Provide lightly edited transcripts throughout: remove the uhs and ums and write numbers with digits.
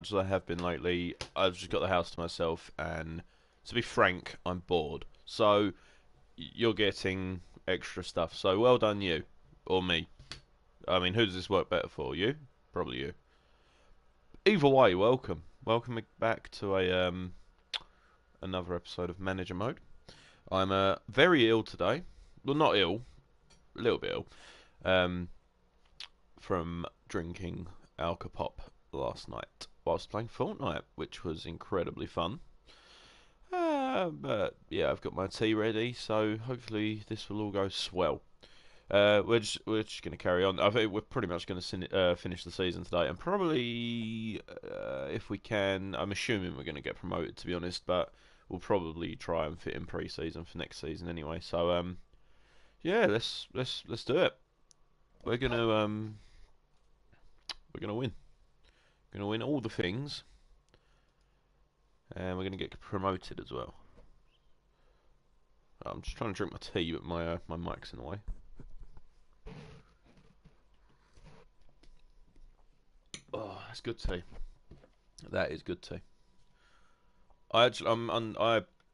as I have been lately. I've just got the house to myself, and to be frank, I'm bored. So you're getting extra stuff. So well done, you or me. I mean, who does this work better for? You? Probably you. Either way, welcome. Welcome back to a another episode of Manager Mode. I'm very ill today. Well, not ill, a little bit ill. Um, from drinking Alka-Pop last night whilst playing Fortnite, which was incredibly fun. But yeah, I've got my tea ready, so hopefully this will all go swell. We're just going to carry on. I think we're pretty much going to finish the season today, and probably if we can, I'm assuming we're going to get promoted, to be honest. But we'll probably try and fit in pre-season for next season anyway. So yeah, let's do it. We're gonna win. We're gonna win all the things, and we're gonna get promoted as well. I'm just trying to drink my tea, but my mic's in the way. Oh, that's good tea. That is good tea. I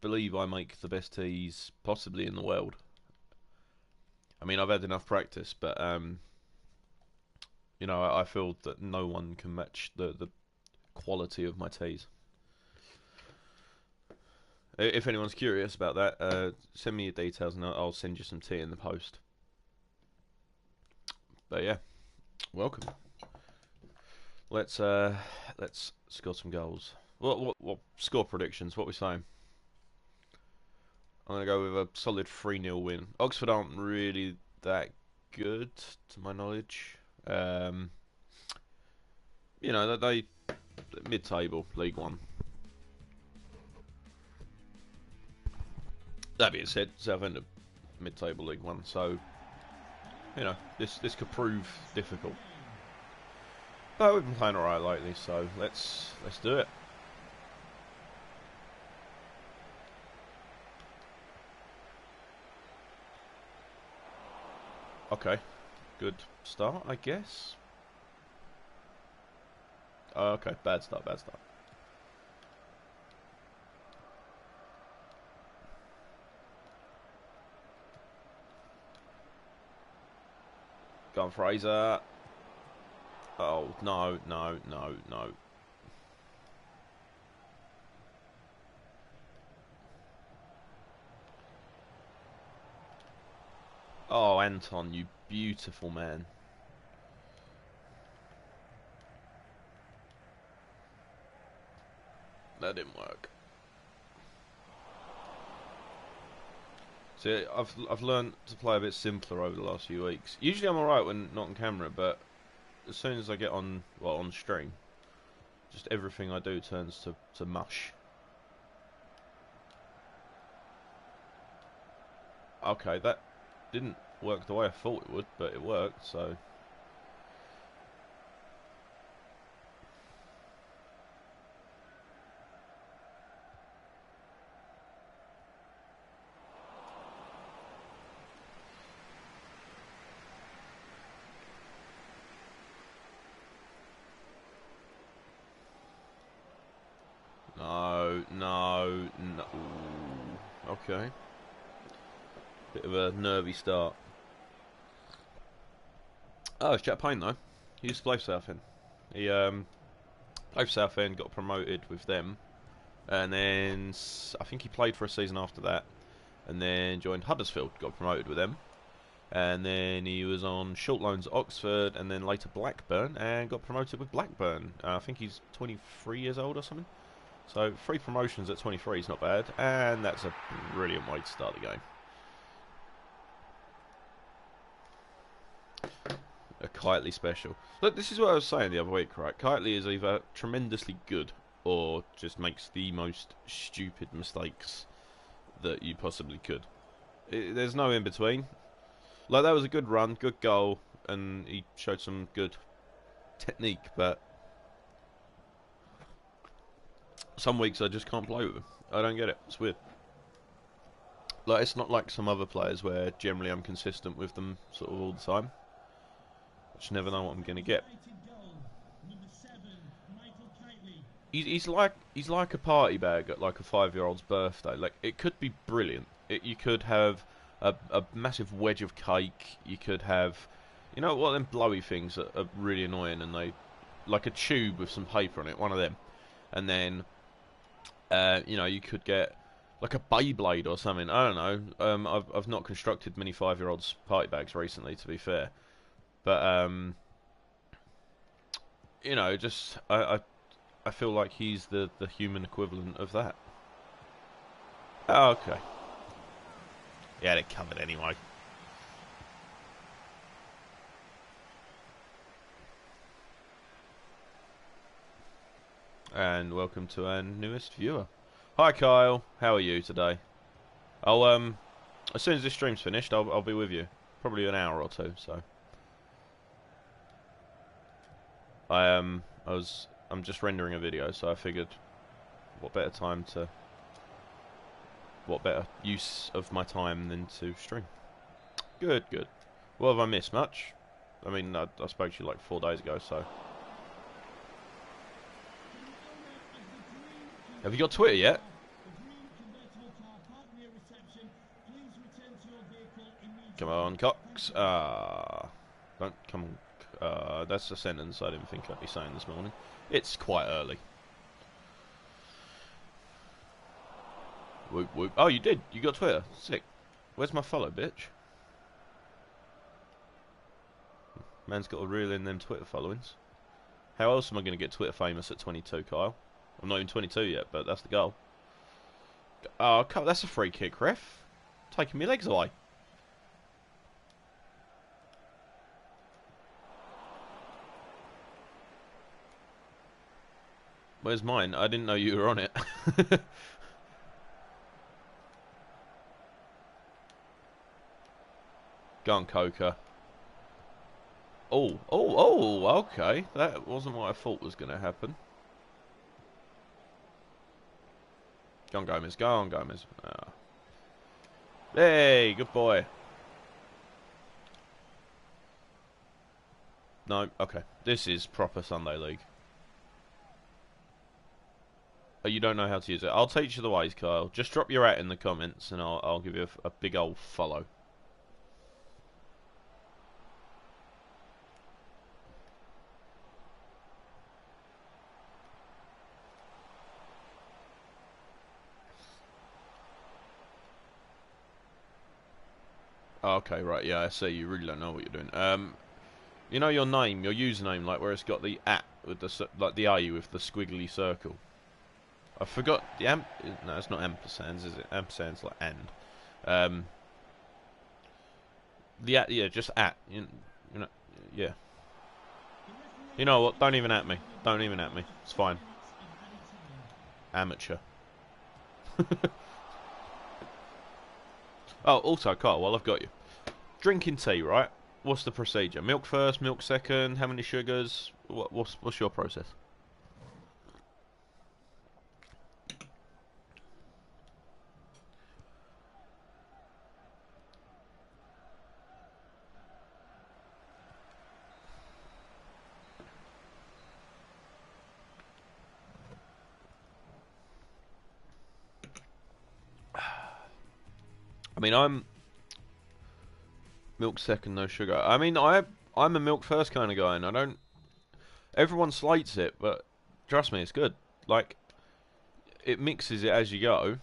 believe I make the best teas possibly in the world. I mean, I've had enough practice, but you know, I feel that no one can match the quality of my teas. If anyone's curious about that, send me your details and I'll send you some tea in the post. But yeah, welcome. Let's score some goals. What score predictions? What we saying? I'm gonna go with a solid 3-0 win. Oxford aren't really that good, to my knowledge. You know, they mid-table League One. That being said, Southend are mid-table League One, so you know this could prove difficult. But we've been playing alright lately, so let's do it. Okay, good start, I guess. Oh, okay, bad start, bad start. Go on, Fraser. Oh, no, no, no, no. Oh, Anton, you beautiful man. That didn't work. See, I've learned to play a bit simpler over the last few weeks. Usually I'm alright when not on camera, but as soon as I get on, well, on stream, just everything I do turns to mush. Okay, that didn't work the way I thought it would, but it worked, so... No, no, no. Ooh, okay. Bit of a nervy start. Oh, it's Jack Payne though. He used to play for Southend. He played for Southend, got promoted with them, and then I think he played for a season after that, and then joined Huddersfield, got promoted with them, and then he was on short loans at Oxford, and then later Blackburn, and got promoted with Blackburn. I think he's 23 years old or something. So 3 promotions at 23 is not bad, and that's a brilliant way to start the game. A Kitely special. Look, this is what I was saying the other week, right? Kitely is either tremendously good or just makes the most stupid mistakes that you possibly could. There's no in between. Like, that was a good run, good goal, and he showed some good technique, but some weeks I just can't play with him. I don't get it. It's weird. Like, it's not like some other players where generally I'm consistent with them sort of all the time. I just never know what I'm going to get. he's like a party bag at like a 5-year-old's birthday. Like it could be brilliant. You could have a massive wedge of cake. You could have, you know what, them blowy things that are really annoying, and they like a tube with some paper on it. One of them, and then you know, you could get like a Beyblade or something. I don't know. I've not constructed many 5-year-olds party bags recently, to be fair, but you know, just I feel like he's the human equivalent of that. Oh, okay. Yeah, they're covered anyway. And welcome to our newest viewer. Hi Kyle, how are you today? I'll as soon as this stream's finished, I'll be with you. Probably an hour or two, so. I'm just rendering a video, so I figured what better use of my time than to stream. Good, good. What have I missed? Much? I mean, I spoke to you like 4 days ago, so. Have you got Twitter yet? Come on, Cox. Don't come on. That's a sentence I didn't think I'd be saying this morning. It's quite early. Whoop whoop. Oh, you did. You got Twitter. Sick. Where's my follow, bitch? Man's got to reel in them Twitter followings. How else am I going to get Twitter famous at 22, Kyle? I'm not even 22 yet, but that's the goal. Oh, that's a free kick, ref. Taking me legs away. Where's mine? I didn't know you were on it. Go on, Coca. Oh, okay. That wasn't what I thought was going to happen. Go on, Gomez. Go on, Gomez. Oh. Hey, good boy. No, okay. This is proper Sunday League. Oh, you don't know how to use it. I'll teach you the ways, Kyle. Just drop your @ in the comments, and I'll give you a big old follow. Oh, okay, right, yeah, I see. You really don't know what you're doing. You know your name, your username, like where it's got the @ with the like the A with the squiggly circle. I forgot the no, it's not ampersands, is it? Ampersand's like and. The yeah, just @ you know, yeah. You know what? Don't even @ me. Don't even @ me. It's fine. Amateur. Oh, also, Carl, while I've got you. Drinking tea, right? What's the procedure? Milk first, milk second, how many sugars? What's your process? I mean, I'm milk second, no sugar. I mean, I'm a milk first kind of guy, and I don't. Everyone slates it, but trust me, it's good. Like, it mixes it as you go.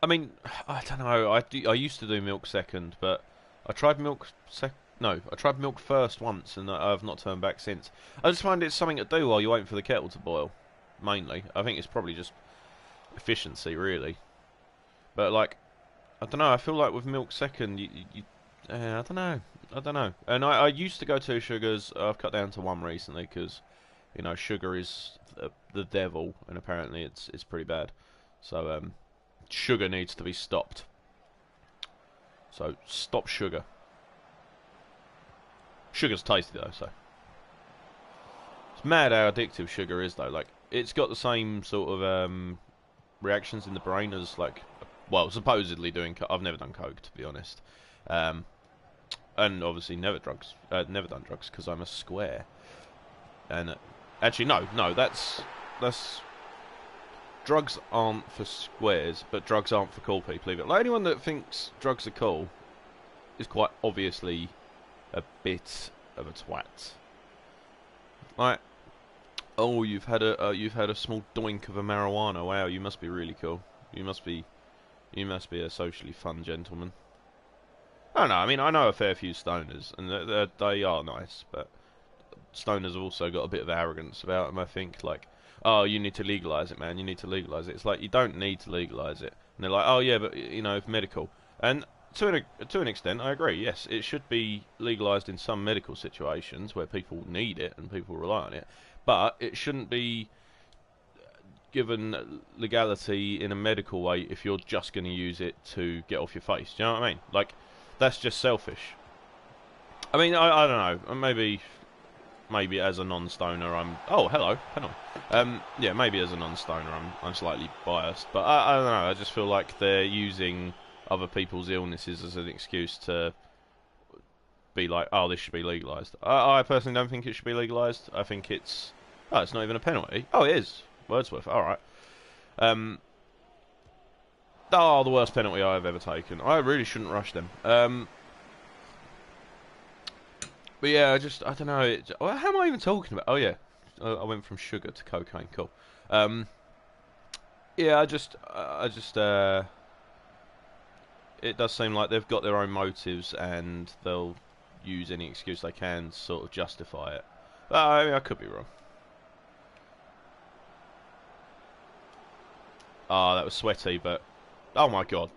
I mean, I don't know. I used to do milk second, but I tried I tried milk first once, and I've not turned back since. I just find it's something to do while you're waiting for the kettle to boil. Mainly, I think it's probably just efficiency, really. But like, I don't know. I feel like with milk second, I don't know. I don't know. And I used to go 2 sugars. I've cut down to 1 recently because, you know, sugar is the devil, and apparently it's pretty bad. So sugar needs to be stopped. So stop sugar. Sugar's tasty though, so it's mad how addictive sugar is though. Like, it's got the same sort of reactions in the brain as like. Well, supposedly doing. I've never done coke, to be honest, and obviously never done drugs because I'm a square. And actually, no, that's that's drugs aren't for squares, but drugs aren't for cool people either. Like, anyone that thinks drugs are cool is quite obviously a bit of a twat. Like, oh, you've had a small doink of a marijuana. Wow, you must be really cool. You must be a socially fun gentleman. I don't know. I mean, I know a fair few stoners, and they are nice, but stoners have also got a bit of arrogance about them. I think, like, oh, you need to legalise it, man. You need to legalise it. It's like, you don't need to legalise it. And they're like, oh yeah, but you know, if medical. And to an extent, I agree. Yes, it should be legalised in some medical situations where people need it and people rely on it. But it shouldn't be given legality in a medical way if you're just going to use it to get off your face. Do you know what I mean? Like, that's just selfish. I mean, I don't know. Maybe as a non-stoner, oh, hello. Yeah, maybe as a non-stoner, I'm slightly biased, but I don't know. I just feel like they're using other people's illnesses as an excuse to be like, oh, this should be legalised. I personally don't think it should be legalised. I think it's not even a penalty. Oh, it is. Wordsworth. All right. The worst penalty I've ever taken. I really shouldn't rush them. But yeah, I don't know. How am I even talking about? Oh yeah, I went from sugar to cocaine. Cool. Yeah, it does seem like they've got their own motives and they'll use any excuse they can to sort of justify it. I mean, I could be wrong. Ah, that was sweaty, but oh my god,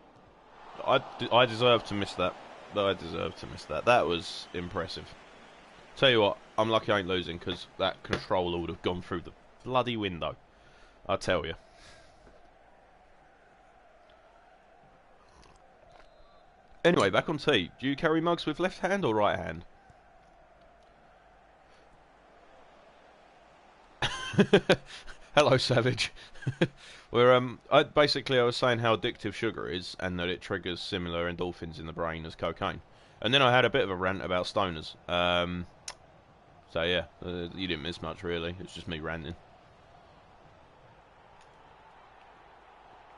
I deserve to miss that. I deserve to miss that. That was impressive. Tell you what, I'm lucky I ain't losing, because that controller would have gone through the bloody window. I tell you. Anyway, back on tea. Do you carry mugs with left hand or right hand? Hello, Savage. Basically, I was saying how addictive sugar is, and that it triggers similar endorphins in the brain as cocaine. And then I had a bit of a rant about stoners. So yeah, you didn't miss much really. It's just me ranting.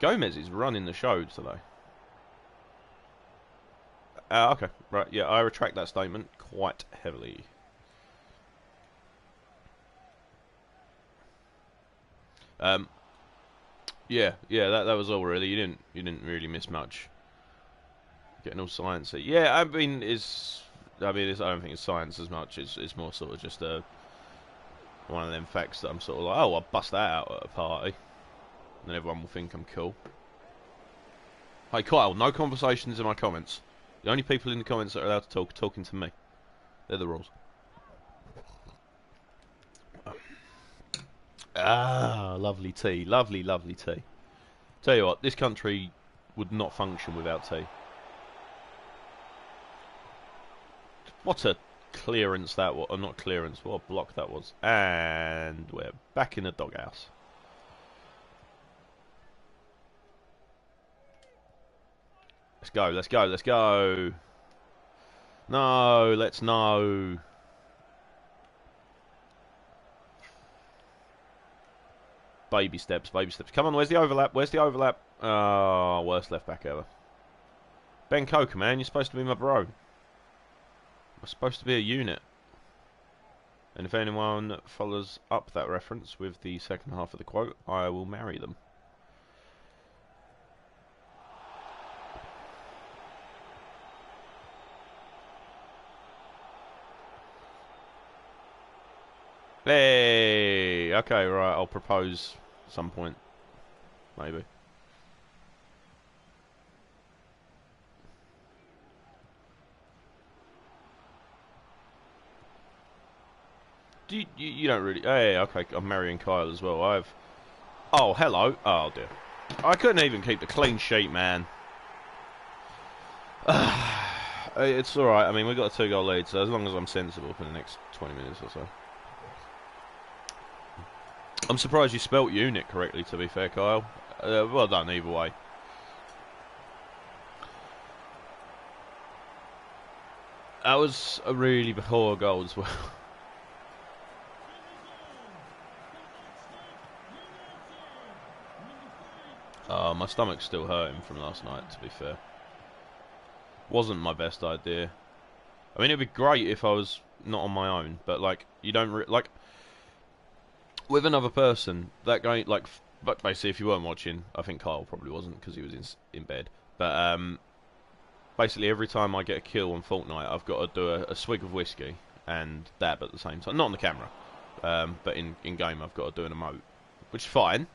Gomez is running the show today. Okay, right, yeah, I retract that statement quite heavily. Yeah, that was all really. You didn't really miss much. Getting all sciencey. Yeah, I mean, I don't think it's science as much. It's more sort of just one of them facts that I'm sort of like, oh, I'll bust that out at a party, and then everyone will think I'm cool. Hey Kyle, no conversations in my comments. The only people in the comments that are allowed to talk are talking to me. They're the rules. Ah, lovely tea. Lovely, lovely tea. Tell you what, this country would not function without tea. What a clearance that was. Not clearance, what a block that was. And we're back in the doghouse. Let's go, let's go, let's go. No, let's no. Baby steps, baby steps. Come on, where's the overlap? Where's the overlap? Oh, worst left back ever. Ben Coker, man, you're supposed to be my bro. We're supposed to be a unit. And if anyone follows up that reference with the second half of the quote, I will marry them. Hey! Okay, right, I'll propose at some point. Maybe. You don't really... Hey, okay, I'm marrying Kyle as well. Oh, hello. Oh, dear. I couldn't even keep the clean sheet, man. It's alright. I mean, we've got a 2-goal lead, so as long as I'm sensible for the next 20 minutes or so. I'm surprised you spelt unit correctly, to be fair, Kyle. Well done, either way. That was a really poor goal as well. My stomach's still hurting from last night, to be fair. Wasn't my best idea. I mean, it'd be great if I was not on my own, but, like, you don't... like, with another person, that game, like... But basically, if you weren't watching, I think Kyle probably wasn't, because he was in bed. But, basically, every time I get a kill on Fortnite, I've got to do a swig of whiskey and dab at the same time. Not on the camera, but in-game I've got to do an emote, which is fine.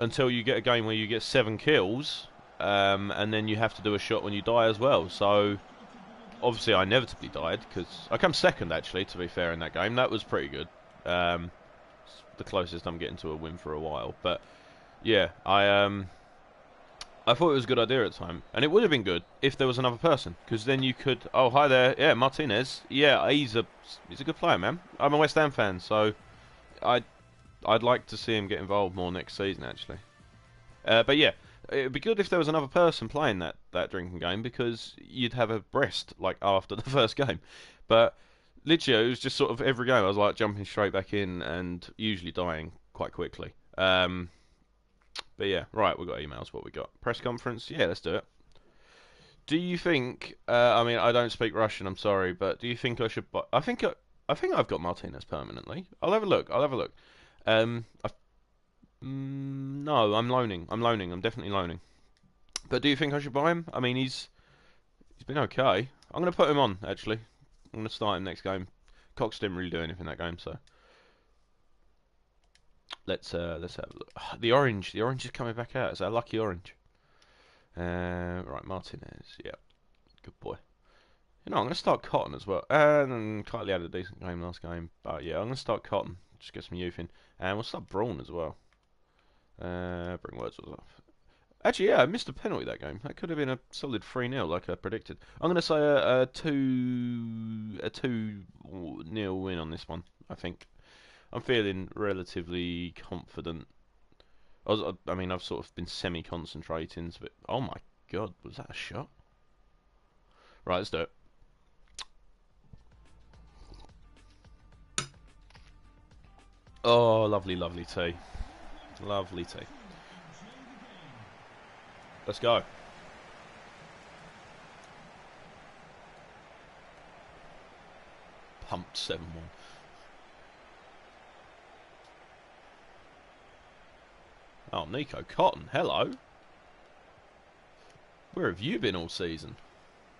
Until you get a game where you get 7 kills, and then you have to do a shot when you die as well. So, obviously I inevitably died, because I come second, actually, to be fair, in that game. That was pretty good. The closest I'm getting to a win for a while. But, yeah, I thought it was a good idea at the time. And it would have been good if there was another person, because then you could... Oh, hi there. Yeah, Martinez. Yeah, he's a good player, man. I'm a West Ham fan, so I'd like to see him get involved more next season, actually. But yeah, it'd be good if there was another person playing that drinking game, because you'd have a breast, like, after the first game. But literally, it was just sort of every game I was like jumping straight back in and usually dying quite quickly. But yeah, right, we've got emails. What we got? Press conference? Yeah, let's do it. Do you think? I mean, I don't speak Russian. I'm sorry, but do you think I should? I think I've got Martinez permanently. I'll have a look. Um, I, no, I'm loaning. I'm definitely loaning. But do you think I should buy him? I mean, he's been okay. I'm going to put him on, actually. I'm going to start him next game. Cox didn't really do anything that game, so let's have a look. The orange is coming back out. It's a lucky orange. Right, Martinez. Yeah, good boy. You know, I'm going to start Cotton as well. And Kylie had a decent game last game, but yeah, I'm going to start Cotton. Just get some youth in, and we'll start Braun as well. Bring Wordsworth off. Actually, yeah, I missed a penalty that game. That could have been a solid 3-0 like I predicted. I'm going to say a 2-0 win on this one, I think. I'm feeling relatively confident. I mean, I've sort of been semi-concentrating, but oh my god, was that a shot? Right, let's do it. Oh, lovely, lovely tea. Lovely tea. Let's go. Pumped 7-1. Oh, Nico Cotton, hello. Where have you been all season?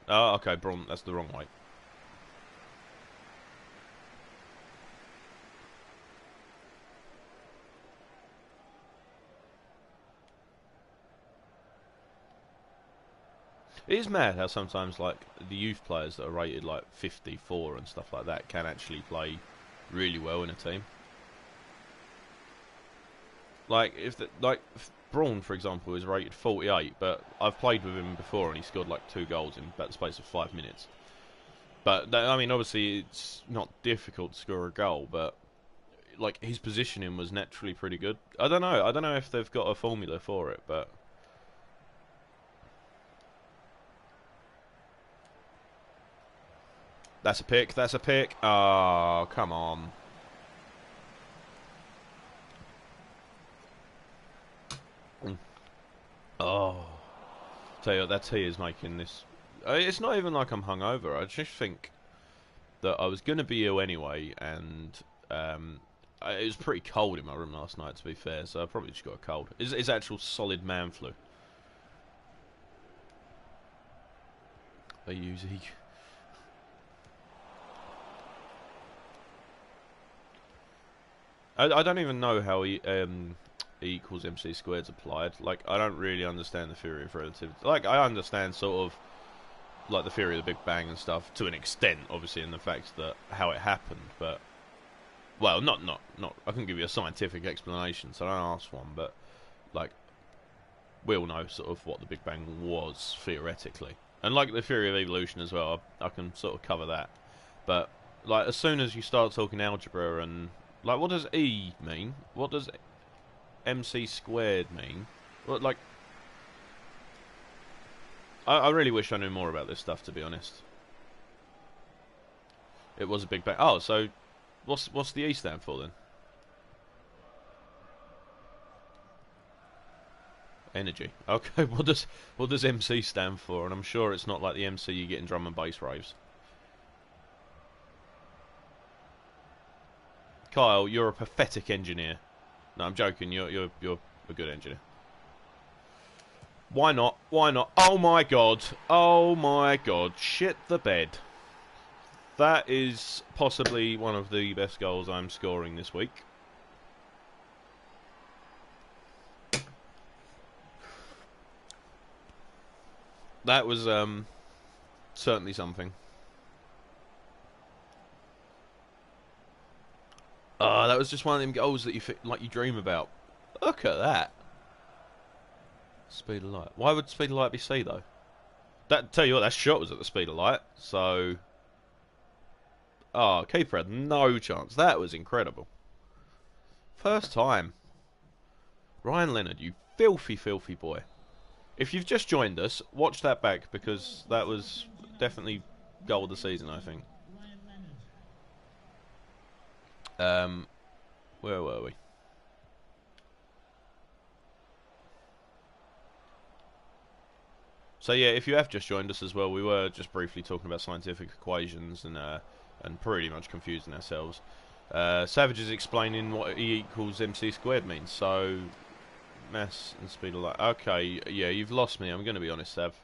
Oh, okay, Braun, that's the wrong way. It is mad how sometimes, like, the youth players that are rated, like, 54 and stuff like that can actually play really well in a team. Like, Braun, for example, is rated 48, but I've played with him before and he scored, like, 2 goals in about the space of 5 minutes. But, I mean, obviously, it's not difficult to score a goal, but, like, his positioning was naturally pretty good. I don't know if they've got a formula for it, but... That's a pick. Oh, come on. Oh. Tell you what, that tea is making this... It's not even like I'm hungover. I just think that I was going to be ill anyway, and it was pretty cold in my room last night, to be fair, so I probably just got a cold. It's actual solid man flu. They use E. I don't even know how E equals MC squared's applied. Like, I don't really understand the theory of relativity. Like, I understand sort of like the theory of the Big Bang and stuff to an extent, obviously, in the fact that how it happened, but well, not. I can give you a scientific explanation, so I don't ask one. But like, we all know sort of what the Big Bang was theoretically, and like the theory of evolution as well. I can sort of cover that, but like as soon as you start talking algebra and like, what does E mean? What does MC squared mean? What, like, I really wish I knew more about this stuff, to be honest. It was a Big Bang. Oh, so what's the E stand for then? Energy. Okay, what does MC stand for? And I'm sure it's not like the MC you get in drum and bass raves. Kyle, you're a pathetic engineer. No, I'm joking. You're a good engineer. Why not? Why not? Oh my god. Oh my god. Shit the bed. That is possibly one of the best goals I'm scoring this week. That was certainly something. That was just one of them goals that you dream about. Look at that. Speed of light. Why would speed of light be C though? Tell you what, that shot was at the speed of light. So, keeper had no chance. That was incredible. First time. Ryan Leonard, you filthy, filthy boy. If you've just joined us, watch that back because that was definitely goal of the season, I think. Where were we? So yeah, if you have just joined us as well, we were just briefly talking about scientific equations and pretty much confusing ourselves. Savage is explaining what E equals MC squared means. So mass and speed of light. Okay, yeah, you've lost me. I'm going to be honest, Sav.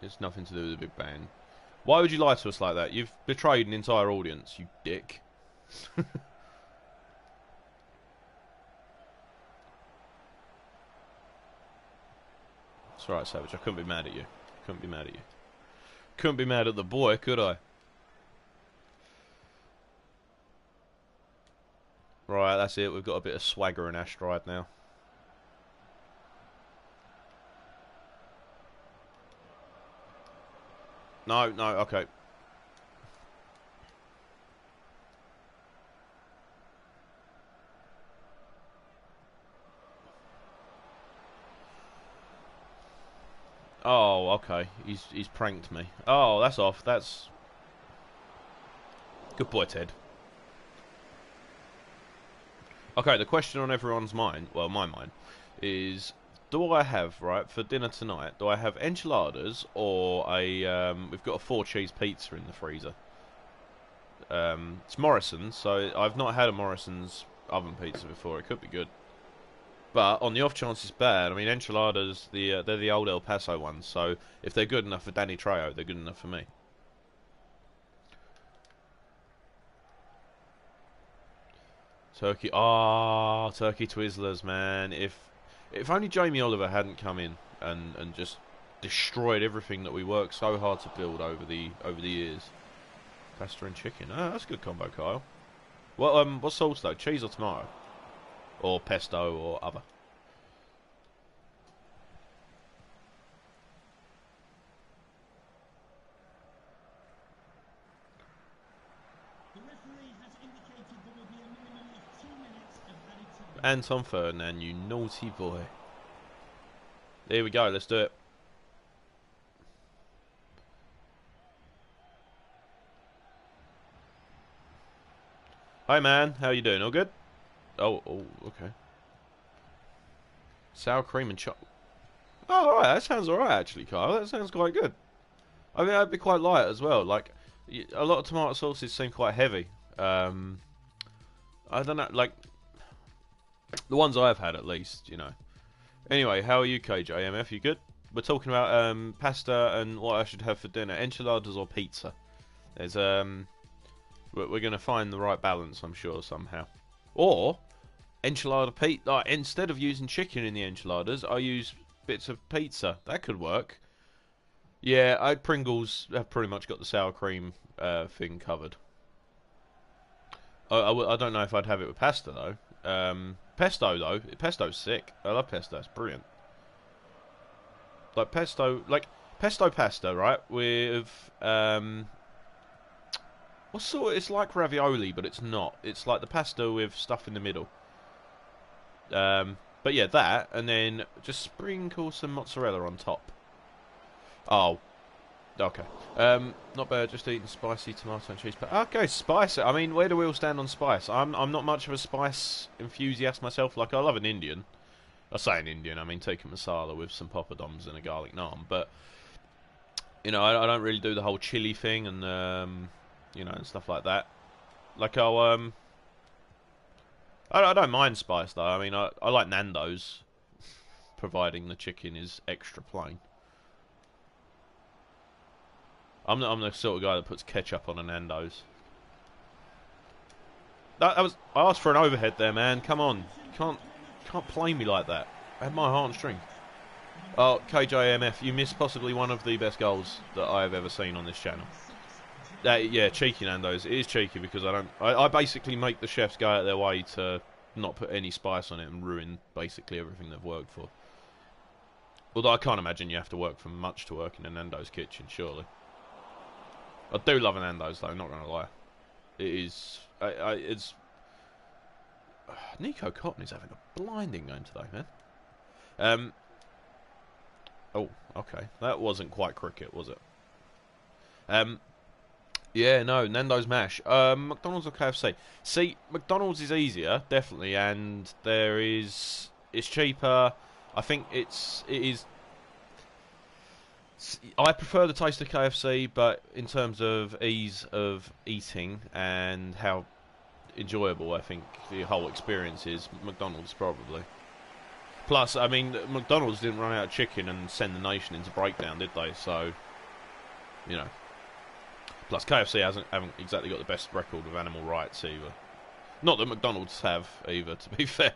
It's nothing to do with the Big Bang. Why would you lie to us like that? You've betrayed an entire audience, you dick. It's alright, Savage. I couldn't be mad at you. Couldn't be mad at you. Couldn't be mad at the boy, could I? Right, that's it. We've got a bit of swagger in our stride now. No, okay. Oh, okay. He's pranked me. Oh, that's off. That's good boy, Ted. Okay, the question on everyone's mind, well, my mind, is: do I have for dinner tonight? Do I have enchiladas or we've got a 4-cheese pizza in the freezer. It's Morrison's, so I've not had a Morrison's oven pizza before. It could be good. But on the off chance it's bad, I mean, enchiladas, they're the old El Paso ones, so if they're good enough for Danny Trejo, they're good enough for me. Turkey, turkey Twizzlers, man. If only Jamie Oliver hadn't come in and just destroyed everything that we worked so hard to build over the years. Pasta and chicken. Ah, that's a good combo, Kyle. What sauce though? Cheese or tomato? Or pesto or other? Anton Ferdinand, you naughty boy. Here we go, let's do it. Hi man, how you doing? All good? Oh, okay. Sour cream and chocolate. Oh, alright, that sounds alright actually, Kyle. That sounds quite good. I mean, that'd be quite light as well. Like, a lot of tomato sauces seem quite heavy. I don't know, like, the ones I've had at least, you know. Anyway, how are you, KJMF? You good? We're talking about pasta and what I should have for dinner. Enchiladas or pizza? There's we're going to find the right balance, I'm sure, somehow. Or enchilada pizza. Like, instead of using chicken in the enchiladas, I use bits of pizza. That could work. Yeah, Pringles have pretty much got the sour cream thing covered. I don't know if I'd have it with pasta though. Pesto though, pesto's sick. I love pesto. It's brilliant. Like pesto pasta, right? With what sort? It's like ravioli, but it's not. It's like the pasta with stuff in the middle. But yeah, that, and then just sprinkle some mozzarella on top. Oh, Okay. Not bad. Just eating spicy tomato and cheese. But okay, spice. I mean, where do we all stand on spice? I'm not much of a spice enthusiast myself. Like I love an Indian. I say an Indian. I mean tikka masala with some poppadoms and a garlic naan. But you know, I don't really do the whole chili thing and you know, and stuff like that. Like I don't mind spice though. I mean, I like Nando's, providing the chicken is extra plain. I'm the sort of guy that puts ketchup on a Nando's. I asked for an overhead there, man. Come on, you can't play me like that. I had my heart and string. Oh, KJMF, you missed possibly one of the best goals that I have ever seen on this channel. Yeah, cheeky Nando's. It is cheeky because I basically make the chefs go out of their way to not put any spice on it and ruin basically everything they've worked for. Although I can't imagine you have to work for much to work in a Nando's kitchen, surely. I do love a Nando's though, not gonna lie. It is. It's. Nico Cotton is having a blinding game today, man. Oh, okay. That wasn't quite cricket, was it? Yeah, no, Nando's mash. McDonald's or KFC? See, McDonald's is easier, definitely, and it's cheaper. I think it is. I prefer the taste of KFC, but in terms of ease of eating and how enjoyable I think the whole experience is, McDonald's probably. Plus, I mean, McDonald's didn't run out of chicken and send the nation into breakdown, did they? So, you know. Plus, KFC haven't exactly got the best record of animal rights either. Not that McDonald's have either, to be fair.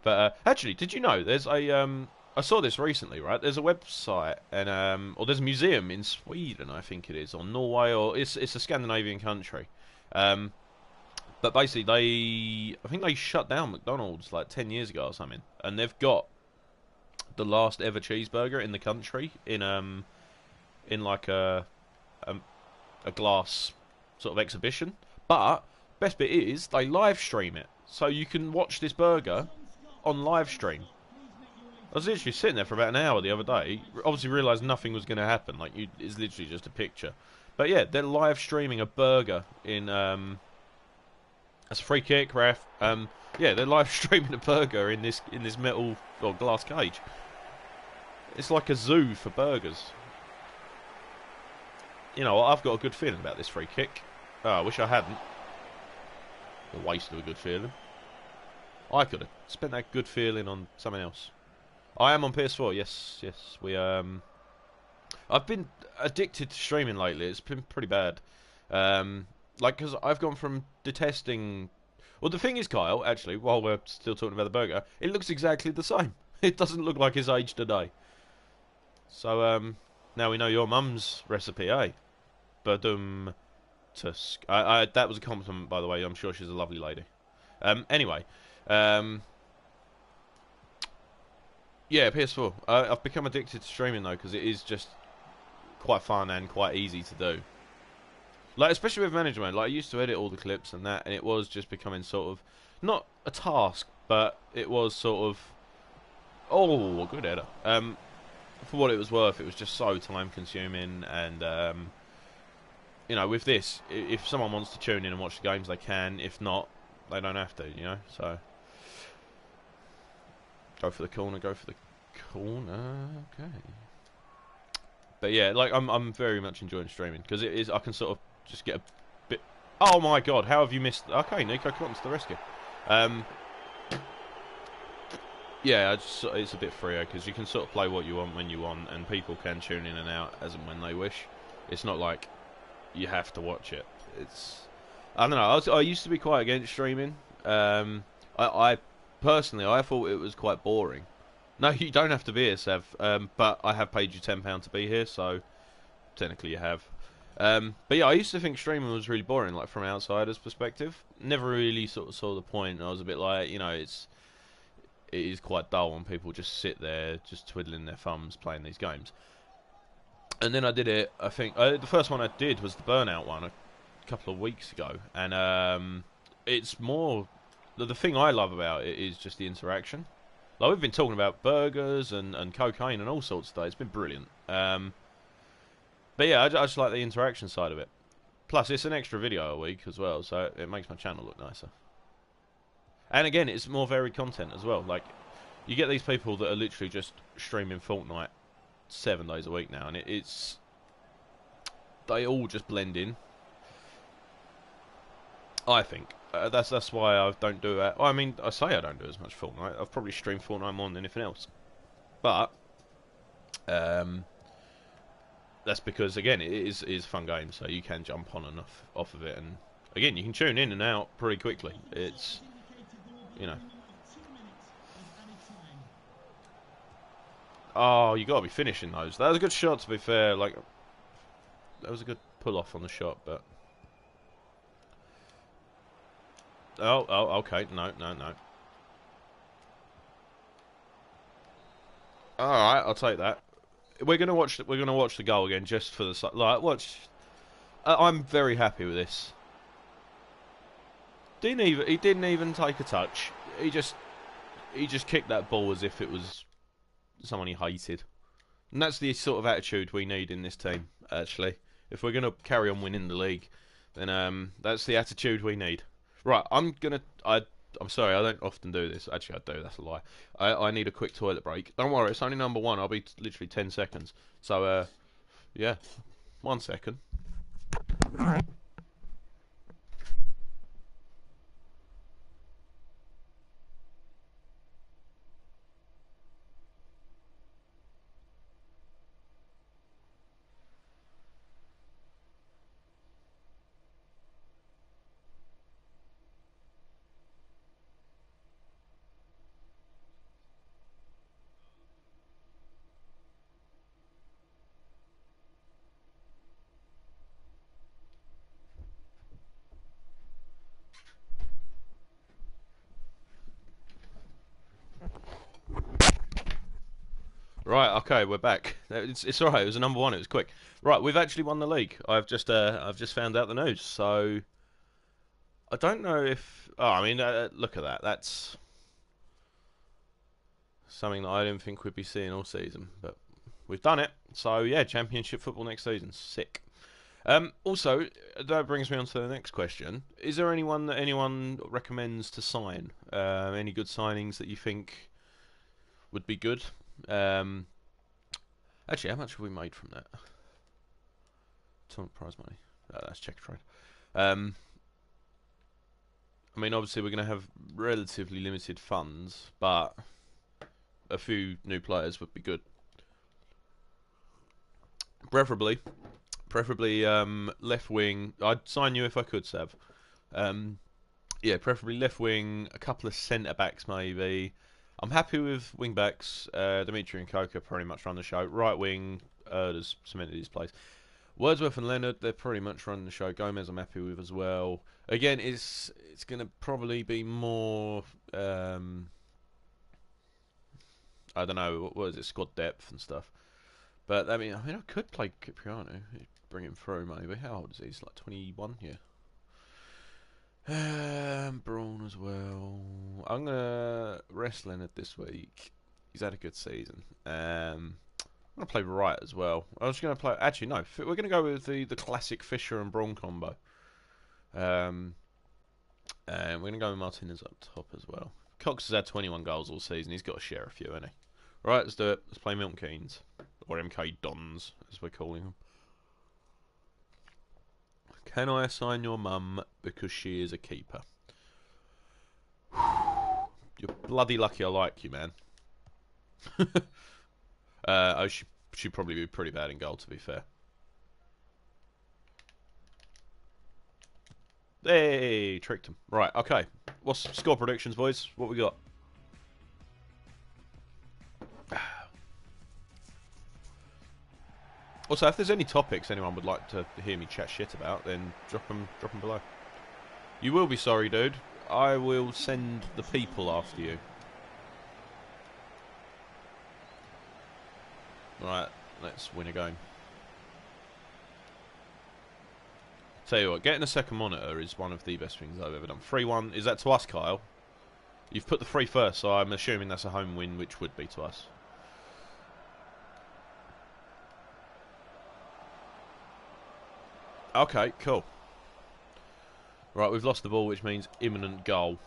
But actually, did you know there's a I saw this recently, right? There's a website and or there's a museum in Sweden, I think it is, or Norway, or it's a Scandinavian country. But basically, I think they shut down McDonald's like 10 years ago or something, and they've got the last ever cheeseburger in the country in like a glass sort of exhibition. But best bit is they live stream it, so you can watch this burger on live stream. I was literally sitting there for about an hour the other day. Obviously realised nothing was going to happen. Like, it's literally just a picture. But yeah, they're live streaming a burger in that's a free kick, ref. Yeah, they're live streaming a burger in this metal or glass cage. It's like a zoo for burgers. You know, I've got a good feeling about this free kick. Oh, I wish I hadn't. A waste of a good feeling. I could have spent that good feeling on something else. I am on PS4. Yes. I've been addicted to streaming lately. It's been pretty bad. Like, because I've gone from detesting. Well, the thing is, Kyle, actually, while we're still talking about the burger, it looks exactly the same. It doesn't look like it's aged a day. So, now we know your mum's recipe, eh? Badum tusk. That was a compliment, by the way. I'm sure she's a lovely lady. Anyway, yeah, PS4. I've become addicted to streaming though, because it is just quite fun and quite easy to do. Like, especially with management. Like, I used to edit all the clips and that, and it was just becoming sort of not a task, but it was sort of, oh, good edit. For what it was worth, it was just so time consuming, and you know, with this, if someone wants to tune in and watch the games, they can. If not, they don't have to. You know, so go for the corner. Okay. But yeah, like I'm very much enjoying streaming because it is. I can sort of just get a bit. Oh my god, how have you missed? Okay, Nico Cotton's to the rescue. Yeah, it's a bit freer because you can sort of play what you want when you want, and people can tune in and out as and when they wish. It's not like you have to watch it. I don't know. I used to be quite against streaming. I personally, I thought it was quite boring. No, you don't have to be here, Sev. But I have paid you £10 to be here, so technically you have. But yeah, I used to think streaming was really boring, like from an outsider's perspective. Never really sort of saw the point. I was a bit like, you know, it is quite dull when people just sit there, just twiddling their thumbs, playing these games. And then I did it. I think the first one I did was the Burnout one a couple of weeks ago, and it's more. The thing I love about it is just the interaction. Like, we've been talking about burgers and cocaine and all sorts of stuff. It's been brilliant. But yeah, I just like the interaction side of it. Plus, it's an extra video a week as well, so it makes my channel look nicer. And again, it's more varied content as well. Like, you get these people that are literally just streaming Fortnite 7 days a week now, and it's they all just blend in. I think that's why I don't do it. Well, I mean, I say I don't do as much Fortnite. I've probably streamed Fortnite more than anything else, but that's because again, it is a fun game, so you can jump on and off of it, and again, you can tune in and out pretty quickly. It's, you know. Oh, you got to be finishing those. That was a good shot, to be fair. Like, that was a good pull off on the shot, but. Oh, okay. No. All right, I'll take that. We're gonna watch the goal again just for the like. Watch. I'm very happy with this. He didn't even take a touch. He just kicked that ball as if it was someone he hated. And that's the sort of attitude we need in this team. Actually, if we're gonna carry on winning the league, then that's the attitude we need. Right, I'm sorry, I don't often do this. Actually, I do. That's a lie. I need a quick toilet break. Don't worry, it's only number 1. I'll be literally 10 seconds. So, yeah, 1 second. Right, okay, we're back. It's all right. It was a number 1. It was quick. Right, we've actually won the league. I've just found out the news. So I don't know if. Oh, I mean, look at that. That's something that I didn't think we'd be seeing all season, but we've done it. So yeah, Championship football next season. Sick. Also, that brings me on to the next question. Is there anyone that anyone recommends to sign? Any good signings that you think would be good? Actually, how much have we made from that? Tournament prize money. That's check trade. I mean, obviously, we're going to have relatively limited funds, but a few new players would be good. Preferably left wing. I'd sign you if I could, Sav. Yeah, preferably left wing. A couple of centre backs, maybe. I'm happy with wing backs. Dimitri and Coca pretty much run the show. Right wing, has cemented his place. Wordsworth and Leonard, they're pretty much running the show. Gomez, I'm happy with as well. Again, it's going to probably be more. I don't know. What is it? Squad depth and stuff. But I mean, I could play Cipriano. Bring him through, maybe. How old is he? He's like 21, yeah. Braun as well. I'm gonna rest Leonard this week. He's had a good season. I'm gonna play right as well. I was gonna play. Actually, no. We're gonna go with the classic Fisher and Braun combo. And we're gonna go with Martinez up top as well. Cox has had 21 goals all season. He's got to share a few, hasn't he? Right, let's do it. Let's play Milton Keynes. Or MK Dons, as we're calling them. Can I assign your mum because she is a keeper? You're bloody lucky I like you, man. She'd probably be pretty bad in goal, to be fair. Hey, tricked him. Right, okay. What's score predictions, boys? What we got? Also, if there's any topics anyone would like to hear me chat shit about, then drop them below. You will be sorry, dude. I will send the people after you. Right, let's win a game. Tell you what, getting a second monitor is one of the best things I've ever done. 3-1, is that to us, Kyle? You've put the 3 first, so I'm assuming that's a home win, which would be to us. Okay, cool. Right, we've lost the ball, which means imminent goal.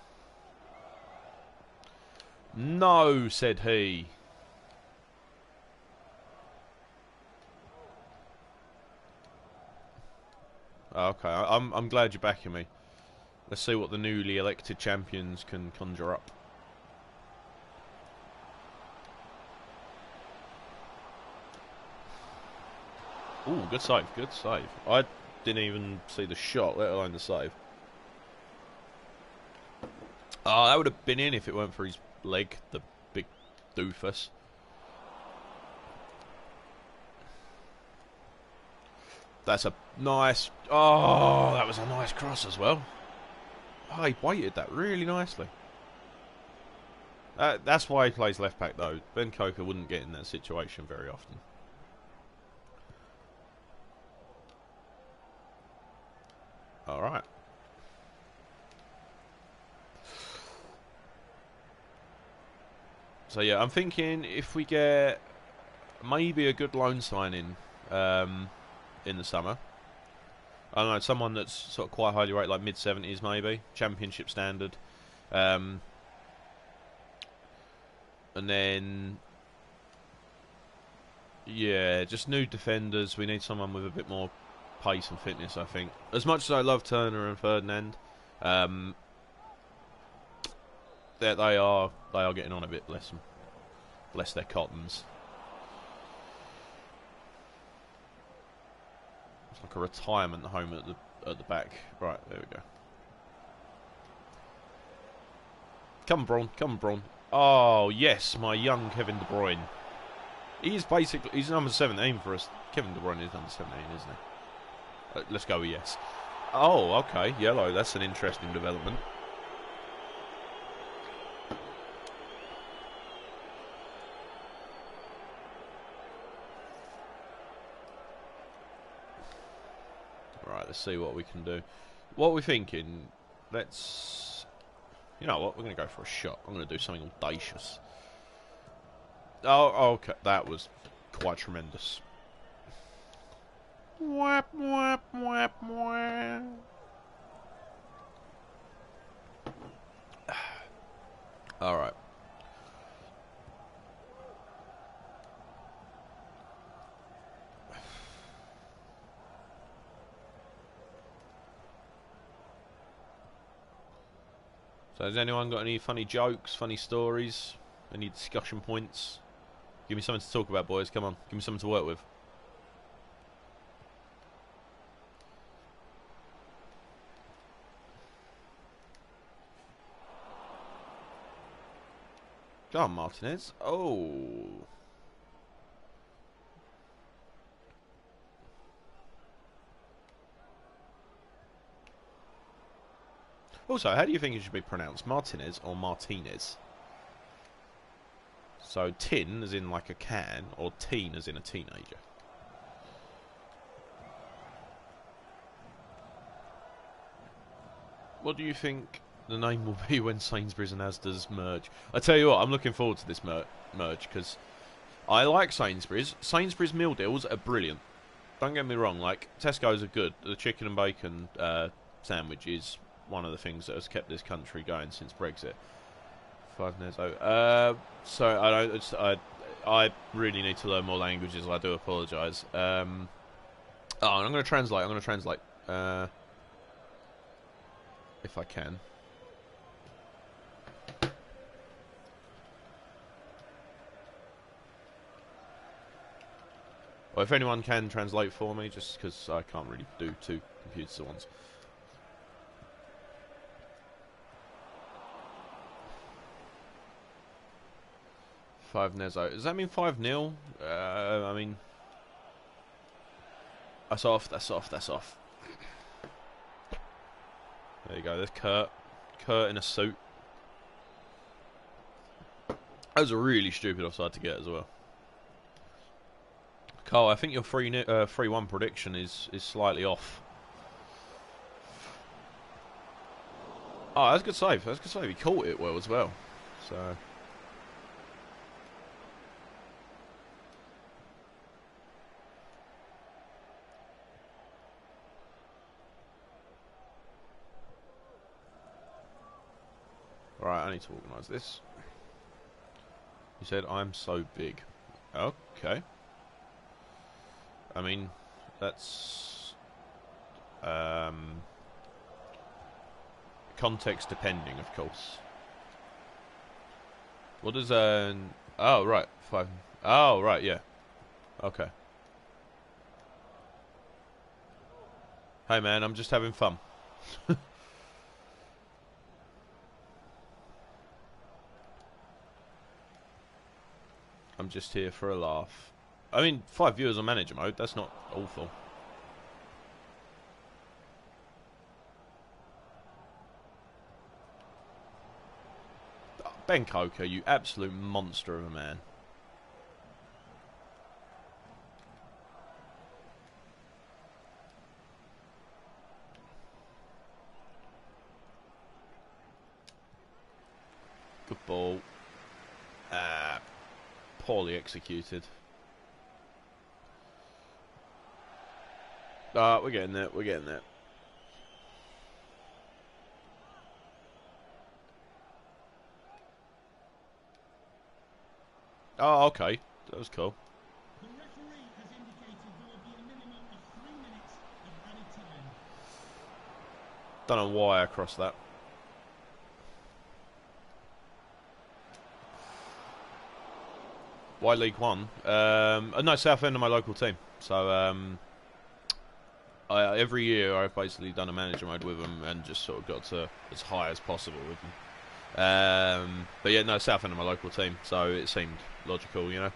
No, said he. Okay, I'm glad you're backing me. Let's see what the newly elected champions can conjure up. Ooh, good save, good save. I didn't even see the shot, let alone the save. Oh, that would have been in if it weren't for his leg, the big doofus. That's a nice... Oh, that was a nice cross as well. Oh, he weighted that really nicely. That's why he plays left back, though. Ben Coker wouldn't get in that situation very often. All right. So yeah, I'm thinking if we get maybe a good loan signing in the summer. I don't know, someone that's sort of quite highly rated, like mid-70s maybe, championship standard. And then, yeah, just new defenders. We need someone with a bit more pace and fitness, I think. As much as I love Turner and Ferdinand, they are getting on a bit, bless their cottons. It's like a retirement home at the back. Right, there we go. Come on, Braun. Come on, Braun. Oh, yes, my young Kevin De Bruyne. He's number 17 for us. Kevin De Bruyne is number 17, isn't he? Let's go with yes. Oh, okay, yellow. That's an interesting development. Right, let's see what we can do. What are we thinking? Let's... You know what? We're going to go for a shot. I'm going to do something audacious. Oh, okay. That was quite tremendous. Whap, whap, whap, whap. Alright. So has anyone got any funny jokes, funny stories, any discussion points? Give me something to talk about, boys. Come on. Give me something to work with. Go on, Martinez. Oh. Also, how do you think it should be pronounced? Martinez or Martinez? So, tin as in like a can, or teen as in a teenager? What do you think the name will be when Sainsbury's and Asda's merge? I tell you what, I'm looking forward to this merge, because I like Sainsbury's. Sainsbury's meal deals are brilliant. Don't get me wrong, like, Tesco's are good. The chicken and bacon sandwich is one of the things that has kept this country going since Brexit. 5-0. So I really need to learn more languages. I do apologise. I'm going to translate. If I can. Or if anyone can translate for me, just because I can't really do two computers at once. Five Nezo. Does that mean 5-0? I mean, that's off. That's off. That's off. There you go. There's Kurt. Kurt in a suit. That was a really stupid offside to get as well. Carl, I think your 3-1 prediction is slightly off. Oh, that's a good save. That's a good save. He caught it well as well. So. Right, I need to organise this. You said I'm so big. Okay. I mean, that's context depending, of course. What does oh right, 5. Oh right, yeah. Okay. Hey man, I'm just having fun. I'm just here for a laugh. I mean, 5 viewers on manager mode, that's not awful. Ben Coker, you absolute monster of a man. Good ball. Poorly executed. We're getting there, we're getting there. Oh, okay. That was cool. The referee has indicated there will be a minimum of 3 minutes of added time. Don't know why I crossed that. Why League One? No, Southend are my local team. So every year I've basically done a manager mode with them and just sort of got to as high as possible with them. But yeah, no, Southend are my local team, so it seemed logical, you know.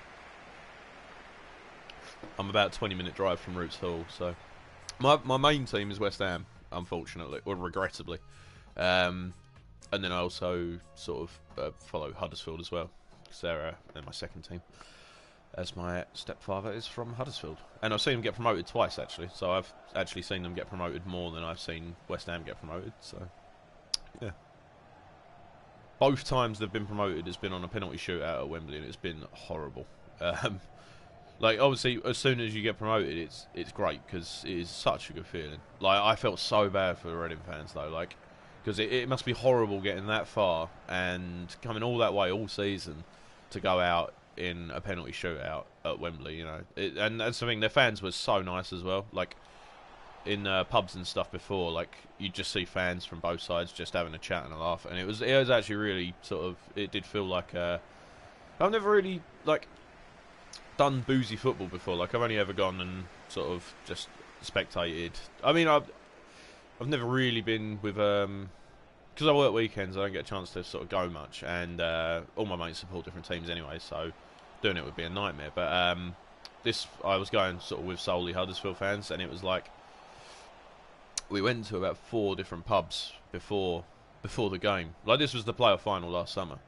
I'm about a 20-minute drive from Roots Hall, so my main team is West Ham, unfortunately, or regrettably. And then I also sort of follow Huddersfield as well, because they're my second team, as my stepfather is from Huddersfield. And I've seen them get promoted twice, actually, so I've actually seen them get promoted more than I've seen West Ham get promoted, so yeah. Both times they've been promoted has been on a penalty shootout at Wembley, and it's been horrible. Like, obviously, as soon as you get promoted, it's great, because it is such a good feeling. Like, I felt so bad for the Reading fans, though, like, because it must be horrible getting that far and coming all that way all season to go out in a penalty shootout at Wembley, you know. And that's the thing, their fans were so nice as well. Like, in pubs and stuff before, like, you just see fans from both sides just having a chat and a laugh, and it was actually really sort of, it did feel like I've never really like done boozy football before. Like, I've only ever gone and sort of just spectated. I mean, I've never really been with because I work weekends, I don't get a chance to sort of go much, and all my mates support different teams anyway, so doing it would be a nightmare. But this, I was going sort of with solely Huddersfield fans, and it was like, we went to about 4 different pubs before the game. Like, this was the playoff final last summer.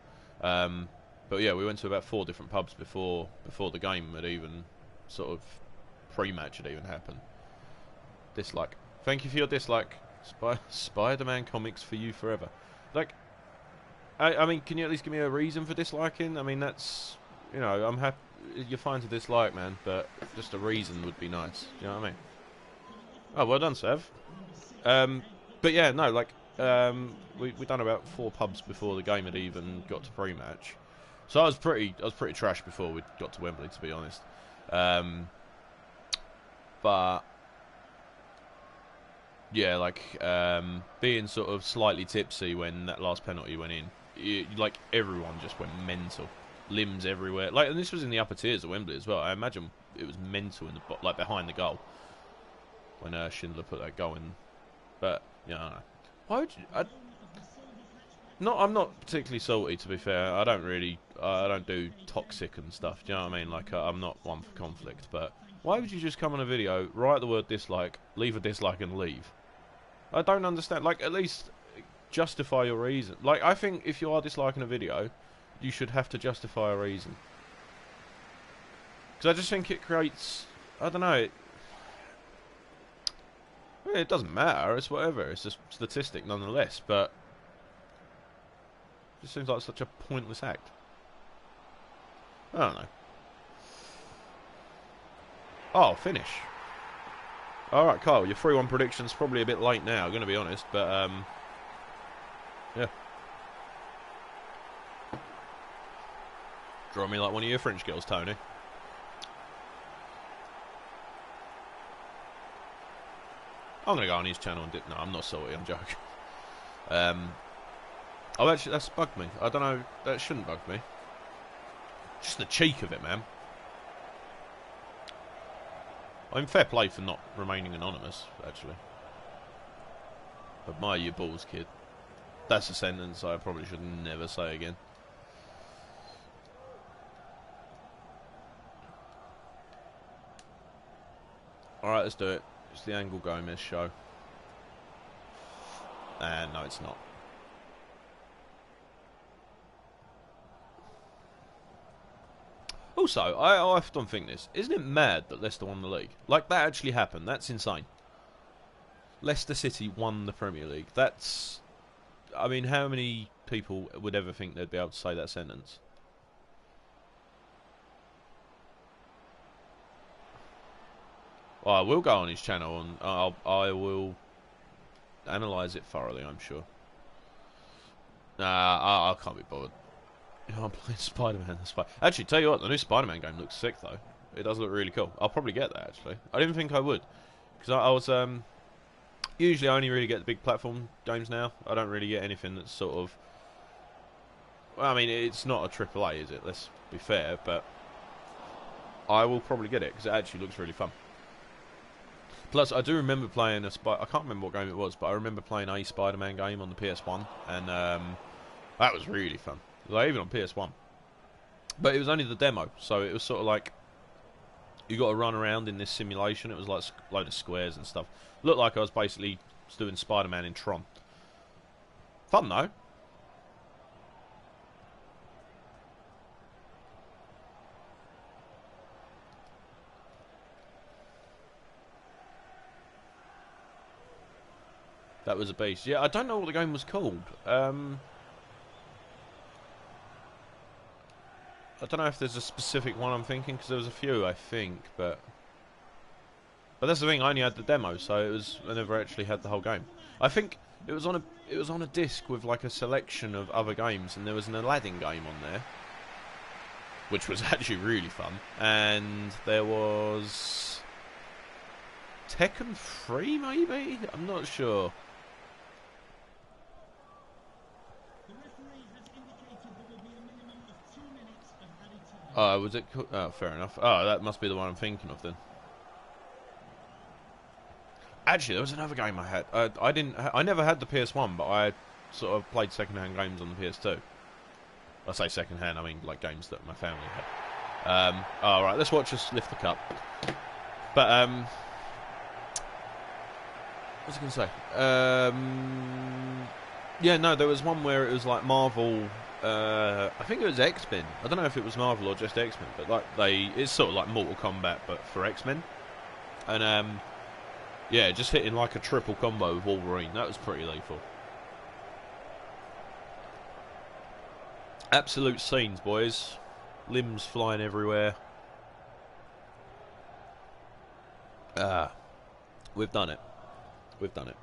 But yeah, we went to about 4 different pubs before the game had even sort of pre-match had even happened. Dislike. Thank you for your dislike. Spider-Man comics for you forever. Like, I mean, can you at least give me a reason for disliking? I mean, that's, you know, I'm happy. You're fine to dislike, man, but just a reason would be nice. Do you know what I mean? Oh, well done, Sev. But yeah, no, like, we done about 4 pubs before the game had even got to pre-match, so I was pretty trash before we got to Wembley, to be honest. But yeah, like, being sort of slightly tipsy when that last penalty went in, like, everyone just went mental, limbs everywhere. Like, and this was in the upper tiers of Wembley as well. I imagine it was mental in the like behind the goal when Schindler put that goal in. But yeah, I don't know. Why would you? I'm not particularly salty, to be fair. I don't do toxic and stuff. Do you know what I mean? Like, I'm not one for conflict. But why would you just come on a video, write the word dislike, leave a dislike, and leave? I don't understand. Like, at least justify your reason. Like, I think if you are disliking a video, you should have to justify a reason. Because I just think it creates, I don't know. It doesn't matter, it's whatever, it's just statistic nonetheless, but it just seems like such a pointless act. I don't know. Oh, finish. Alright, Kyle, your 3-1 prediction's probably a bit late now, I'm going to be honest, but, yeah. Draw me like one of your French girls, Tony. I'm gonna go on his channel and no, I'm not salty. I'm joking. Oh, actually, that's bugged me. I don't know. That shouldn't bug me. Just the cheek of it, man. I'm fair play for not remaining anonymous, actually. Admire your balls, kid. That's a sentence I probably should never say again. Alright, let's do it. It's the Angle Gomez show. And no, it's not. Also, I often think this. Isn't it mad that Leicester won the league? Like, that actually happened. That's insane. Leicester City won the Premier League. That's... I mean, how many people would ever think they'd be able to say that sentence? Well, I will go on his channel and I will analyse it thoroughly, I'm sure. Nah, I can't be bothered. I'm playing Spider-Man. Actually, tell you what, the new Spider-Man game looks sick, though. It does look really cool. I'll probably get that, actually. I didn't think I would. Because I was... usually I only really get the big platform games now. I don't really get anything that's sort of... Well, I mean, it's not a AAA, is it? Let's be fair, but... I will probably get it, because it actually looks really fun. Plus, I do remember playing I can't remember what game it was, but I remember playing a Spider-Man game on the PS1, and that was really fun. Like, even on PS1. But it was only the demo, so it was sort of like... You got to run around in this simulation. It was like a load of squares and stuff. Looked like I was basically doing Spider-Man in Tron. Fun, though. That was a beast. Yeah, I don't know what the game was called. I don't know if there's a specific one I'm thinking, because there was a few, I think, but that's the thing. I only had the demo, so it was I never actually had the whole game. I think it was on a disc with like a selection of other games, and there was an Aladdin game on there, which was actually really fun. And there was Tekken 3, maybe. I'm not sure. Oh, was it? Oh, fair enough. Oh, that must be the one I'm thinking of then. Actually, there was another game I had. I never had the PS1, but I sort of played second-hand games on the PS2. I say second-hand, I mean like games that my family had. All right, let's watch us lift the cup. But what was I going to say? Yeah, no, there was one where it was like Marvel. I think it was X-Men. I don't know if it was Marvel or just X-Men, but like it's sort of like Mortal Kombat, but for X-Men. And yeah, just hitting like a triple combo with Wolverine. That was pretty lethal. Absolute scenes, boys. Limbs flying everywhere. We've done it. We've done it.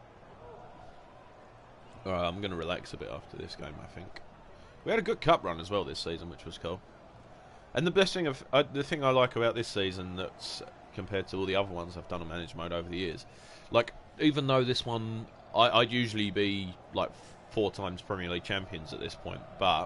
Alright, I'm going to relax a bit after this game, I think. We had a good cup run as well this season, which was cool. And the best thing the thing I like about this season, that's compared to all the other ones I've done on managed mode over the years, like even though this one I'd usually be like 4 times Premier League champions at this point, but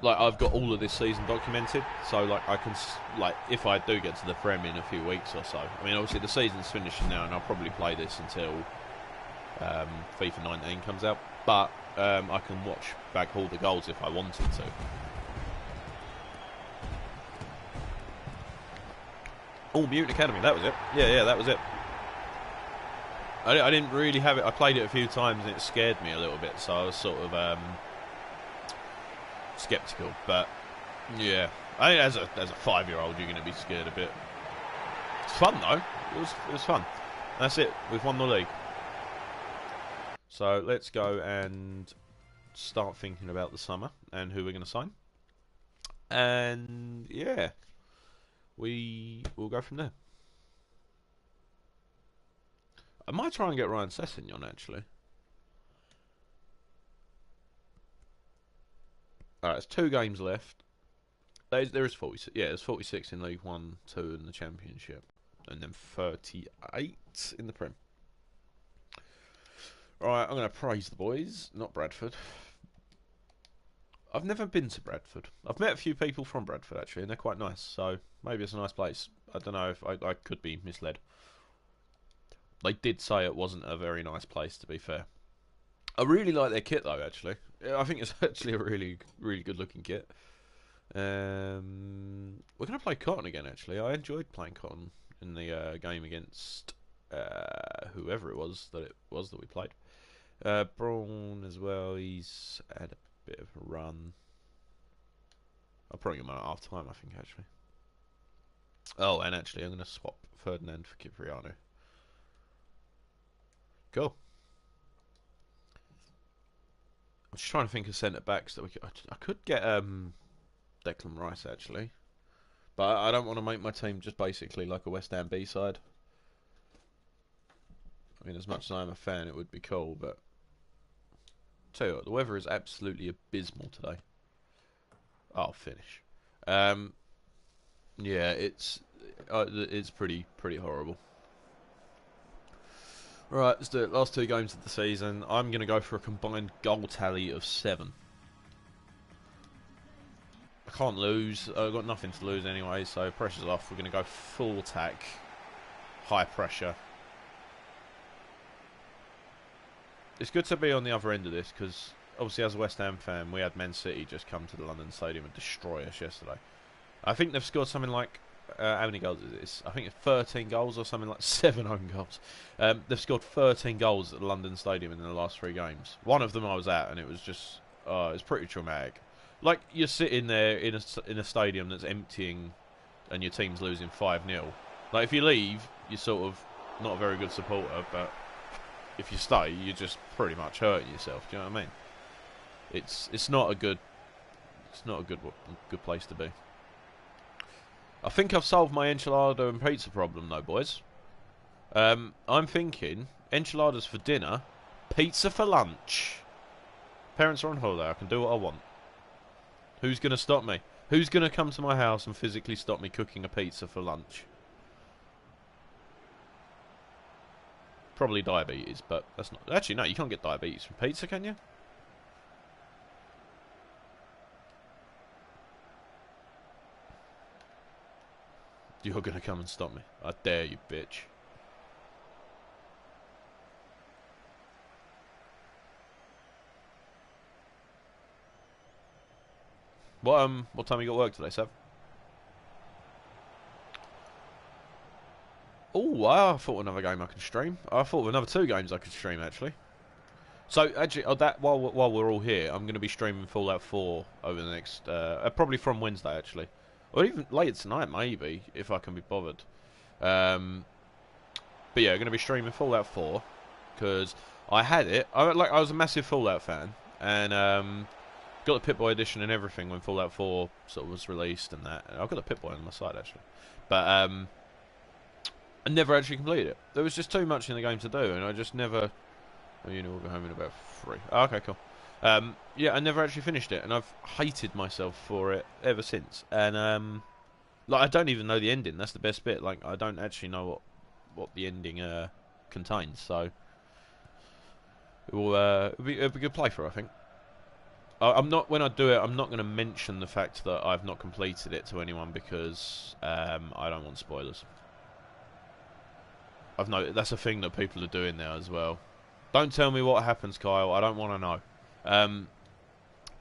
like I've got all of this season documented, so like I can like if I do get to the Prem in a few weeks or so. I mean, obviously the season's finishing now, and I'll probably play this until FIFA 19 comes out. But I can watch back all the goals if I wanted to. Oh, Mutant Academy, that was it. Yeah, that was it. I didn't really have it. I played it a few times and it scared me a little bit, so I was sort of sceptical. But yeah, I mean, as a 5-year-old, you're going to be scared a bit. It's fun though. It was fun. That's it. We've won the league. So let's go and start thinking about the summer and who we're going to sign. And yeah, we will go from there. I might try and get Ryan Sessegnon actually. Alright, there's 2 games left. There is 46. Yeah, there's 46 in League 1, 2 in the Championship. And then 38 in the Prem. Alright, I'm going to praise the boys, not Bradford. I've never been to Bradford. I've met a few people from Bradford, actually, and they're quite nice. So, maybe it's a nice place. I don't know if I could be misled. They did say it wasn't a very nice place, to be fair. I really like their kit, though, actually. I think it's actually a really, really good-looking kit. We're going to play Cotton again, actually. I enjoyed playing Cotton in the game against whoever it was that we played. Braun as well, he's had a bit of a run. I'll probably get him at half time, I think, actually. Oh, and actually, I'm going to swap Ferdinand for Cipriano. Cool. I'm just trying to think of centre backs that we could. I could get Declan Rice, actually, but I don't want to make my team just basically like a West Ham B side. I mean, as much as I'm a fan, it would be cool, but tell you what, the weather is absolutely abysmal today. I'll finish. Yeah, it's pretty horrible. Right, let's do it. Last 2 games of the season. I'm going to go for a combined goal tally of 7. I can't lose. I've got nothing to lose anyway, so pressure's off. We're going to go full attack, high pressure. It's good to be on the other end of this because obviously, as a West Ham fan, we had Man City just come to the London Stadium and destroy us yesterday. I think they've scored something like how many goals is this? I think it's 13 goals or something like 7 own goals. They've scored 13 goals at the London Stadium in the last 3 games. One of them I was at, and it was just it's pretty traumatic. Like you're sitting there in a stadium that's emptying, and your team's losing 5-0. Like if you leave, you're sort of not a very good supporter, but if you stay, you're just pretty much hurting yourself. Do you know what I mean? It's not a good good place to be. I think I've solved my enchilada and pizza problem, though, boys. I'm thinking enchiladas for dinner, pizza for lunch. Parents are on holiday. I can do what I want. Who's going to stop me? Who's going to come to my house and physically stop me cooking a pizza for lunch? Probably diabetes, but that's not... Actually, no, you can't get diabetes from pizza, can you? You're going to come and stop me. I dare you, bitch. What time you got work today, Sav? Oh, I thought another game I could stream. I thought of another 2 games I could stream, actually. So, actually, while we're all here, I'm going to be streaming Fallout 4 over the next... probably from Wednesday, actually. Or even later tonight, maybe, if I can be bothered. But yeah, I'm going to be streaming Fallout 4, because I had it. I was a massive Fallout fan, and got the Pip-Boy edition and everything when Fallout 4 sort of was released and that. I've got the Pip-Boy on my side, actually. But I never actually completed it. There was just too much in the game to do, and I just never... Oh, you know, we'll be home in about 3. Oh, okay, cool. Yeah, I never actually finished it, and I've hated myself for it ever since. And like, I don't even know the ending. That's the best bit. Like, I don't actually know what the ending contains. So it'll be a good playthrough, I think. I'm not when I do it. I'm not going to mention the fact that I've not completed it to anyone because I don't want spoilers. I've noticed that's a thing that people are doing now as well. Don't tell me what happens, Kyle. I don't want to know.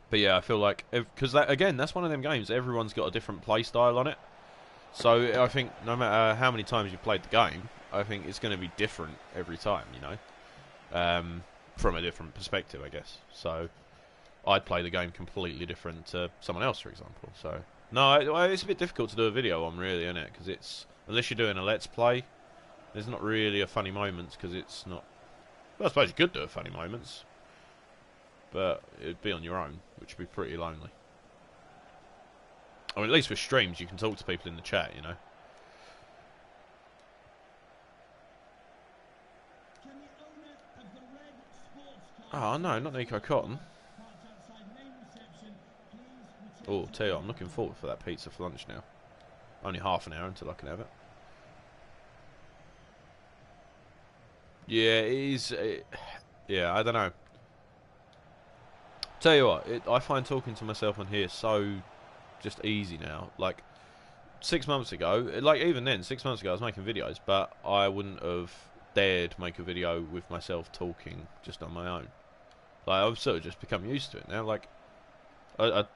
But yeah, I feel like because that's one of them games. Everyone's got a different play style on it. So I think no matter how many times you've played the game, I think it's going to be different every time. You know, from a different perspective, I guess. So I'd play the game completely different to someone else, for example. So no, it's a bit difficult to do a video on, really, isn't it? Because it's unless you're doing a let's play, there's not really a funny moments because it's not. Well, I suppose you could do a funny moments, but it'd be on your own, which would be pretty lonely. Or at least with streams, you can talk to people in the chat, you know. Oh no, not Nico Cotton. Oh, tell you what, I'm looking forward for that pizza for lunch now. Only half an hour until I can have it. Yeah, it is. Yeah, I don't know. Tell you what, I find talking to myself on here so just easy now. Like 6 months ago, like even then, 6 months ago I was making videos, but I wouldn't have dared make a video with myself talking just on my own. Like I've sort of just become used to it now. Like the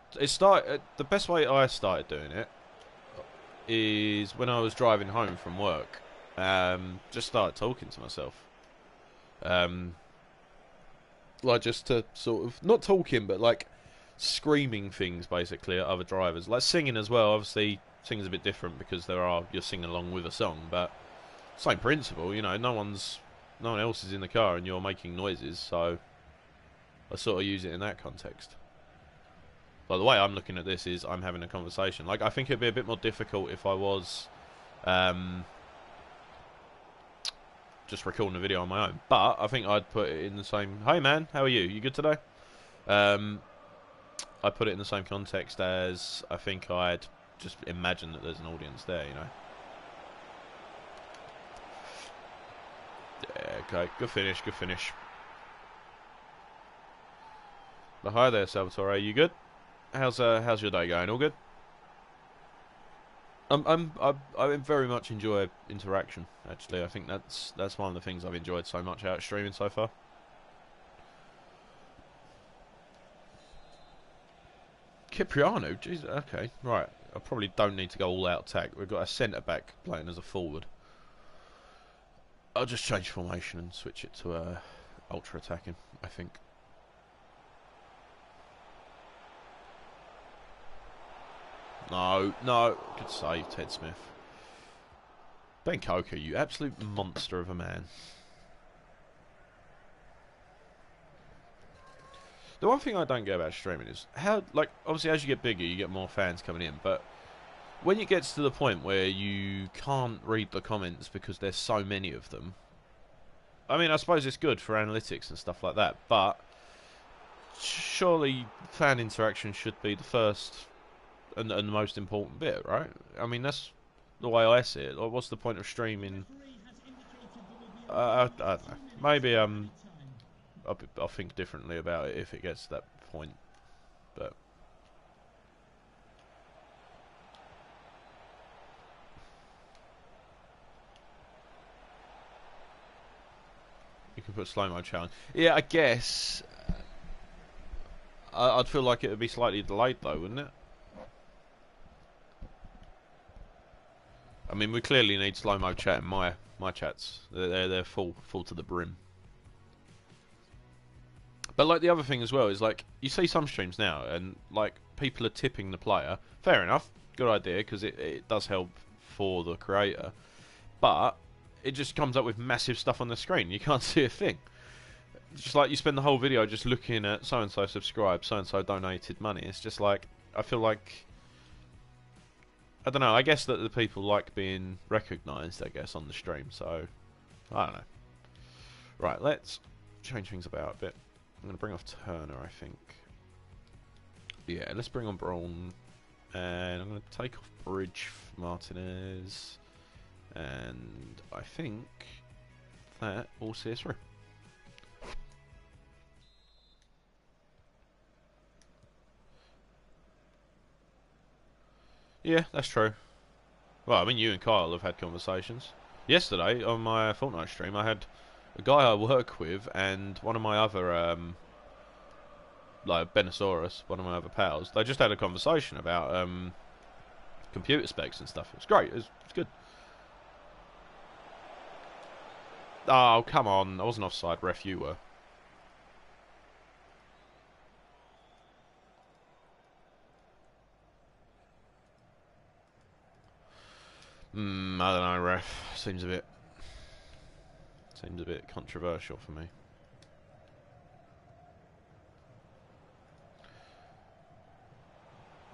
best way I started doing it is when I was driving home from work. Just started talking to myself. Like just to sort of not talking, but like screaming things basically at other drivers. Like singing as well. Obviously, singing's a bit different because you're singing along with a song, but same principle. You know, no one else is in the car and you're making noises, so I sort of use it in that context. Like the way I'm looking at this is I'm having a conversation. Like I think it'd be a bit more difficult if I was just recording a video on my own. But I think I'd put it in the same. Hey man, how are you? You good today? I put it in the same context as I think I'd just imagine that there's an audience there. You know. Yeah. Okay. Good finish. Good finish. But hi there, Salvatore. You good? How's your day going? All good? I very much enjoy interaction. Actually, I think that's one of the things I've enjoyed so much out streaming so far. Cipriano, jeez. Okay, right. I probably don't need to go all out attack. We've got a centre back playing as a forward. I'll just change formation and switch it to ultra attacking. I think. No, no. Good save, Ted Smith. Ben Coker, you absolute monster of a man. The one thing I don't get about streaming is how, like, obviously as you get bigger, you get more fans coming in, but when it gets to the point where you can't read the comments because there's so many of them, I mean, I suppose it's good for analytics and stuff like that, but surely fan interaction should be the first and the most important bit, right? I mean, that's the way I see it. Like, what's the point of streaming? I don't know. Maybe I'll think differently about it if it gets to that point. But you can put slow-mo challenge. Yeah, I guess. I'd feel like it would be slightly delayed though, wouldn't it? I mean, we clearly need slow-mo chat in my chats. They're full to the brim. But like the other thing as well is like you see some streams now and like people are tipping the player. Fair enough, good idea because it does help for the creator. But it just comes up with massive stuff on the screen. You can't see a thing. Just like you spend the whole video just looking at so and so subscribed, so and so donated money. It's just like I feel like I don't know. I guess that the people like being recognised. I guess on the stream. So I don't know. Right, let's change things about a bit. I'm going to bring off Turner, I think. Yeah, let's bring on Braun. And I'm going to take off Bridge for Martinez. And I think that will see us through. Yeah, that's true. Well, I mean, you and Kyle have had conversations. Yesterday, on my Fortnite stream, I had a guy I work with and one of my other, like Benosaurus, one of my other pals. They just had a conversation about computer specs and stuff. It was great. It was good. Oh, come on. I wasn't offside, ref. You were. I don't know, ref. Seems a bit controversial for me.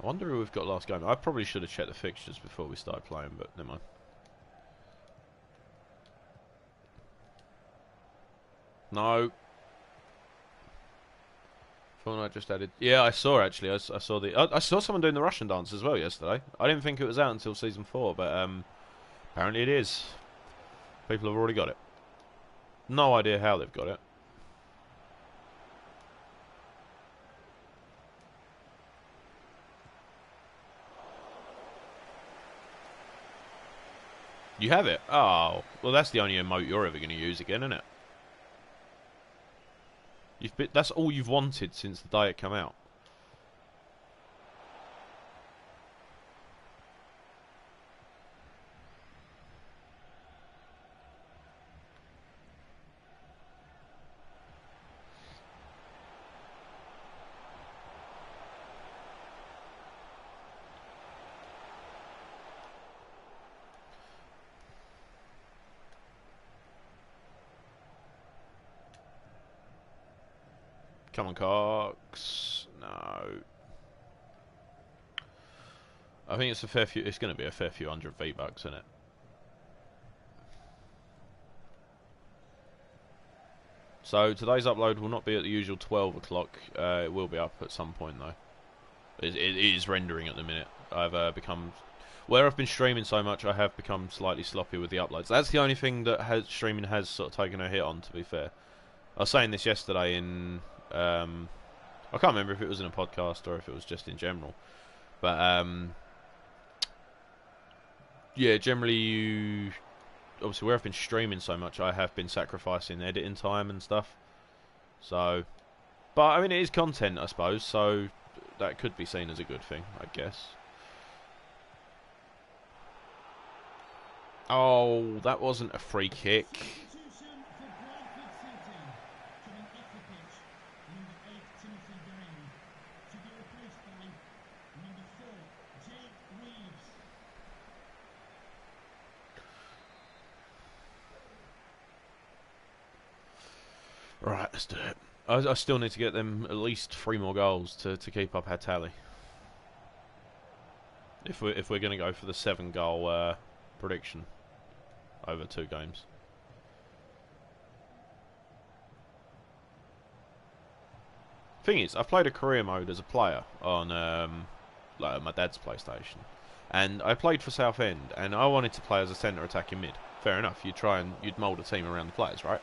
I wonder who we've got last game. I probably should have checked the fixtures before we started playing, but never mind. No. Fortnite just added. Yeah, I saw actually. I saw the. I saw someone doing the Russian dance as well yesterday. I didn't think it was out until season 4, but apparently it is. People have already got it. No idea how they've got it. You have it? Oh, well, that's the only emote you're ever going to use again, isn't it? That's all you've wanted since the day it came out. Come on, Cox. No. I think it's a fair few. It's going to be a fair few hundred V-Bucks, isn't it? So today's upload will not be at the usual 12 o'clock. It will be up at some point though. It is rendering at the minute. I've become, where I've been streaming so much, I have become slightly sloppy with the uploads. That's the only thing that streaming has sort of taken a hit on. To be fair, I was saying this yesterday in. I can't remember if it was in a podcast or if it was just in general, but yeah, generally obviously where I've been streaming so much, I have been sacrificing editing time and stuff. So, but I mean it is content, I suppose, so that could be seen as a good thing, I guess. Oh, that wasn't a free kick. Right, let's do it. I still need to get them at least 3 more goals to keep up our tally. If we're going to go for the 7-goal prediction over 2 games. Thing is, I've played a career mode as a player on like my dad's PlayStation, and I played for Southend, and I wanted to play as a centre attacking mid. Fair enough, you'd mould a team around the players, right?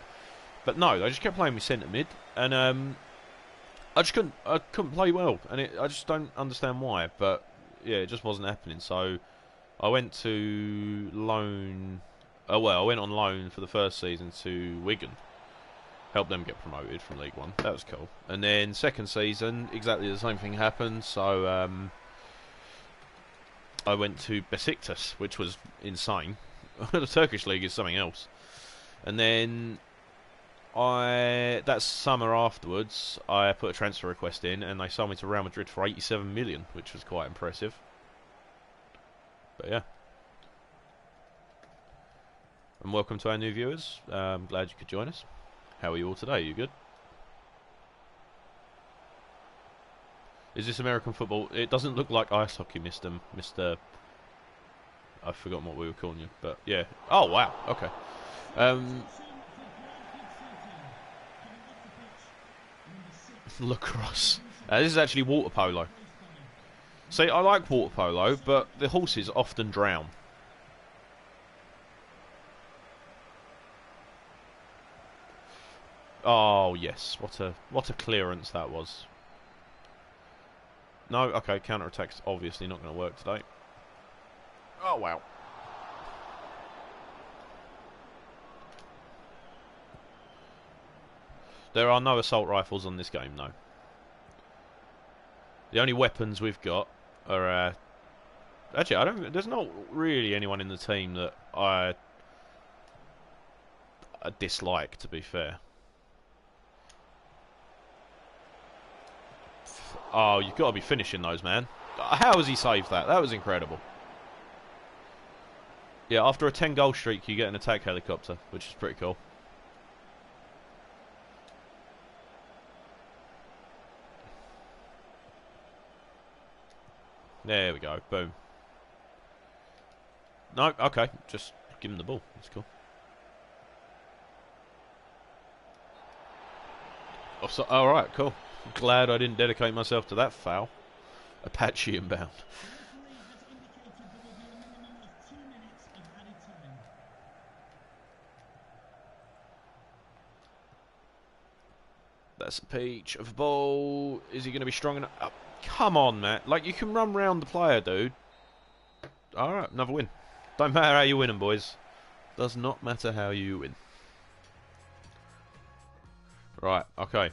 But no, I just kept playing with centre mid, and I couldn't play well, and I just don't understand why. But yeah, it just wasn't happening. So I went to loan. Oh well, I went on loan for the first season to Wigan, helped them get promoted from League One. That was cool. And then second season, exactly the same thing happened. So I went to Besiktas, which was insane. The Turkish league is something else. And then that summer afterwards, I put a transfer request in, and they sold me to Real Madrid for 87 million, which was quite impressive. But yeah. And welcome to our new viewers. I'm glad you could join us. How are you all today? You good? Is this American football? It doesn't look like ice hockey, Mr. I've forgotten what we were calling you, but yeah. Oh wow. Okay. Lacrosse. This is actually water polo. See, I like water polo, but the horses often drown. Oh yes, what a clearance that was. No, okay, counter-attack's obviously not going to work today. Oh wow. There are no assault rifles on this game, no. The only weapons we've got are actually there's not really anyone in the team that I dislike, to be fair. Oh, you've got to be finishing those, man. How has he saved that? That was incredible. Yeah, after a 10-goal streak, you get an attack helicopter, which is pretty cool. There we go. Boom. No, okay. Just give him the ball. That's cool. Oh, so, all right, cool. Glad I didn't dedicate myself to that foul. Apache inbound. That's a peach of a ball. Is he going to be strong enough? Oh, come on, Matt. Like, you can run round the player, dude. Alright, another win. Don't matter how you win them, boys. Does not matter how you win. Right, okay.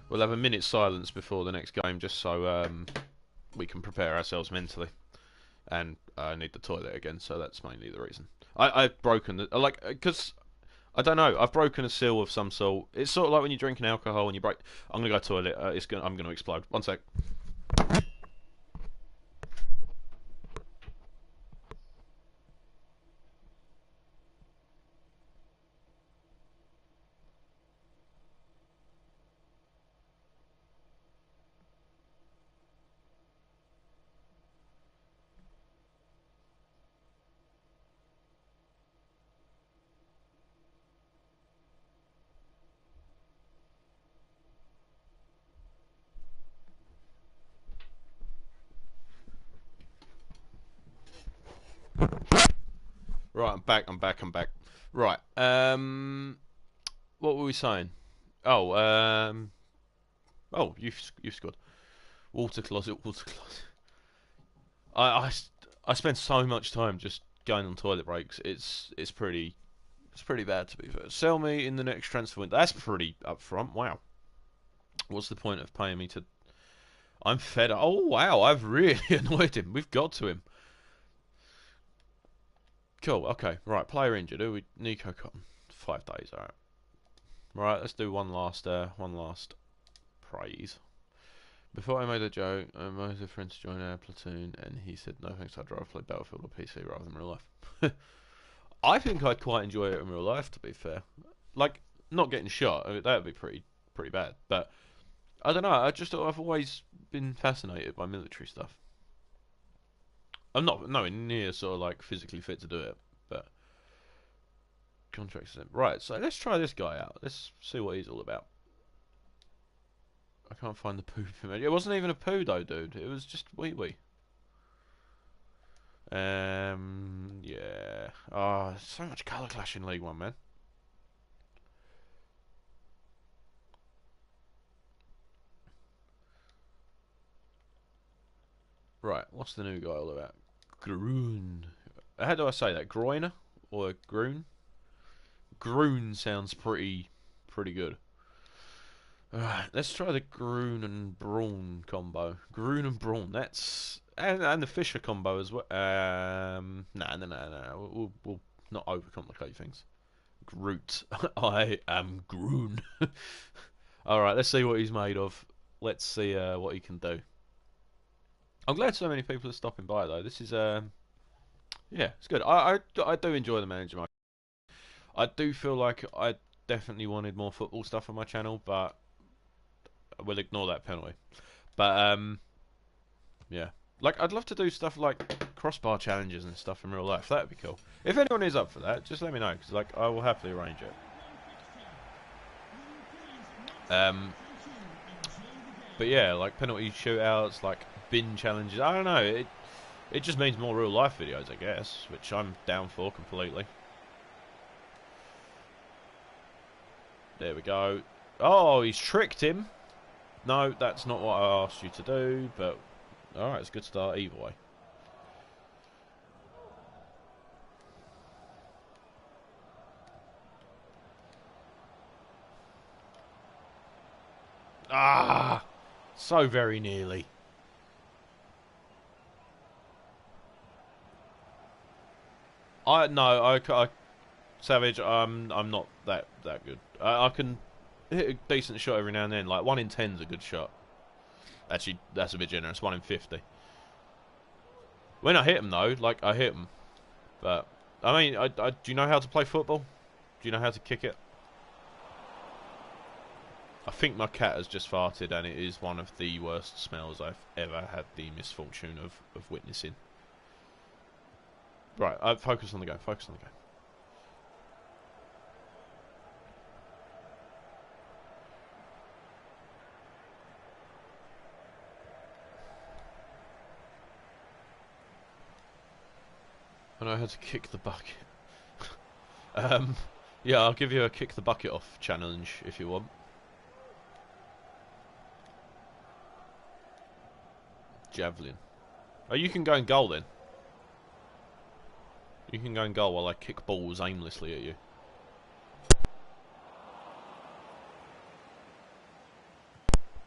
We'll have a minute's silence before the next game, just so we can prepare ourselves mentally. And I need the toilet again, so that's mainly the reason. I've broken the... because... I don't know. I've broken a seal of some sort. It's sort of like when you're drinking alcohol and you break. I'm gonna go to the toilet. I'm gonna explode. One sec. Right, I'm back. Right. What were we saying? Oh, you've scored. Water closet. I, I, I spend so much time just going on toilet breaks. It's pretty bad, to be fair. Sell me in the next transfer window. That's pretty upfront. Wow. What's the point of paying me to? I'm fed up. Oh wow, I've really annoyed him. We've got to him. Cool. Okay. Right. Player injured. Who we? Nico Cotton. 5 days. All right. Right. Let's do one last praise. Before I made a joke, I invited a friend to join our platoon, and he said no thanks. I'd rather play Battlefield or PC rather than real life. I think I'd quite enjoy it in real life, to be fair. Like, not getting shot, I mean, that would be pretty bad. But I don't know. I've always been fascinated by military stuff. I'm not nowhere near sort of like physically fit to do it, but contracts. Right. So let's try this guy out. Let's see what he's all about. I can't find the poo image. It wasn't even a poo though, dude. It was just wee wee. Yeah. Oh, so much colour clash in League One, man. Right, what's the new guy all about? Groon. How do I say that? Groiner or Groon? Groon sounds pretty good. Alright, let's try the Groon and Brawn combo. Groon and Brawn. That's and the Fisher combo as well. No. We'll not overcomplicate things. Groot. I am Groon. Alright, let's see what he's made of. Let's see what he can do. I'm glad so many people are stopping by though. This is yeah, it's good. I do enjoy the manager mode. I do feel like I definitely wanted more football stuff on my channel, but we'll ignore that penalty. But yeah, like I'd love to do stuff like crossbar challenges and stuff in real life. That'd be cool. If anyone is up for that, just let me know because like I will happily arrange it. But yeah, like penalty shootouts, like bin challenges. I don't know. It just means more real life videos, I guess, which I'm down for completely. There we go. Oh, he's tricked him. No, that's not what I asked you to do, but alright, it's a good start either way. Ah! So very nearly. I Savage. I'm not that good. I can hit a decent shot every now and then. Like 1 in 10's a good shot. Actually, that's a bit generous. 1 in 50. When I hit them though, like I hit them. But I mean, do you know how to play football? Do you know how to kick it? I think my cat has just farted, and it is one of the worst smells I've ever had the misfortune of witnessing. Right, focus on the game. Focus on the game. I know how to kick the bucket. Yeah, I'll give you a kick the bucket off challenge if you want. Javelin. Oh, you can go and goal then. You can go and goal while I kick balls aimlessly at you.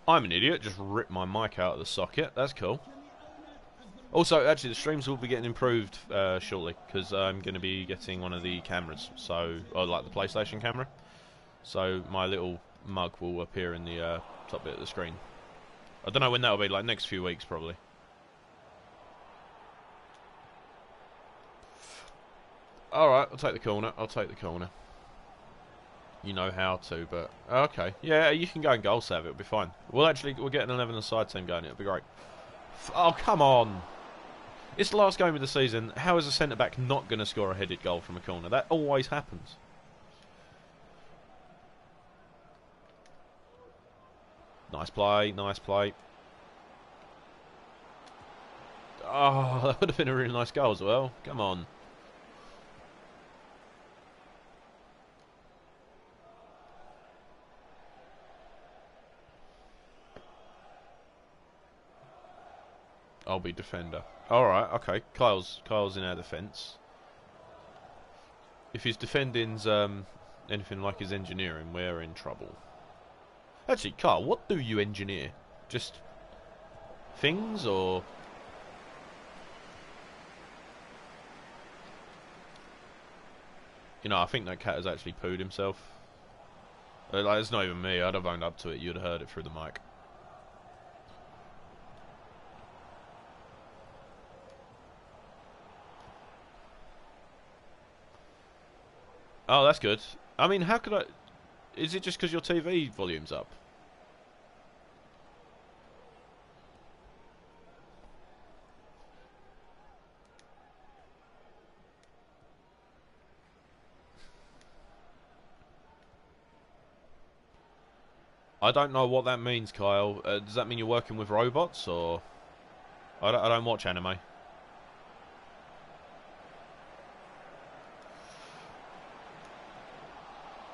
I'm an idiot, just ripped my mic out of the socket. That's cool. Also, actually, the streams will be getting improved shortly, because I'm going to be getting one of the cameras, so, or like the PlayStation camera. So my little mug will appear in the top bit of the screen. I don't know when that'll be, like next few weeks probably. Alright, I'll take the corner, I'll take the corner. You know how to, but... Okay, yeah, you can go and goal save, it'll be fine. We'll get an 11-a-side team going, it'll be great. Oh, come on! It's the last game of the season. How is a centre-back not going to score a headed goal from a corner? That always happens. Nice play, nice play. Oh, that would have been a really nice goal as well. Come on. I'll be defender. Alright, okay. Kyle's in our defence. If his defending's anything like his engineering, we're in trouble. Actually, Kyle, what do you engineer? Just things, or... You know, I think that cat has actually pooed himself. Like, it's not even me. I'd have owned up to it. You'd have heard it through the mic. Oh, that's good. I mean, how could I... Is it just because your TV volume's up? I don't know what that means, Kyle. Does that mean you're working with robots, or... I don't watch anime.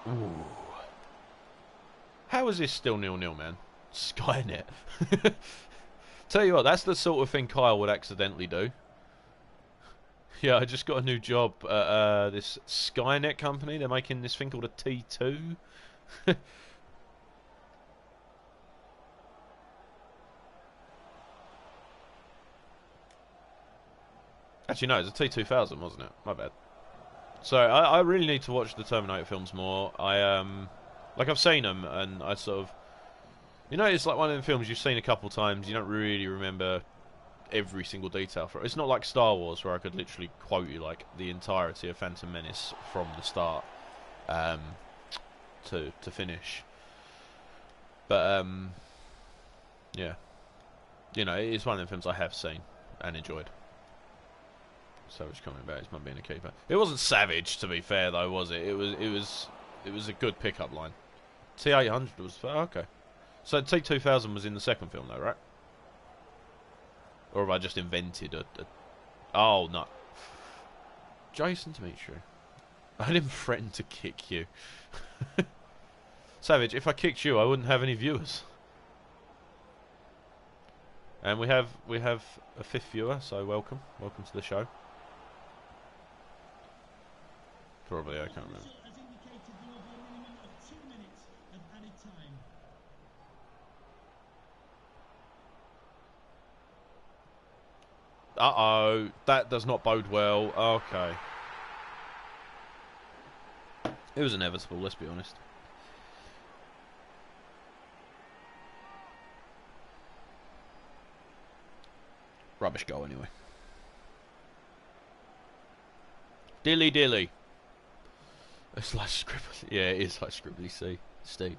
Ooh. How is this still 0-0, man? Skynet. Tell you what, that's the sort of thing Kyle would accidentally do. Yeah, I just got a new job at this Skynet company. They're making this thing called a T2. Actually, no, it's a T2000, wasn't it? My bad. So I really need to watch the Terminator films more. Like I've seen them, and I sort of, you know, it's like one of the films you've seen a couple times. You don't really remember every single detail for it. It's not like Star Wars, where I could literally quote you like the entirety of Phantom Menace from the start to finish. But yeah, you know, it's one of the films I have seen and enjoyed. Savage coming back, it's not being a keeper. It wasn't savage, to be fair, though, was it? It was a good pickup line. T800 was okay. So T2000 was in the second film, though, right? Or have I just invented a... Oh, no. Jason Dimitri. I didn't threaten to kick you. Savage, if I kicked you, I wouldn't have any viewers. And we have a fifth viewer, so welcome. Welcome to the show. Probably, I can't remember. Uh-oh, that does not bode well. Okay. It was inevitable, let's be honest. Rubbish goal, anyway. Dilly dilly. It's like scribbly. Yeah, it is like scribbly C. Steve.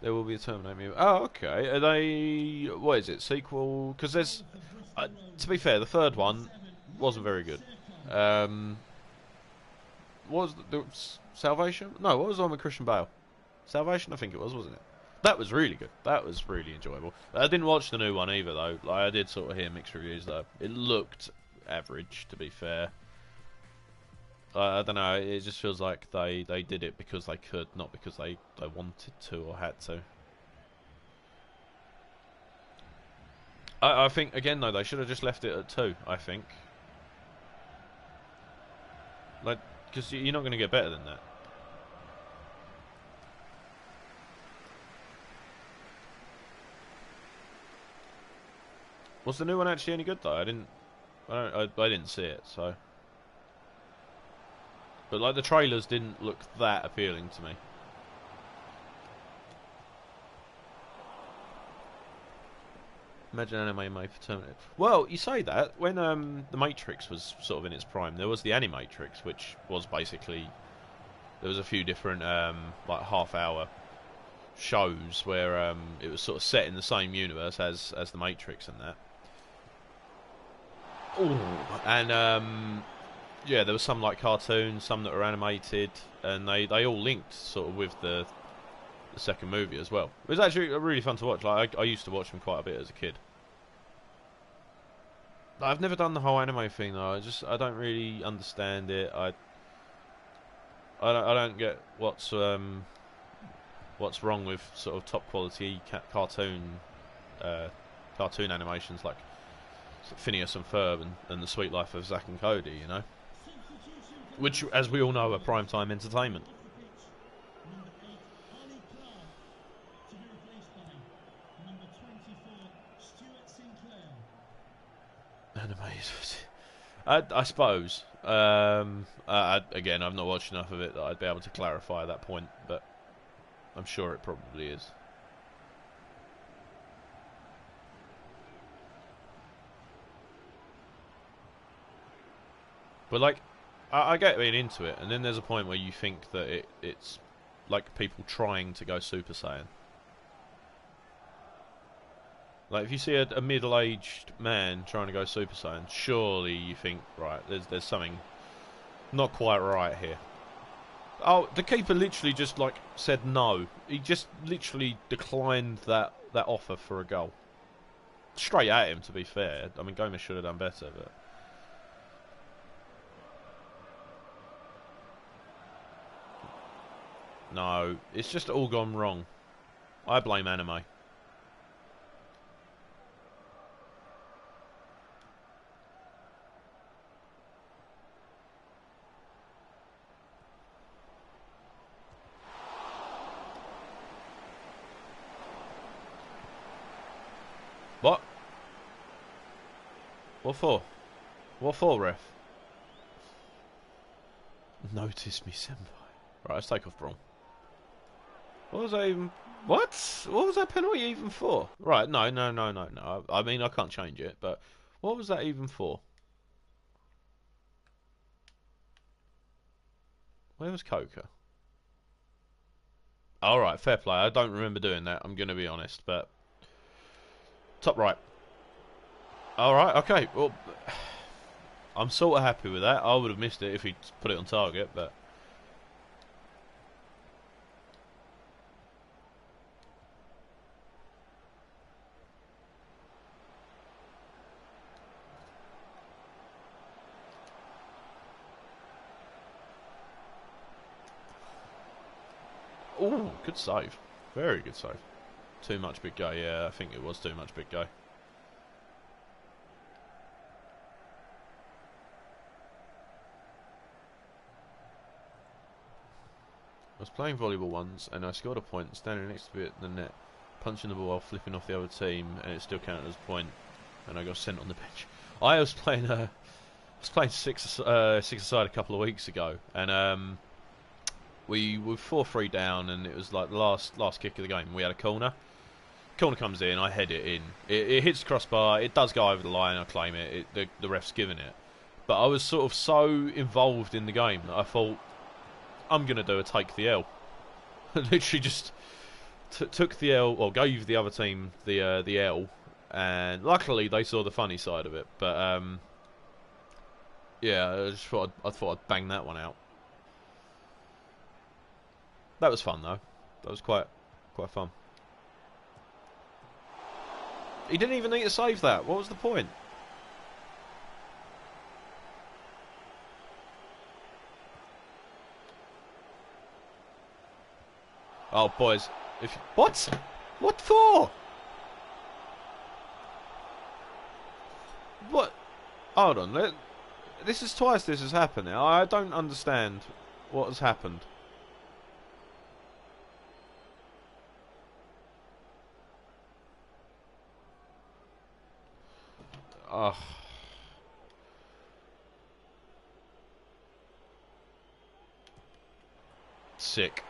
There will be a Terminator. Oh, okay. Are they... What is it? Sequel? Because there's... to be fair, the third one wasn't very good. What was the Salvation? No, what was the one with Christian Bale? Salvation, I think it was, wasn't it? That was really good. That was really enjoyable. I didn't watch the new one either, though. Like, I did sort of hear mixed reviews, though. It looked average, to be fair. I don't know. It just feels like they did it because they could, not because they wanted to or had to. I think again though they should have just left it at 2. I think, like, because you're not going to get better than that. Was the new one actually any good though? I didn't see it, so. But like the trailers didn't look that appealing to me. Imagine anime made for Terminator. Well, you say that when the Matrix was sort of in its prime, there was the Animatrix, which was basically there was a few different like half-hour shows where it was sort of set in the same universe as the Matrix and that. Ooh. And yeah, there was some like cartoons, some that were animated, and they all linked sort of with the second movie as well. It was actually really fun to watch. Like I used to watch them quite a bit as a kid. I've never done the whole anime thing though. I don't really understand it. I don't get what's wrong with sort of top quality cartoon animations like Phineas and Ferb and the Sweet Life of Zack and Cody, you know, which, as we all know, are primetime entertainment. Animes, I suppose. Again, I've not watched enough of it that I'd be able to clarify that point, but I'm sure it probably is. But like, I get being into it, and then there's a point where you think that it's like people trying to go Super Saiyan. Like if you see a middle-aged man trying to go Super Saiyan, surely you think, right, there's something not quite right here. Oh, the keeper literally just like said no. He just literally declined that offer for a goal. Straight at him, to be fair. I mean, Gomez should have done better, but. No, it's just all gone wrong. I blame anime. What? What for? What for, ref? Notice me, senpai. Right, let's take off Braun. What was that even... What? What was that penalty even for? Right, no. I mean, I can't change it, but... What was that even for? Where was Coca? Alright, fair play. I don't remember doing that, I'm going to be honest, but... Top right. Alright, okay. Well, I'm sort of happy with that. I would have missed it if he'd put it on target, but... Ooh, good save. Very good save. Too much big guy, yeah, I think it was too much big guy. I was playing volleyball once and I scored a point standing next to it in the net, punching the ball while flipping off the other team, and it still counted as a point, and I got sent on the bench. I was playing six-a-side a couple of weeks ago, and we were 4-3 down, and it was like the last kick of the game. We had a corner. Corner comes in, I head it in. It hits the crossbar, it does go over the line, I claim it. The ref's given it. But I was sort of so involved in the game that I thought, I'm going to do a take the L. Literally just took the L, or gave the other team the L, and luckily they saw the funny side of it. But yeah, I thought I'd bang that one out. That was fun though. That was quite fun. He didn't even need to save that. What was the point? Oh, boys. What? What for? What? Hold on. This is twice this has happened now. I don't understand what has happened. Ugh. Sick.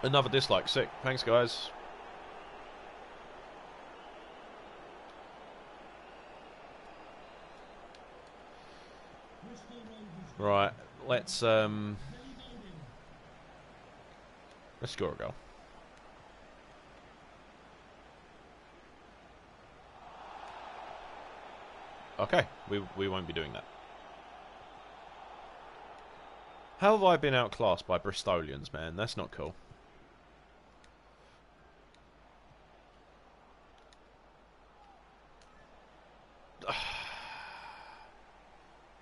Another dislike. Sick. Thanks, guys. Right. Let's score a goal. Okay. We won't be doing that. How have I been outclassed by Bristolians, man? That's not cool.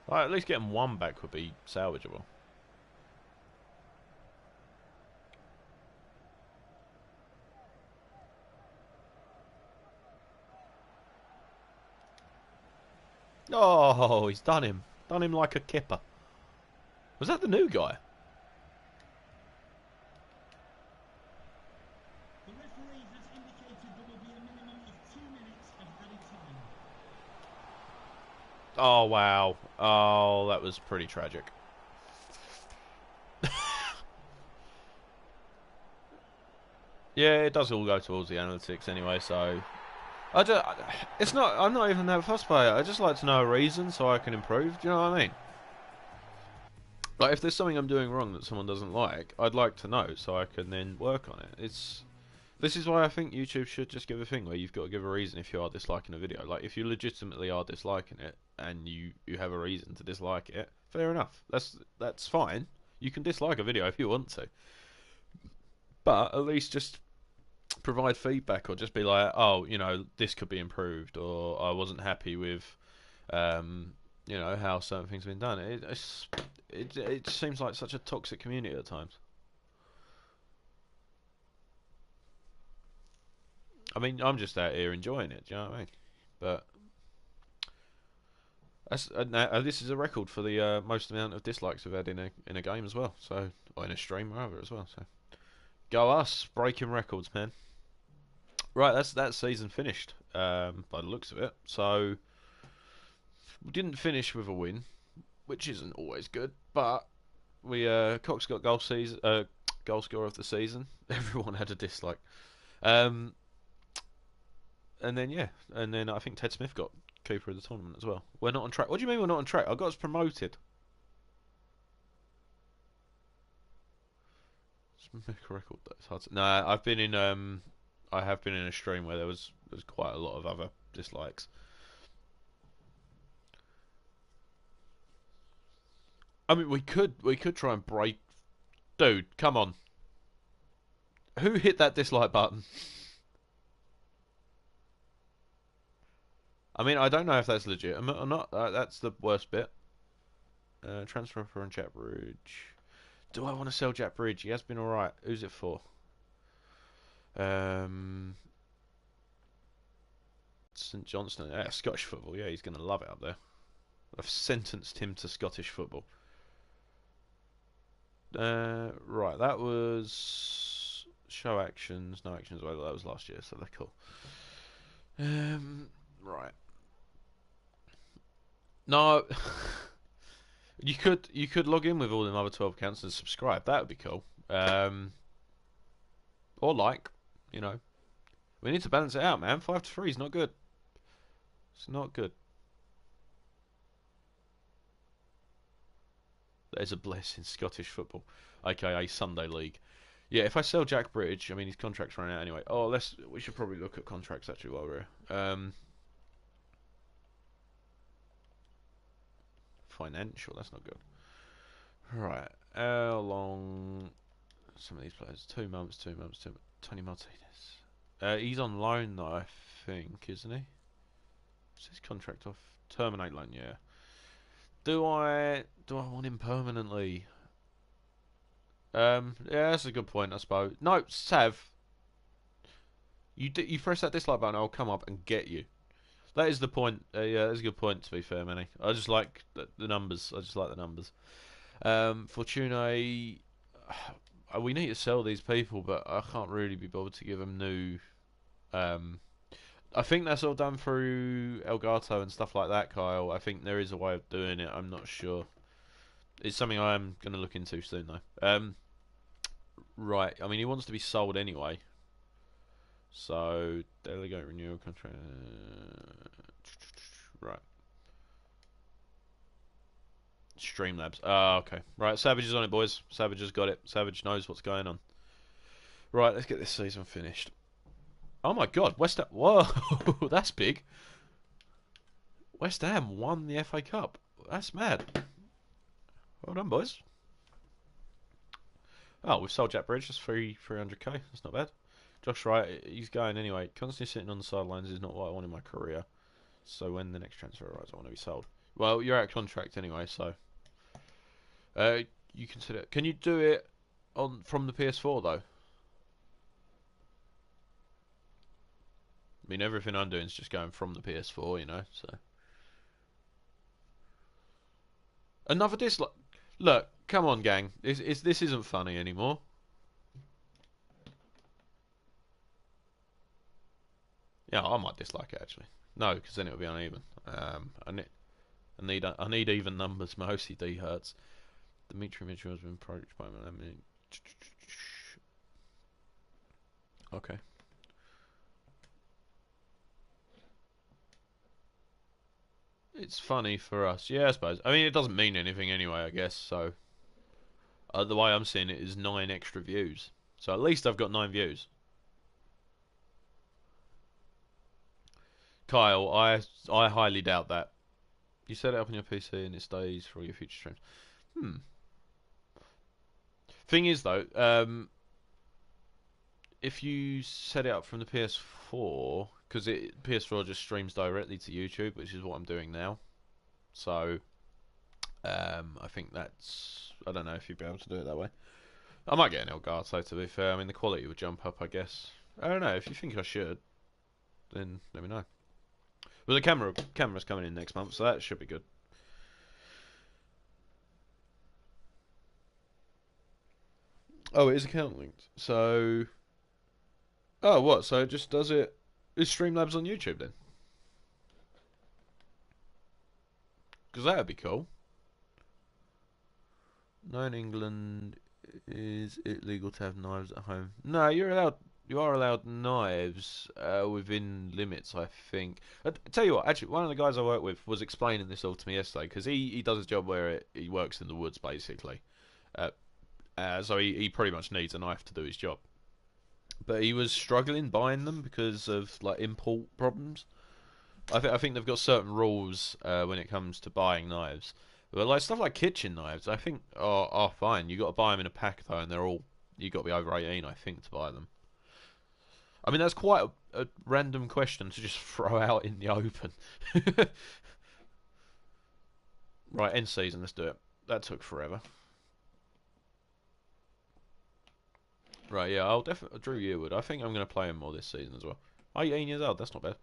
Right, at least getting one back would be salvageable. Oh, he's done him. Done him like a kipper. Was that the new guy? The referee has indicated there will be a minimum of 2 minutes of added time. Oh, wow. Oh, that was pretty tragic. Yeah, it does all go towards the analytics anyway, so... I'm not even that fussed by it. I just like to know a reason so I can improve. Do you know what I mean? Like, if there's something I'm doing wrong that someone doesn't like, I'd like to know so I can then work on it. This is why I think YouTube should just give a thing where you've got to give a reason if you are disliking a video. Like, if you legitimately are disliking it and you have a reason to dislike it, fair enough. That's fine. You can dislike a video if you want to, but at least just provide feedback or just be like, oh, you know, this could be improved, or I wasn't happy with, you know, how certain things have been done. It seems like such a toxic community at times. I mean, I'm just out here enjoying it. Do you know what I mean? But this is a record for the most amount of dislikes we've had in a game as well. So, or in a stream rather as well. So, go us, breaking records, man. Right, that's that season finished by the looks of it. So we didn't finish with a win, which isn't always good, but we Cox got goal scorer of the season. Everyone had a dislike. Um, and then I think Ted Smith got keeper of the tournament as well. We're not on track. What do you mean we're not on track? I got us promoted. Make a record. That's hard. No, I've been in I have been in a stream where there's quite a lot of other dislikes. I mean, we could try and break. Dude, come on. Who hit that dislike button? I mean, I don't know if that's legit or not. That's the worst bit. Transfer for Jack Bridge. Do I want to sell Jack Bridge? He has been alright. Who's it for? St Johnstone. Yeah, Scottish football. Yeah, he's going to love it up there. I've sentenced him to Scottish football. Right, that was show actions, no actions. Well, that was last year, so they're cool. Right. No, you could log in with all them other 12 accounts and subscribe. That would be cool. Or like, you know, we need to balance it out, man. 5-3 is not good. It's not good. There's a blessing, Scottish football, aka Sunday League. Yeah, if I sell Jack Bridge, I mean his contract's running out anyway. Oh, we should probably look at contracts actually while we're here. Financial, that's not good. Right, how long? Some of these players, 2 months, 2 months, 2 months. Tony Martinez. He's on loan though, I think, isn't he? What's his contract off? Terminate loan, yeah. Do I want him permanently? Yeah, that's a good point, I suppose. No, Sav, you press that dislike button, I'll come up and get you. That is the point. Yeah, that's a good point. To be fair, Manny, I just like the numbers. I just like the numbers. Fortune, we need to sell these people, but I can't really be bothered to give them new. Um, I think that's all done through Elgato and stuff like that, Kyle. I think there is a way of doing it. I'm not sure. It's something I am going to look into soon, though. Right. I mean, he wants to be sold anyway. So, delegate renewal contract. Right. Streamlabs. Ah, okay. Right, Savage is on it, boys. Savage has got it. Savage knows what's going on. Right, let's get this season finished. Oh my god, West Ham. Whoa, that's big. West Ham won the FA Cup. That's mad. Well done, boys. Oh, we've sold Jack Bridge. That's 300k. That's not bad. Josh Wright, he's going anyway. Constantly sitting on the sidelines is not what I want in my career. So when the next transfer arrives, I want to be sold. Well, you're out of contract anyway, so you consider. Can you do it on from the PS4 though? I mean, everything I'm doing is just going from the PS4, you know. So another dislike. Look, come on, gang. This isn't funny anymore. Yeah, I might dislike it actually. No, because then it'll be uneven. I need even numbers. My OCD hurts. Dimitri Mitchell has been approached by me. Okay. It's funny for us. Yeah, I suppose. I mean, it doesn't mean anything anyway, I guess. So, the way I'm seeing it is 9 extra views. So at least I've got 9 views. Kyle, I highly doubt that. You set it up on your PC and it stays for all your future streams. Hmm. Thing is, though, if you set it up from the PS4, because PS4 just streams directly to YouTube, which is what I'm doing now. So, I think that's. I don't know if you'd be able to do it that way. I might get an Elgato, to be fair. I mean, the quality would jump up, I guess. I don't know. If you think I should, then let me know. Well, the camera's coming in next month, so that should be good. Oh, it is account linked. So, oh, what? So it just does it? Is Streamlabs on YouTube then? Because that would be cool. No, in England, is it legal to have knives at home? No, you're allowed. You are allowed knives within limits, I think. I tell you what, actually, one of the guys I work with was explaining this all to me yesterday because he does his job where he works in the woods basically. Uh, so he pretty much needs a knife to do his job. But he was struggling buying them because of like import problems. I think they've got certain rules when it comes to buying knives. But like stuff like kitchen knives, I think are fine. You got to buy them in a pack though, and they're all you got to be over 18, I think, to buy them. I mean, that's quite a random question to just throw out in the open. Right, end season. Let's do it. That took forever. Right, yeah, I'll definitely Drew Yearwood. I think I'm going to play him more this season as well. 18 years old. That's not bad.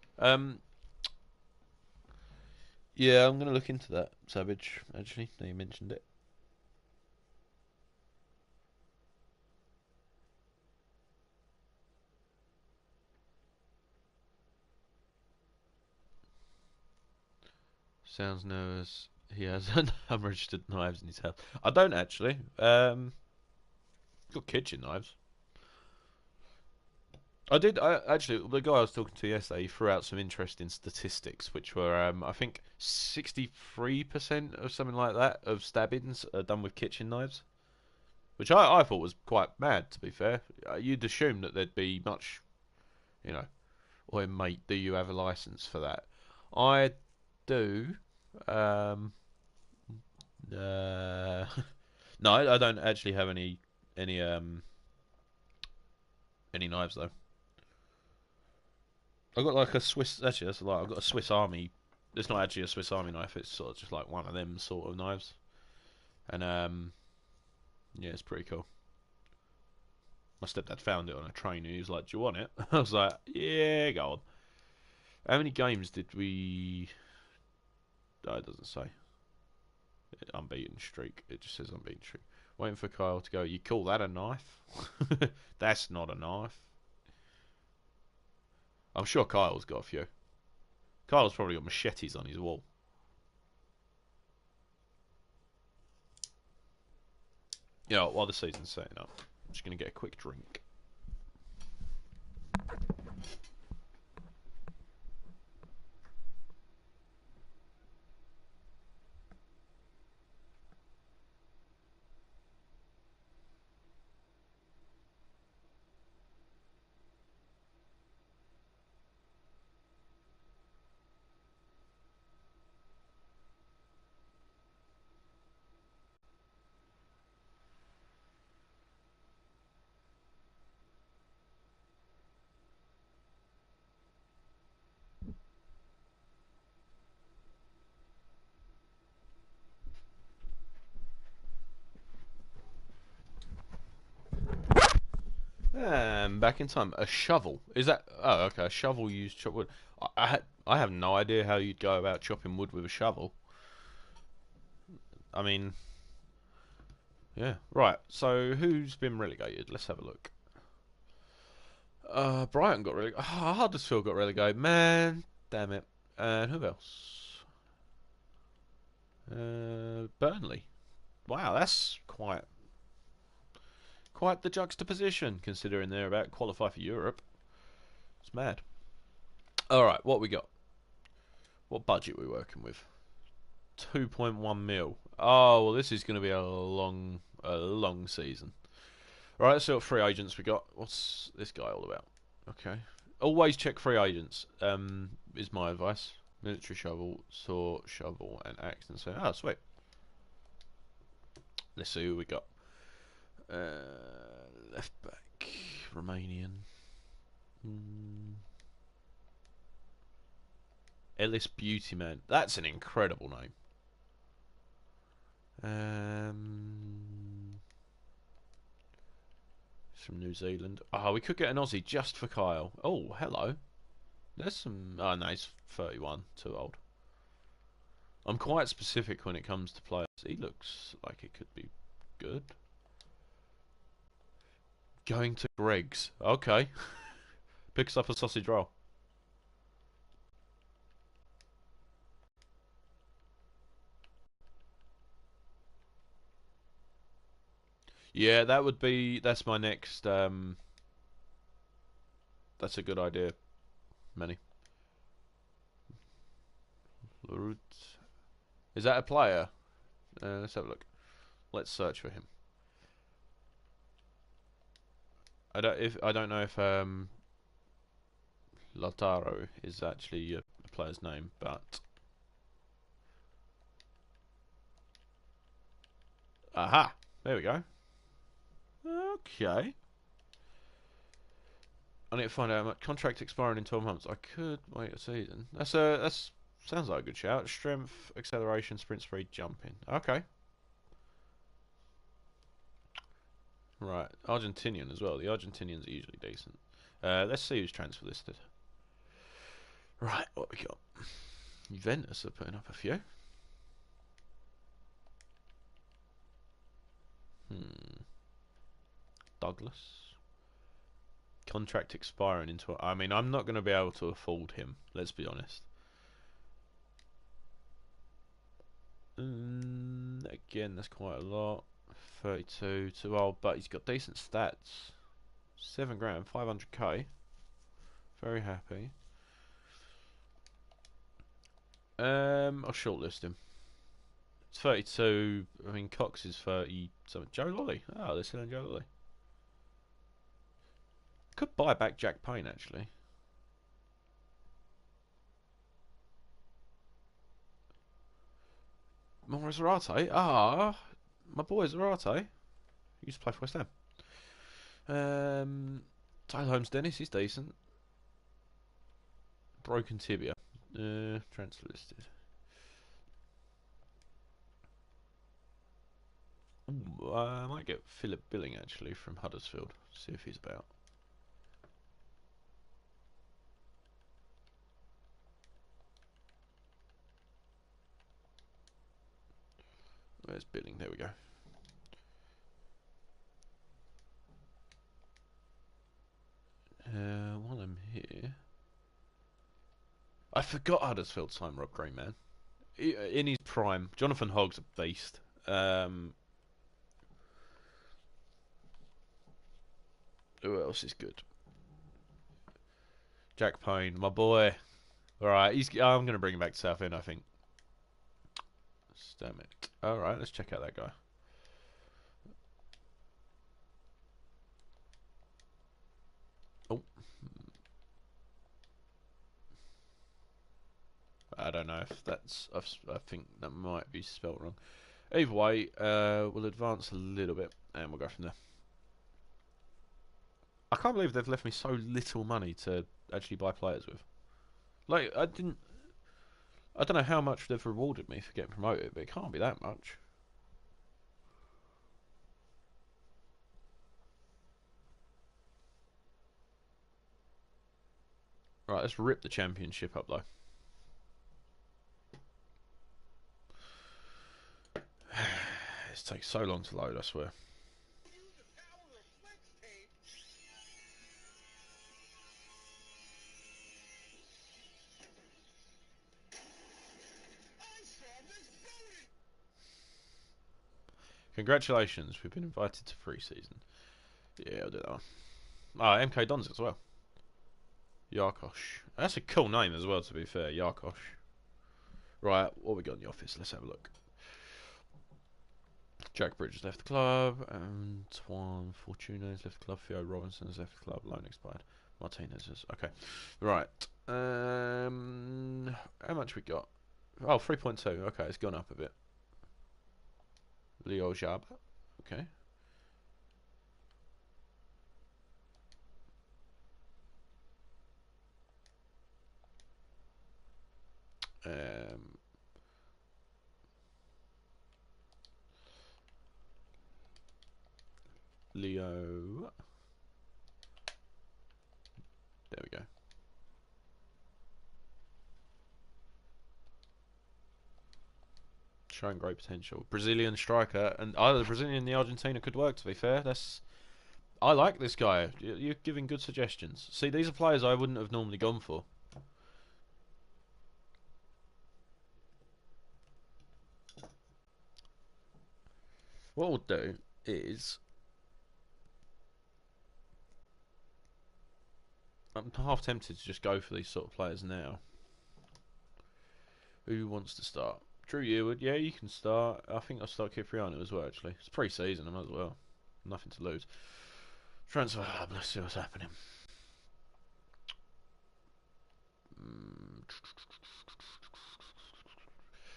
Yeah, I'm going to look into that. Savage, actually. Now you mentioned it. Sounds nervous. He has unregistered knives in his house. I don't actually. Got kitchen knives. I did. Actually, the guy I was talking to yesterday, he threw out some interesting statistics, which were, I think, 63% or something like that of stabbings are done with kitchen knives, which I thought was quite mad. To be fair, you'd assume that there'd be much, you know. Or mate, do you have a license for that? I do. Um, uh, no, I don't actually have any any knives though. I've got like a Swiss. Actually, that's a lie. I've got a Swiss Army. It's not actually a Swiss Army knife. It's sort of just like one of them sort of knives. And yeah, it's pretty cool. My stepdad found it on a train and he was like, "Do you want it?" I was like, "Yeah, go on." How many games did we? Oh, it doesn't say. Unbeaten streak. It just says unbeaten streak. Waiting for Kyle to go. You call that a knife? That's not a knife. I'm sure Kyle's got a few. Kyle's probably got machetes on his wall. Yeah, while the season's setting up, I'm just going to get a quick drink. Back in time. A shovel. Is that? Oh, okay. A shovel used to chop wood. I have no idea how you'd go about chopping wood with a shovel. I mean, yeah. Right. So who's been relegated? Let's have a look. Brighton got relegated. Oh, Huddersfield got relegated. Man, damn it. And who else? Burnley. Wow, that's quite the juxtaposition, considering they're about to qualify for Europe. It's mad. All right, what we got? What budget we working with? 2.1 mil. Oh well, this is going to be a long season. All right, let's see what free agents we got. What's this guy all about? Okay, always check free agents. Is my advice. Military shovel, saw, shovel, and axe, and say, oh sweet. Let's see who we got. Left back, Romanian. Ellis Beautyman. That's an incredible name. From New Zealand. Oh, we could get an Aussie just for Kyle. Oh, hello. There's some. Oh, no, he's 31. Too old. I'm quite specific when it comes to players. He looks like it could be good. Going to Greg's. Okay. Picks up a sausage roll. Yeah, that would be. That's my next. That's a good idea, Manny. Is that a player? Let's have a look. Let's search for him. I don't know if Lautaro is actually a player's name, but aha, there we go. Okay. I need to find out. My contract expiring in 12 months. I could wait a season. That's sounds like a good shout. Strength, acceleration, sprint speed, jumping. Okay. Right, Argentinian as well. The Argentinians are usually decent. Let's see who's transfer listed. Right, what we got? Juventus are putting up a few. Douglas. Contract expiring into. I mean, I'm not going to be able to afford him. Let's be honest. Again, that's quite a lot. 32, too old, but he's got decent stats. 7 grand, 500k. Very happy. I'll shortlist him. It's 32. I mean, Cox is 30. So Joe Lolly. Oh, they're selling Joe Lolly. Could buy back Jack Payne actually. Maurice Zarate. Ah, my boy Zarate. He used to play for West Ham. Tyler Holmes Dennis. He's decent. Broken tibia. Transfer listed. Ooh, I might get Philip Billing actually from Huddersfield. See if he's about. Where's Billing? There we go. While I'm here, I forgot Huddersfield signed Rob Green, man. In his prime, Jonathan Hogg's a beast. Who else is good? Jack Payne, my boy. All right, I'm gonna bring him back to Southend, I think. Damn it. All right, let's check out that guy. Oh, I don't know if that's. I think that might be spelt wrong. Either way, we'll advance a little bit and we'll go from there. I can't believe they've left me so little money to actually buy players with. Like, I don't know how much they've rewarded me for getting promoted, but it can't be that much. Right, let's rip the championship up though. This takes so long to load, I swear. Congratulations, we've been invited to pre-season. Yeah, I'll do that one. Ah, MK Dons as well. Yarkosh. That's a cool name as well, to be fair. Yarkosh. Right, what we got in the office? Let's have a look. Jack Bridges left the club. Antoine Fortuna has left the club. Theo Robinson has left the club. Loan expired. Martinez has. Okay. Right. How much we got? Oh, 3.2. Okay, it's gone up a bit. Leo Jab. Okay. Leo. There we go. Showing great potential. Brazilian striker, and either the Brazilian and the Argentina could work. To be fair, I like this guy. You're giving good suggestions. See, these are players I wouldn't have normally gone for. What we'll do is, I'm half tempted to just go for these sort of players now. Who wants to start? Drew Yearwood, yeah, you can start. I think I'll start Cipriano as well, actually. It's pre-season, I might as well. Nothing to lose. Transfer hub, let's see what's happening.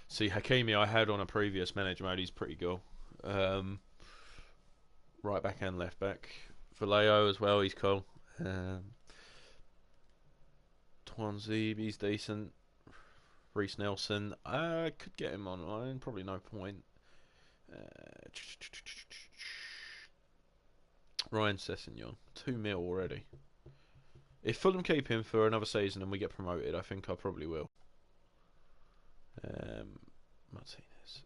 See, Hakimi I had on a previous manager mode, he's pretty cool. Right back and left back. Vallejo as well, he's cool. Twanzebe, he's decent. Reece Nelson, I could get him online, probably no point. Ryan Sessegnon, 2 mil already. If Fulham keep him for another season and we get promoted, I think I probably will. Martinez.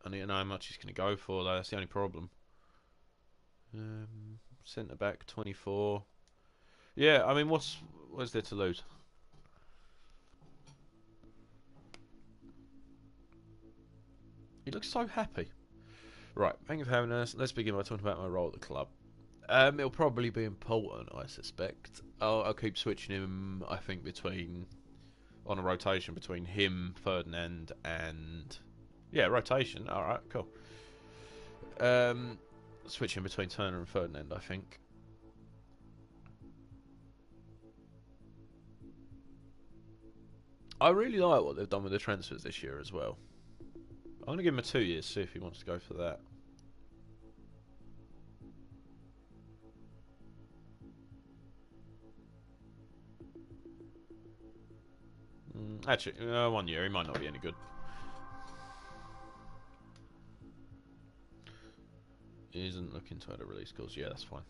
I need to know how much he's going to go for, though. That's the only problem. Centre back, 24. Yeah, I mean, what's there to lose? He looks so happy. Right, thank you for having us. Let's begin by talking about my role at the club. It'll probably be important, I suspect. I'll keep switching him, I think, on a rotation between him, Ferdinand, and... Yeah, rotation. Alright, cool. Switching between Turner and Ferdinand, I think. I really like what they've done with the transfers this year as well. I'm going to give him a 2 years, see if he wants to go for that. Actually, 1 year, he might not be any good. Isn't looking to add a release clause. Yeah, that's fine.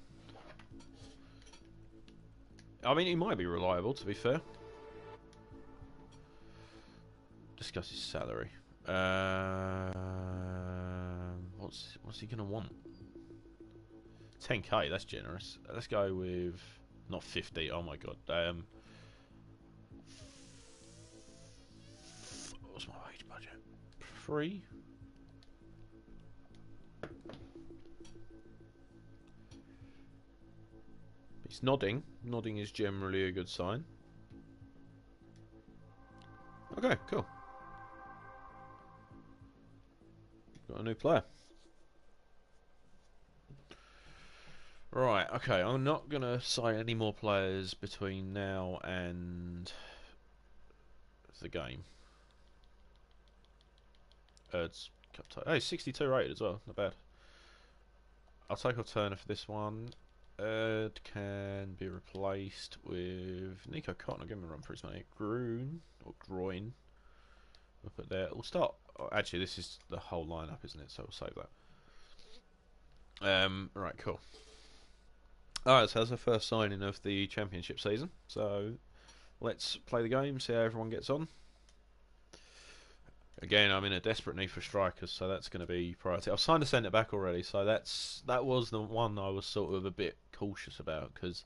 I mean, he might be reliable, to be fair. Discuss his salary. What's he gonna want? 10k. That's generous. Let's go with not 50. Oh my god. What's my wage budget? 3. He's nodding. Nodding is generally a good sign. Okay, cool. Got a new player. Right, okay, I'm not going to sign any more players between now and the game. It's hey, 62 rated as well, not bad. I'll take off Turner for this one. Can be replaced with Nico Cotton. I'll give him a run for his money. Groin. We'll put there. We'll start. Oh, actually, this is the whole lineup, isn't it? So we'll save that. Right, cool. Alright, so that's the first signing of the championship season. So let's play the game, see how everyone gets on. Again, I'm in a desperate need for strikers, so that's going to be priority. I've signed a centre back already, so that was the one I was sort of a bit cautious about because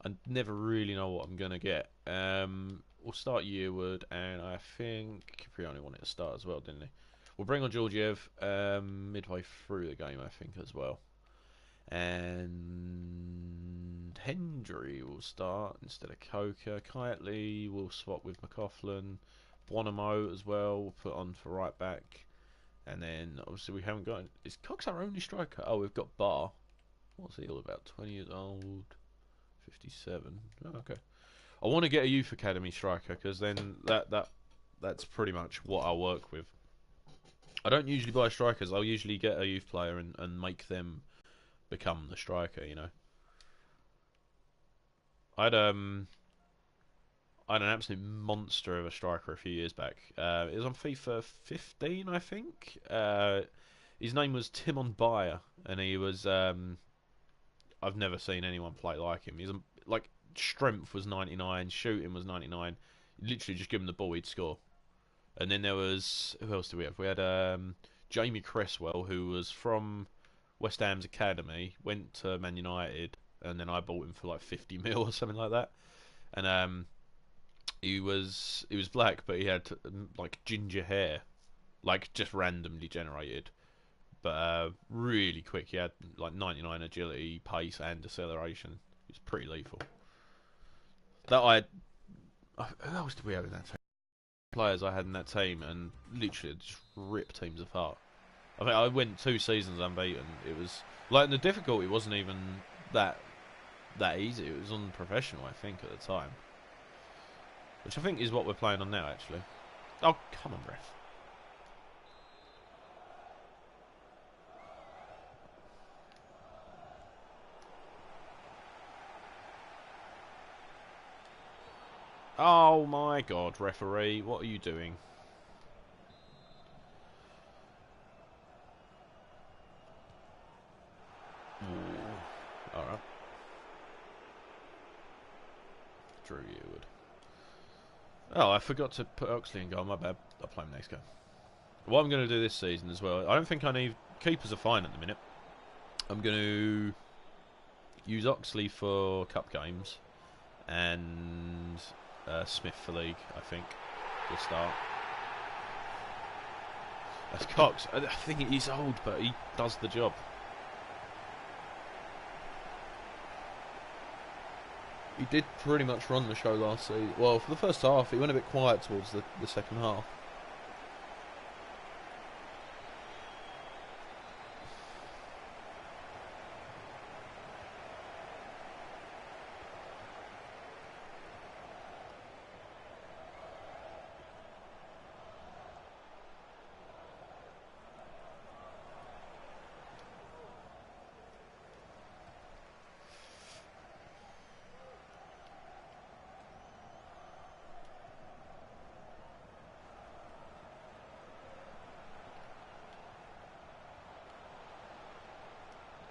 I never really know what I'm going to get. We'll start Yearwood, and I think Cipriani wanted to start as well, didn't he? We'll bring on Georgiev midway through the game, I think, as well. And Hendry will start instead of Coker. Kitely will swap with McCaughlin. Bonomo as well, we'll put on for right back. And then obviously we haven't got. Is Cox our only striker? Oh, we've got Barr. What's he all about? 20 years old, 57. Oh, okay. I want to get a youth academy striker because then that's pretty much what I'll work with. I don't usually buy strikers. I'll usually get a youth player and make them become the striker. You know. I'd I had an absolute monster of a striker a few years back. It was on FIFA 15, I think. His name was Timon Bayer, and he was. I've never seen anyone play like him. He's like strength was 99, shooting was 99. Literally, just give him the ball, he'd score. And then there was who else did we have? We had Jamie Cresswell, who was from West Ham's academy, went to Man United, and then I bought him for like 50 mil or something like that. And he was black, but he had like ginger hair, like just randomly generated, but really quick. He had like 99 agility, pace, and acceleration. He was pretty lethal. That who else did we have in that team? Players I had in that team, and literally just ripped teams apart. I think I went 2 seasons unbeaten. It was like the difficulty wasn't even that easy. It was unprofessional, I think, at the time. Which I think is what we're playing on now, actually. Oh, come on, ref. Oh my god, referee, what are you doing? Alright. Drew Yearwood. Oh, I forgot to put Oxley in goal. My bad. I'll play him next game. What I'm going to do this season as well, I don't think I need... Keepers are fine at the minute. I'm going to use Oxley for cup games and Smith for league, I think, will start. That's Cox. I think he's old, but he does the job. He did pretty much run the show last season. Well, for the first half, he went a bit quiet towards the second half.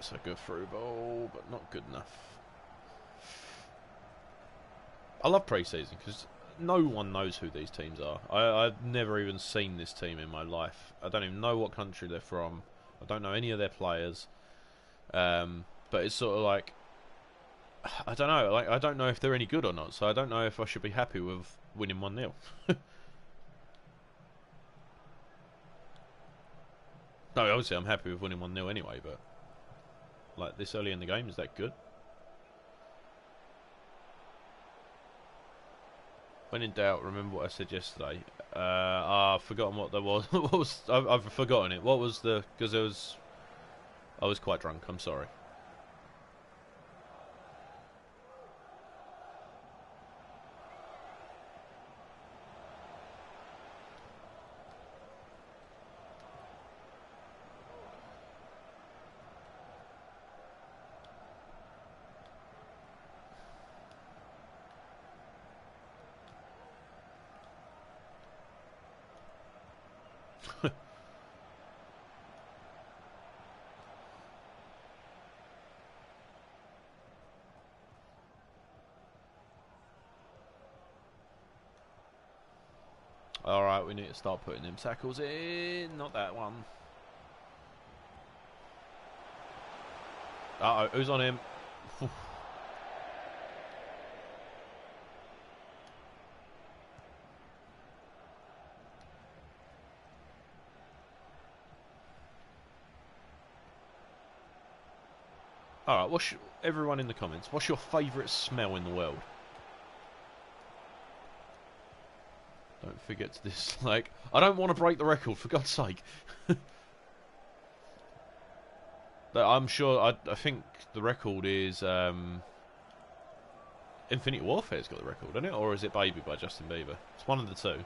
It's a good through ball, but not good enough. I love pre-season because no one knows who these teams are. I've never even seen this team in my life. I don't even know what country they're from. I don't know any of their players. But it's sort of like, I don't know. Like, I don't know if they're any good or not. So I don't know if I should be happy with winning 1-0. No, obviously I'm happy with winning 1-0 anyway. But like this early in the game, is that good? When in doubt, remember what I said yesterday. I've forgotten what there was. What was I've forgotten it. What was the? Because there was. I was quite drunk. I'm sorry. Alright, we need to start putting them tackles in. Not that one. Uh oh, who's on him? Alright, everyone in the comments, what's your favourite smell in the world? Don't forget to dislike. I don't want to break the record, for God's sake. I'm sure, I think the record is, Infinite Warfare's got the record, isn't it? Or is it Baby by Justin Bieber? It's one of the two.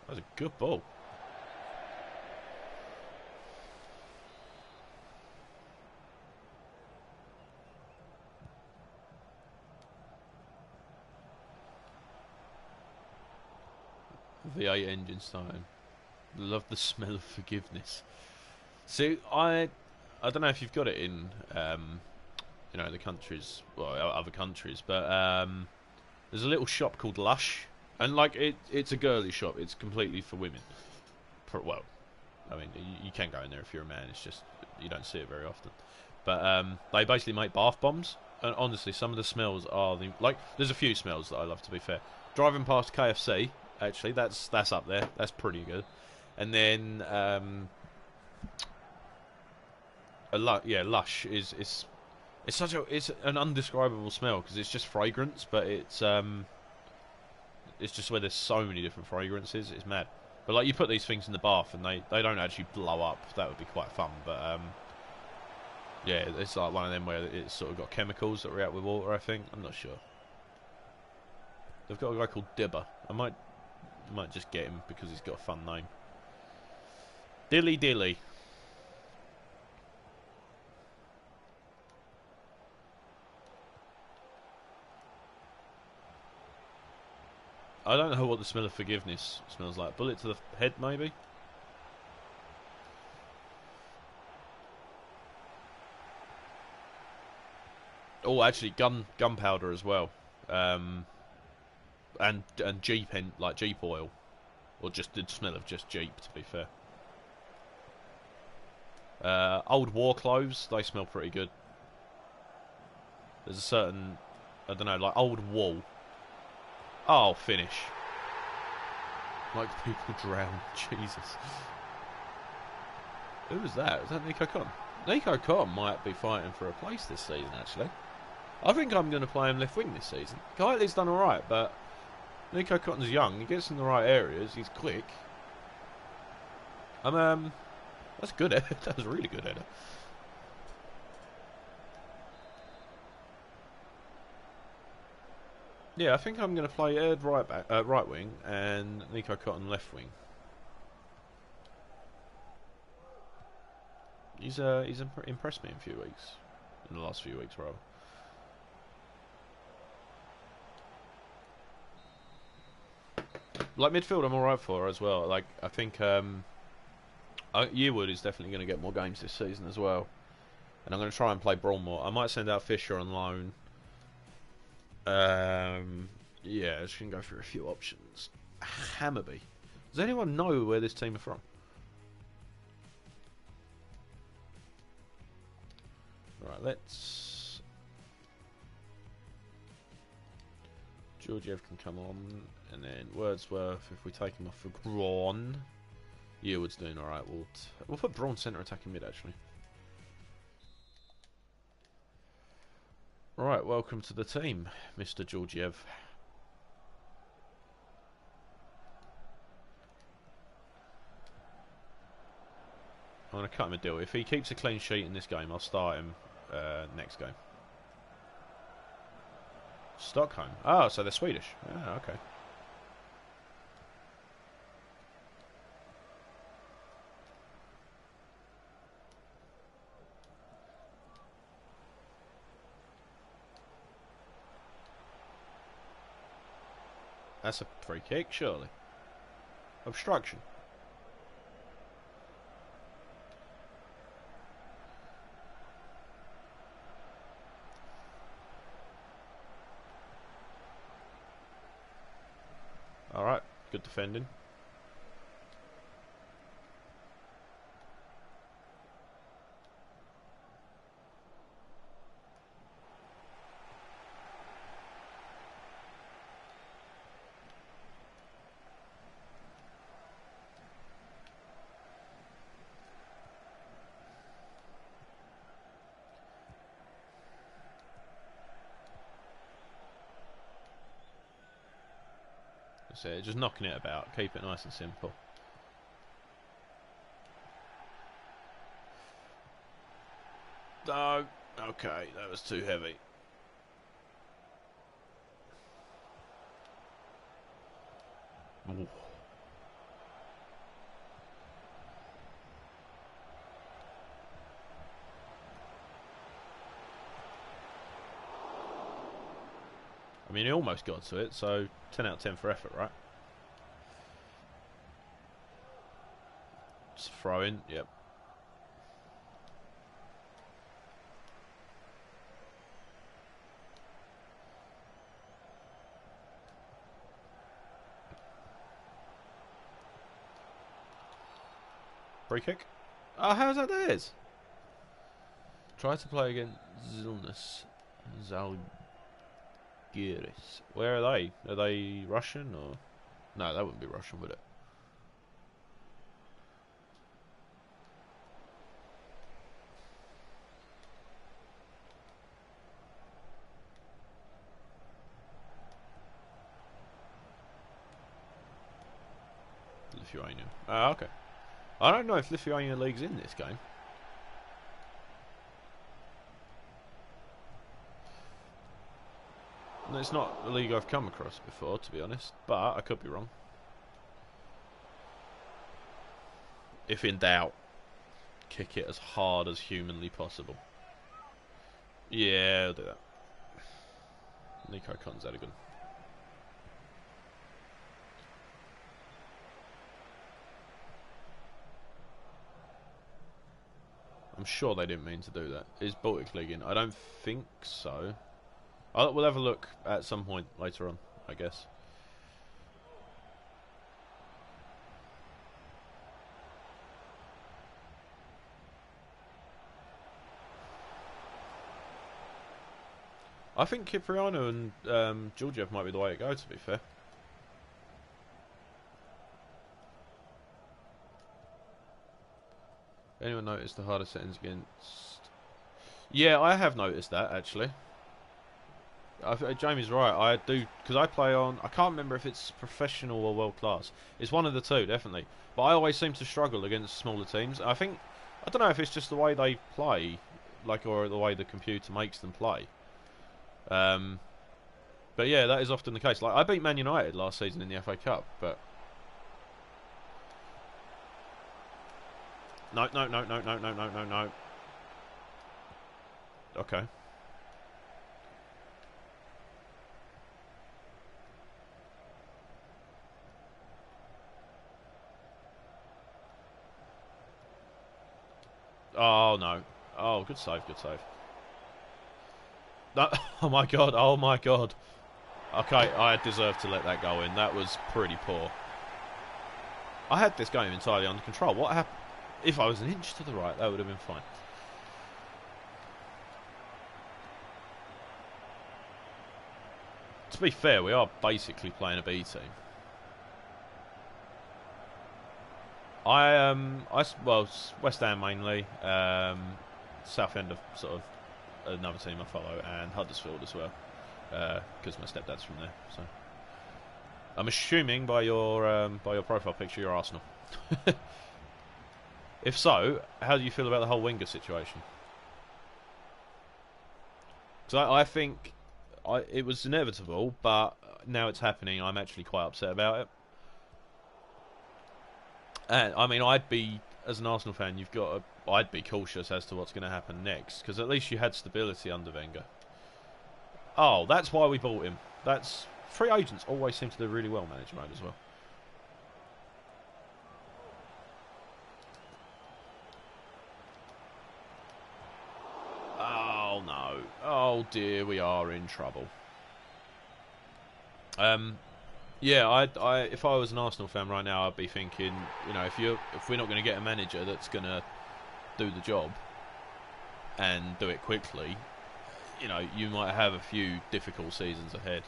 That was a good ball. V8 engine starting. Love the smell of forgiveness. See, I don't know if you've got it in, you know, the countries, well, other countries, but there's a little shop called Lush, and like it's a girly shop. It's completely for women. Well, I mean, you can go in there if you're a man. It's just you don't see it very often. But they basically make bath bombs, and honestly, some of the smells are like. There's a few smells that I love. To be fair, driving past KFC. Actually, that's up there. That's pretty good. And then Lush is it's an undescribable smell because it's just fragrance, but it's just where there's so many different fragrances. It's mad. But like you put these things in the bath and they don't actually blow up. That would be quite fun. But yeah, it's like one of them where it's sort of got chemicals that react with water. I think I'm not sure. They've got a guy called Dibber. I might just get him because he's got a fun name. Dilly Dilly. I don't know what the smell of forgiveness smells like. Bullet to the head, maybe? Oh, actually, gunpowder as well. And Jeep like Jeep oil. Or just the smell of just Jeep, to be fair. Old war clothes, they smell pretty good. There's a certain, I don't know, like old wool. Oh, finish. Like people drown. Jesus. Who was that? Was that Nico Cotton? Nico Cotton might be fighting for a place this season, actually. I think I'm going to play him left wing this season. Kylie's done alright, but Nico Cotton's young. He gets in the right areas. He's quick. That's good. That was a really good header. Yeah, I think I'm going to play Ed right wing and Nico Cotton left wing. He's impressed me in a few weeks, in the last few weeks rather. Like midfield, I'm alright for as well. Like I think Yearwood is definitely going to get more games this season as well, and I'm going to try and play Brawl more. I might send out Fisher on loan. Yeah, just going to go through a few options. Hammerby. Does anyone know where this team are from? Right, let's. Georgiev can come on, and then Wordsworth. If we take him off for Braun, Yearwood's doing all right. We'll put Braun centre attacking mid actually. Right, welcome to the team, Mr. Georgiev. I'm going to cut him a deal. If he keeps a clean sheet in this game, I'll start him next game. Stockholm. Oh, so they're Swedish. Ah, okay. That's a free kick, surely. Obstruction. Alright, good defending. That's it, just knocking it about. Keep it nice and simple. Oh, okay, that was too heavy. Ooh. I mean, he almost got to it, so 10 out of 10 for effort, right? Just throw in, yep. Free kick. Oh, how's that theirs? Try to play against Zalgiris. Where are they? Are they Russian or? No, that wouldn't be Russian, would it? Lithuanian. Ah, okay. I don't know if Lithuania League's in this game. No, it's not a league I've come across before, to be honest, but I could be wrong. If in doubt, kick it as hard as humanly possible. Yeah, I'll do that. Nico Konzadigan. I'm sure they didn't mean to do that. Is Baltic League in? I don't think so. We'll have a look at some point later on, I guess. I think Cipriano and Georgiev might be the way to go, to be fair. Anyone noticed the harder settings against... Yeah, I have noticed that, actually. Jamie's right, I do, because I play on... I can't remember if it's professional or world class. It's one of the two, definitely. But I always seem to struggle against smaller teams. I think... I don't know if it's just the way they play, like, or the way the computer makes them play. But yeah, that is often the case. Like, I beat Man United last season in the FA Cup, but... No. Okay. Oh no. Oh, good save, good save. That, oh my god, oh my god. Okay, I deserved to let that go in. That was pretty poor. I had this game entirely under control. What happened? If I was an inch to the right, that would have been fine. To be fair, we are basically playing a B team. Well, West Ham mainly, Southend of sort of another team I follow, and Huddersfield as well, because my stepdad's from there. So I'm assuming by your profile picture you're Arsenal. If so, how do you feel about the whole Wenger situation? Because I think it was inevitable, but now it's happening. I'm actually quite upset about it. And I mean, as an Arsenal fan, I'd be cautious as to what's going to happen next, because at least you had stability under Wenger. Oh, that's why we bought him. That's free agents always seem to do really well manager mode as well. Oh no! Oh dear, we are in trouble. Yeah, if I was an Arsenal fan right now, I'd be thinking, you know, if we're not going to get a manager that's going to do the job and do it quickly, you know, you might have a few difficult seasons ahead.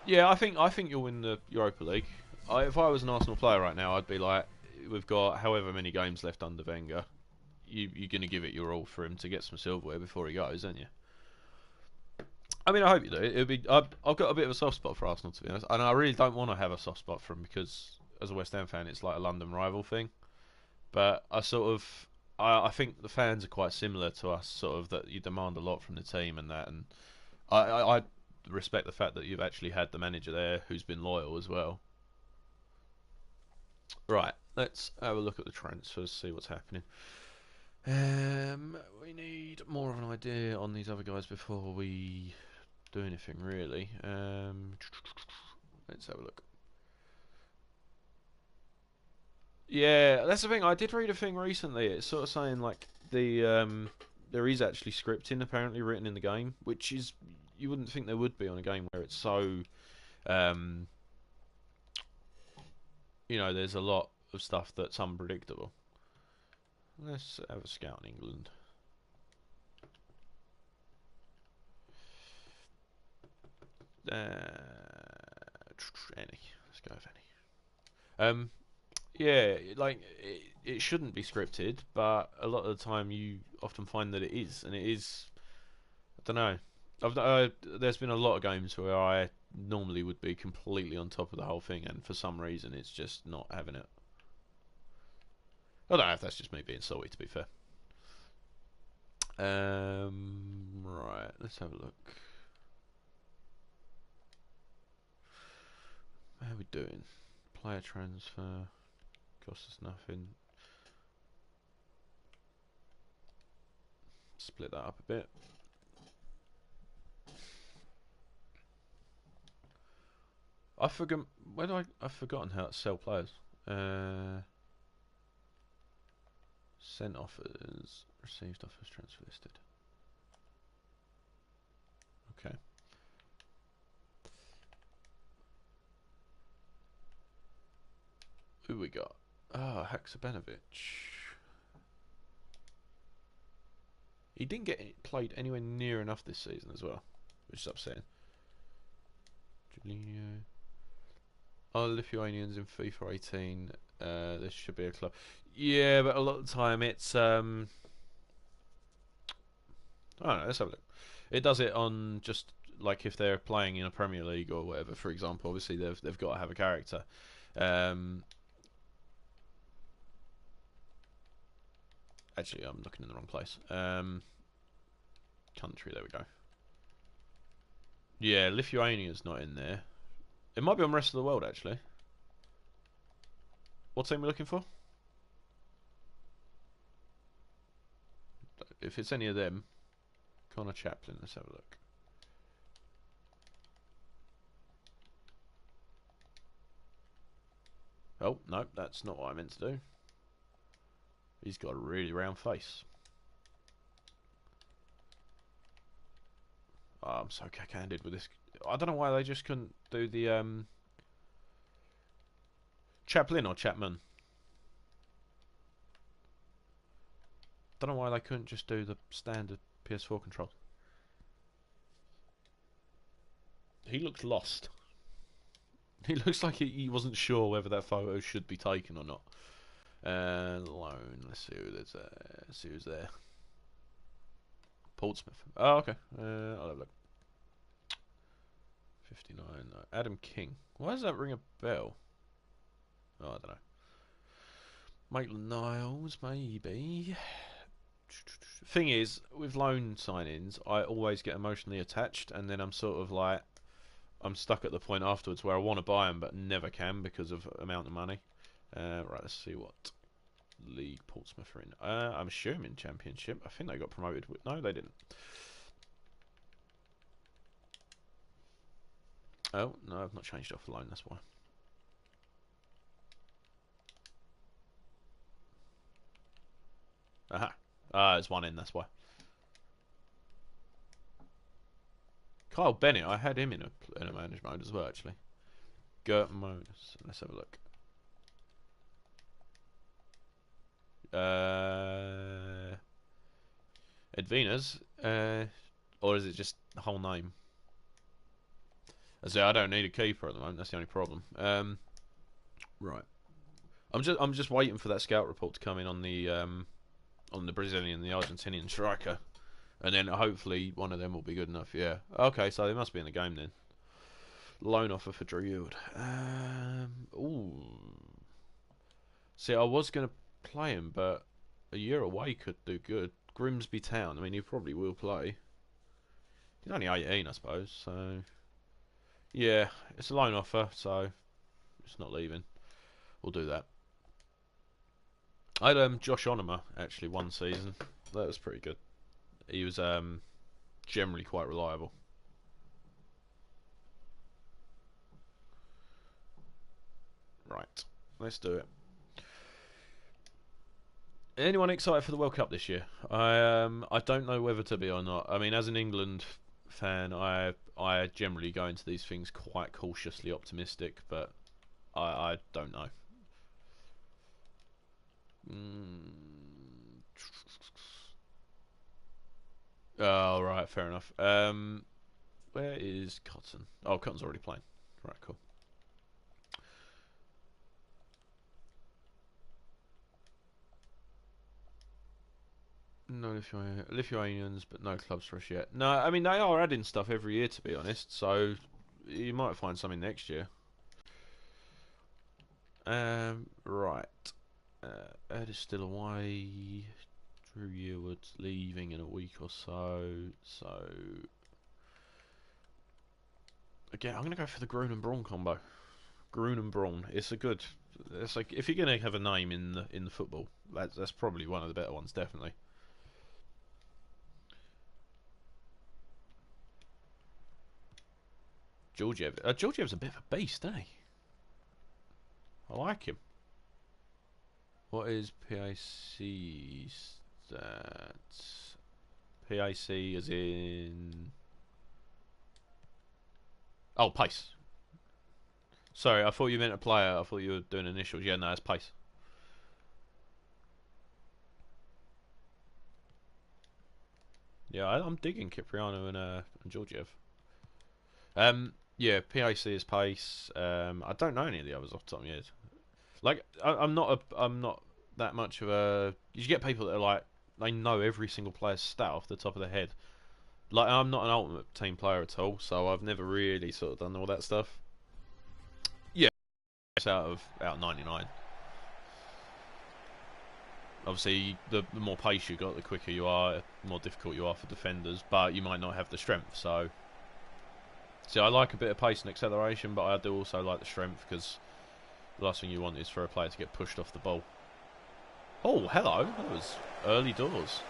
Yeah, I think you'll win the Europa League. If I was an Arsenal player right now, I'd be like, we've got however many games left under Wenger. You're going to give it your all for him to get some silverware before he goes, aren't you? I mean, I hope you do. I've got a bit of a soft spot for Arsenal, to be honest, and I really don't want to have a soft spot for him because, as a West Ham fan, it's like a London rival thing. But I think the fans are quite similar to us, sort of that you demand a lot from the team and that, and I respect the fact that you've actually had the manager there who's been loyal as well. Right, let's have a look at the transfers, see what's happening. We need more of an idea on these other guys before we do anything really. Let's have a look. Yeah, that's the thing. I did read a thing recently. It's sort of saying like there is actually scripting apparently written in the game, which is you wouldn't think there would be on a game where it's so um, you know, there's a lot of stuff that's unpredictable. Let's have a scout in England. Any. Let's go with any. Yeah, like it shouldn't be scripted, but a lot of the time you often find that it is, and it is. I don't know. There's been a lot of games where I normally would be completely on top of the whole thing, and for some reason it's just not having it. I don't know if that's just me being salty, to be fair. Right, let's have a look. How are we doing? Player transfer costs us nothing. Split that up a bit. I forgot. I've forgotten how to sell players. Sent offers, received offers, transfer listed. Okay. Who we got? Ah, Haksabanovic. He didn't get played anywhere near enough this season as well, which is upsetting. Julinho. Oh, Lithuanians in FIFA 18. This should be a club. Yeah, but a lot of the time it's I don't know. Let's have a look. It does it on just like if they're playing in a Premier League or whatever. For example, obviously they've got to have a character. Actually, I'm looking in the wrong place. Country. There we go. Yeah, Lithuania's not in there. It might be on rest of the world actually. What team are we looking for? If it's any of them, Connor Chaplin. Let's have a look. Oh, no, that's not what I meant to do. He's got a really round face. Oh, I'm so cack-handed with this. I don't know why they just couldn't do the Chaplin or Chapman. Don't know why they couldn't just do the standard PS4 control. He looks lost. He looks like he wasn't sure whether that photo should be taken or not. Loan. Let's see who there's there. Let's see who's there. Portsmouth. Oh, okay. I'll have a look. 59. Adam King. Why does that ring a bell? Oh, I don't know. Maitland Niles, maybe. Thing is, with loan signings, I always get emotionally attached, and then I'm sort of like, I'm stuck at the point afterwards where I want to buy them, but never can because of amount of money. Right, let's see what league Portsmouth are in. I'm assuming Championship. I think they got promoted. No, they didn't. Oh, no, I've not changed off the loan, that's why. Aha. There's one in, that's why. Kyle Bennett, I had him in a managed mode as well, actually. Gert mode. Let's have a look. Edvinas, or is it just the whole name? I say I don't need a keeper at the moment. That's the only problem. Right. I'm just waiting for that scout report to come in on the Brazilian and the Argentinian striker, and then hopefully one of them will be good enough. Yeah. Okay, so they must be in the game then. Loan offer for Drew. Ooh. See, I was gonna play him, but a year away could do good. Grimsby Town. I mean, he probably will play. He's only 18, I suppose. So yeah, it's a loan offer, so it's not leaving. We'll do that. I had Josh Onoma actually one season. That was pretty good. He was generally quite reliable. Right, let's do it. Anyone excited for the World Cup this year? I don't know whether to be or not. I mean, as an England fan, I generally go into these things quite cautiously optimistic, but I don't know. Oh, right, fair enough. Where is Cotton? Oh, Cotton's already playing. Right, cool. No Lithuanians, but no clubs for us yet. No, I mean, they are adding stuff every year, to be honest, so you might find something next year. Right. Ed is still away. Drew Yearwood's leaving in a week or so. So again, I'm gonna go for the Grun and Braun combo. Grun and Braun. It's a good. It's like if you're gonna have a name in the football, that's probably one of the better ones, definitely. Georgiev. Georgiev's a bit of a beast, isn't he? I like him. What is PAC stats? PAC as in... Oh, pace. Sorry, I thought you meant a player. I thought you were doing initials. Yeah, no, it's pace. Yeah, I'm digging Kipriano and Georgiev. Yeah, PAC is pace. I don't know any of the others off the top of my head. Like, I'm not that much of a. You get people that are like they know every single player's stat off the top of their head. Like, I'm not an ultimate team player at all, so I've never really sort of done all that stuff. Yeah, it's out of 99. Obviously, the more pace you got, the quicker you are, the more difficult you are for defenders. But you might not have the strength, so. See, I like a bit of pace and acceleration, but I do also like the strength because the last thing you want is for a player to get pushed off the ball. Oh, hello. That was early doors.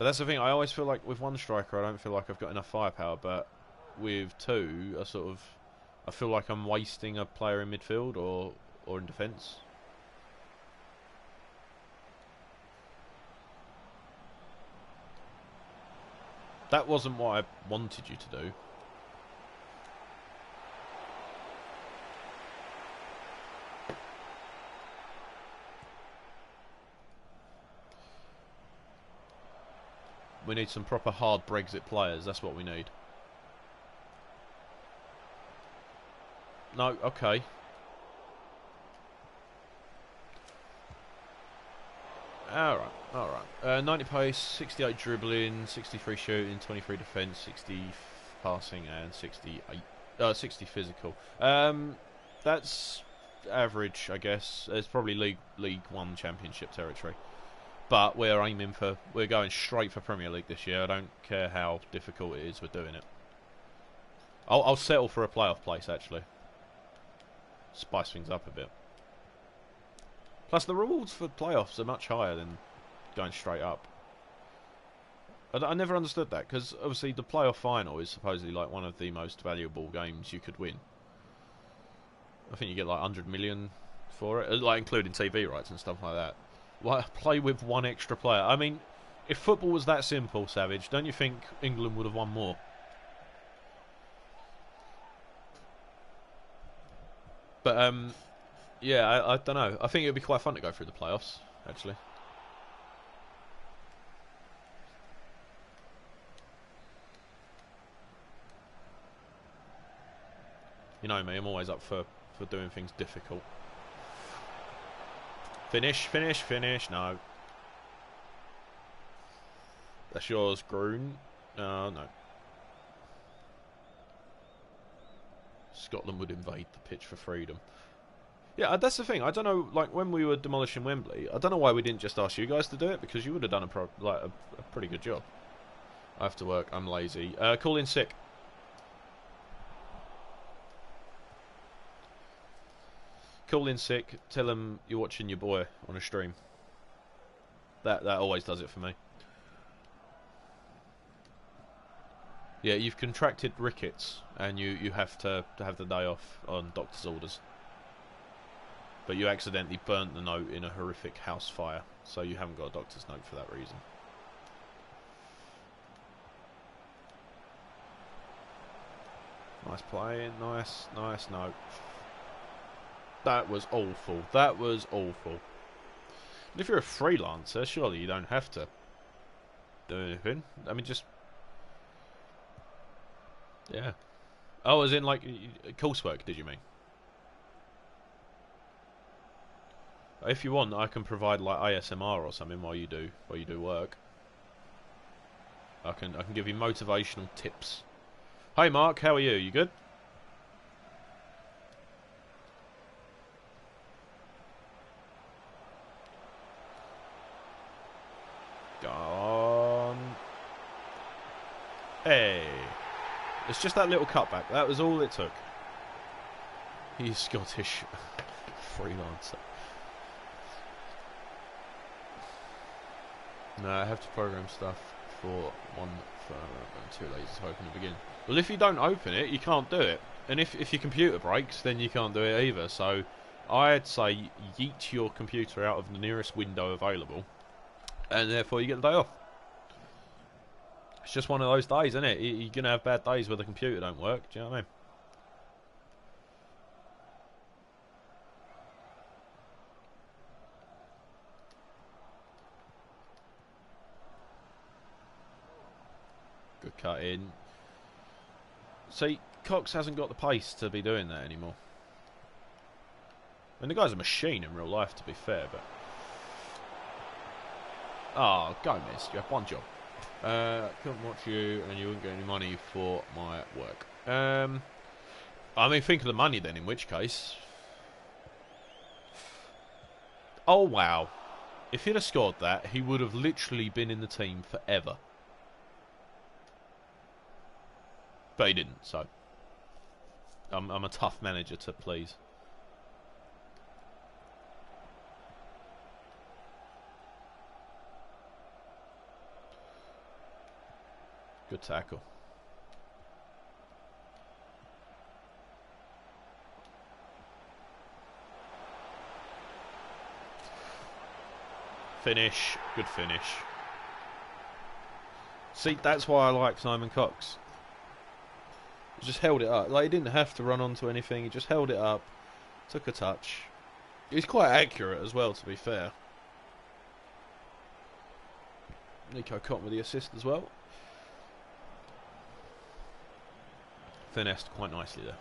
But that's the thing. I always feel like with one striker, I don't feel like I've got enough firepower. But with two, I feel like I'm wasting a player in midfield or in defence. That wasn't what I wanted you to do. We need some proper hard Brexit players. That's what we need. No, okay. Alright. 90 pace, 68 dribbling, 63 shooting, 23 defence, 60 passing, and 60 physical. That's average, I guess. It's probably League One Championship territory. But we're going straight for Premier League this year. I don't care how difficult it is, we're doing it. I'll settle for a playoff place, actually. Spice things up a bit. Plus, the rewards for playoffs are much higher than going straight up. I never understood that, because obviously the playoff final is supposedly like one of the most valuable games you could win. I think you get like 100 million for it, like including TV rights and stuff like that. Why play with one extra player? I mean, if football was that simple, Savage, don't you think England would have won more? But yeah, I don't know. I think it would be quite fun to go through the playoffs, actually. You know me, I'm always up for doing things difficult. Finish. No. That's yours, Groon. No. Scotland would invade the pitch for freedom. Yeah, that's the thing. I don't know, like, when we were demolishing Wembley, I don't know why we didn't just ask you guys to do it, because you would have done a pretty good job. I have to work. I'm lazy. Call in sick. Call in sick. Tell them you're watching your boy on a stream. That always does it for me. Yeah, you've contracted rickets, and you have to have the day off on doctor's orders. But you accidentally burnt the note in a horrific house fire, so you haven't got a doctor's note for that reason. Nice playing, nice note. That was awful. That was awful. And if you're a freelancer, surely you don't have to do anything. I mean, just... Yeah. Oh, as in, like, coursework, did you mean? If you want, I can provide, like, ASMR or something while you do work. I can give you motivational tips. Hey, Mark, how are you? You good? Go on. Hey. It's just that little cutback. That was all it took. He's Scottish. Freelancer. No, I have to program stuff for one for I'm too lazy to open it again. Well, if you don't open it, you can't do it. And if your computer breaks, then you can't do it either. So I'd say yeet your computer out of the nearest window available, and therefore you get the day off. It's just one of those days, isn't it? You're going to have bad days where the computer don't work. Do you know what I mean? Good cut in. See, Cox hasn't got the pace to be doing that anymore. I mean, the guy's a machine in real life, to be fair, but... Oh, Gomez, you have one job. Couldn't watch you, and you wouldn't get any money for my work. I mean, think of the money then, in which case. Oh, wow. If he'd have scored that, he would have literally been in the team forever. But he didn't, so... I'm a tough manager to please. Good tackle. Finish. Good finish. See, that's why I like Simon Cox. He just held it up. Like, he didn't have to run onto anything. He just held it up. Took a touch. He's quite accurate as well, to be fair. Nico Cotton with the assist as well. Finessed quite nicely there.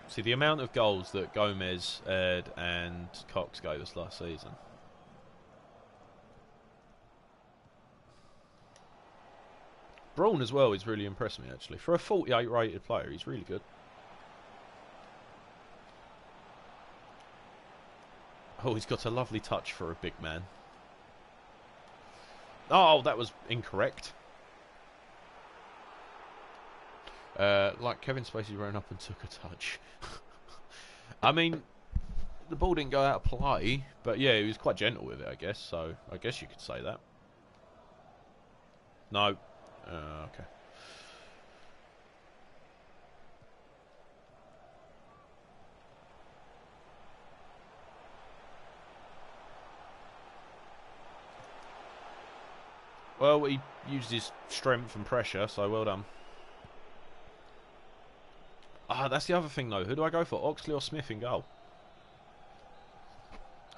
See, the amount of goals that Gomez, Ed and Cox gave us last season. Braun as well is really impressed me, actually. For a 48 rated player, he's really good. Oh, he's got a lovely touch for a big man. Oh, that was incorrect. Like Kevin Spacey ran up and took a touch. I mean, the ball didn't go out of play, but yeah, he was quite gentle with it, I guess. So I guess you could say that. No. Okay. Well, he used his strength and pressure, so well done. Ah, that's the other thing, though. Who do I go for, Oxley or Smith in goal?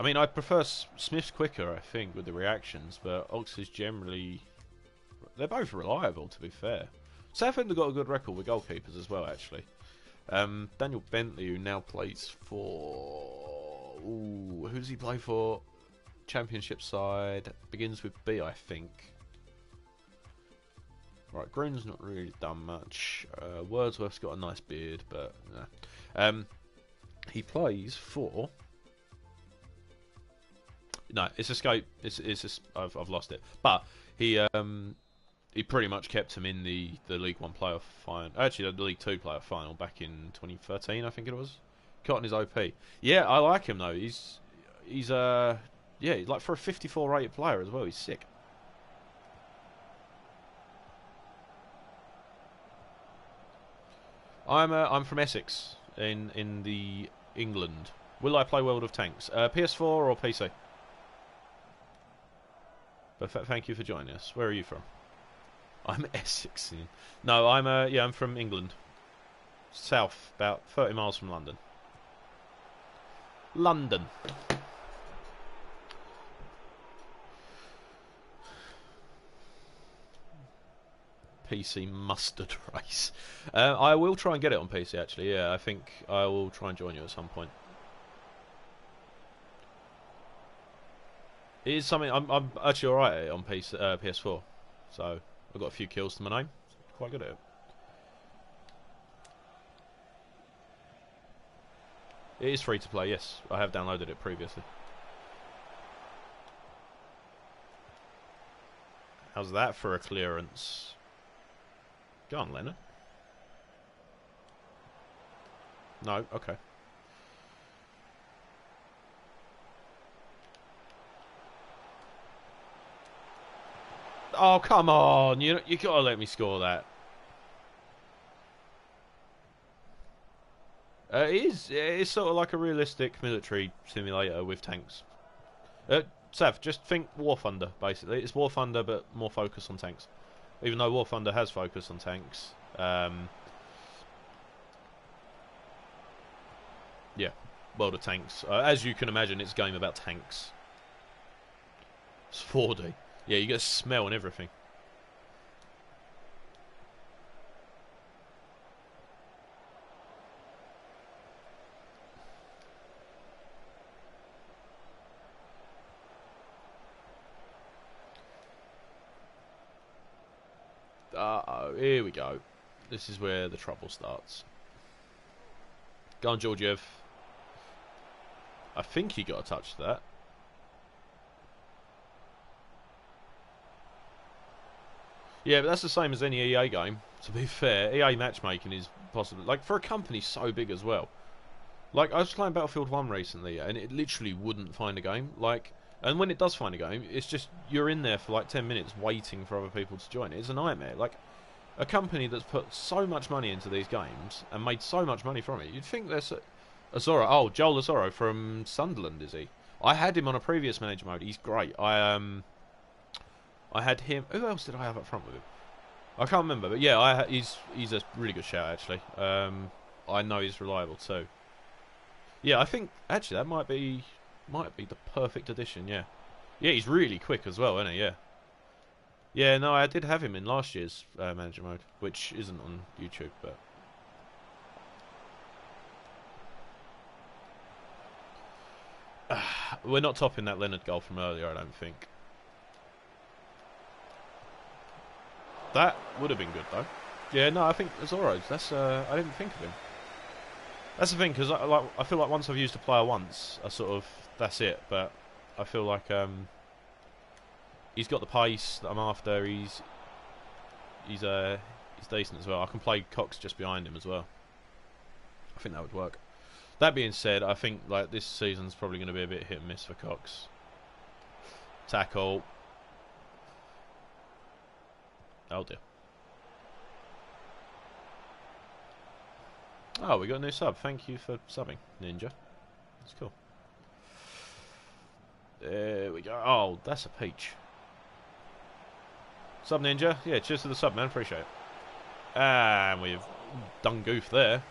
I mean, I prefer Smith's quicker, I think, with the reactions, but Oxley's generally... They're both reliable, to be fair. Southend have got a good record with goalkeepers as well, actually. Daniel Bentley, who now plays for... Ooh, who does he play for? Championship side. Begins with B, I think. Right, Groon's not really done much. Wordsworth's got a nice beard, but nah. He plays for... No, it's Escape. It's just, I've lost it. But he pretty much kept him in the League One playoff final. Actually, the League Two playoff final back in 2013, I think it was. Cotton is OP. Yeah, I like him though. He's yeah, like for a 54 rated player as well. He's sick. I'm from Essex in the England. Will I play World of Tanks? PS4 or PC? But thank you for joining us. Where are you from? I'm Essexian. No, I'm from England. South, about 30 miles from London. London. PC mustard race. I will try and get it on PC actually. Yeah, I think I will try and join you at some point. It is something I'm actually alright at it on PS4. So I've got a few kills to my name. Quite good at it. It is free to play, yes. I have downloaded it previously. How's that for a clearance? Go on, Leonard. No, okay. Oh, come on. You got to let me score that. It is sort of like a realistic military simulator with tanks. Sav, just think War Thunder, basically. It's War Thunder, but more focus on tanks. Even though War Thunder has focus on tanks. Yeah, World of Tanks. As you can imagine, it's a game about tanks. It's 4D. Yeah, you get a smell and everything. Uh-oh, here we go. This is where the trouble starts. Go on, Georgiev. I think he got a touch to that. Yeah, but that's the same as any EA game. To be fair, EA matchmaking is possible. Like, for a company so big as well. Like, I was playing Battlefield 1 recently, and it literally wouldn't find a game. Like, And when it does find a game, it's just you're in there for like 10 minutes waiting for other people to join. It's a nightmare. Like a company that's put so much money into these games and made so much money from it. You'd think there's Azoro. Oh, Joel Azoro from Sunderland, is he? I had him on a previous manager mode. He's great. I had him. Who else did I have up front with him? I can't remember, but yeah, he's a really good shout actually. I know he's reliable too. Yeah, I think actually that might be the perfect addition. Yeah, yeah, he's really quick as well, isn't he? Yeah, yeah. No, I did have him in last year's manager mode, which isn't on YouTube, but. We're not topping that Leonard goal from earlier, I don't think. That would have been good though. Yeah, no, I think Azoro's. That's I didn't think of him. That's the thing, because I feel like once I've used a player once, that's it. But I feel like he's got the pace that I'm after. He's decent as well. I can play Cox just behind him as well. I think that would work. That being said, I think like this season's probably going to be a bit hit and miss for Cox. Tackle. Oh dear. Oh, we got a new sub. Thank you for subbing, Ninja. That's cool. There we go. Oh, that's a peach. Sub Ninja. Yeah, cheers to the sub, man. Appreciate it. And we've done goof there.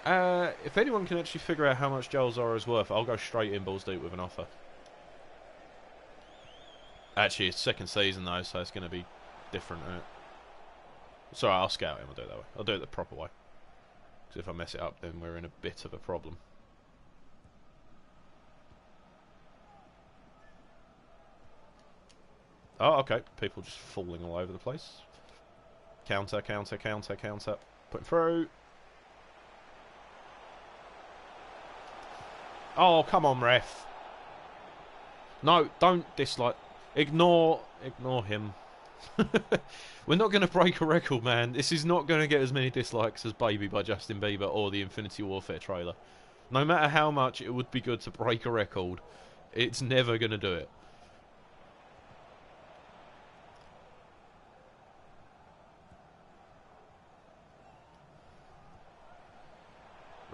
If anyone can actually figure out how much Joel Zora is worth, I'll go straight in balls deep with an offer. Actually, it's second season though, so it's going to be different, isn't it? Sorry, I'll scout him. I'll do it that way. I'll do it the proper way. Because if I mess it up, then we're in a bit of a problem. Oh, okay. People just falling all over the place. Counter, counter, counter, counter. Putting through. Oh, come on, ref. No, don't dislike. Ignore him. We're not going to break a record, man. This is not going to get as many dislikes as Baby by Justin Bieber or the Infinity Warfare trailer. No matter how much it would be good to break a record, it's never going to do it.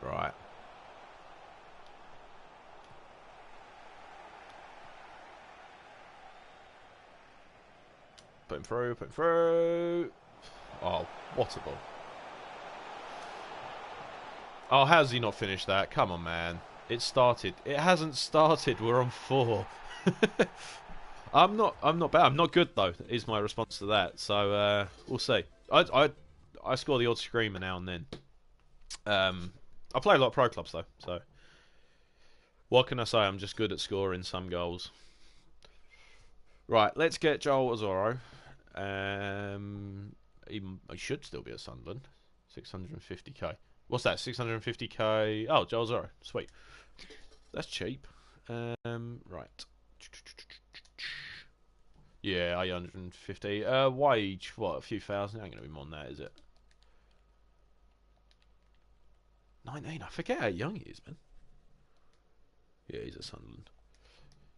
Right. Put him through, put him through. Oh, what a ball. Oh, how's he not finished that? Come on, man. It started. It hasn't started. We're on 4. I'm not bad. I'm not good though, is my response to that. So we'll see. I score the odd screamer now and then. I play a lot of pro clubs though, so what can I say? I'm just good at scoring some goals. Right, let's get Joel Azoro. He should still be at Sunderland. 650k. What's that? 650k. Oh, Joel Azoro. Sweet. That's cheap. Right. Yeah, 850. Wage, what, a few thousand? Ain't gonna be more than that, is it? 19. I forget how young he is, man. Yeah, he's at Sunderland.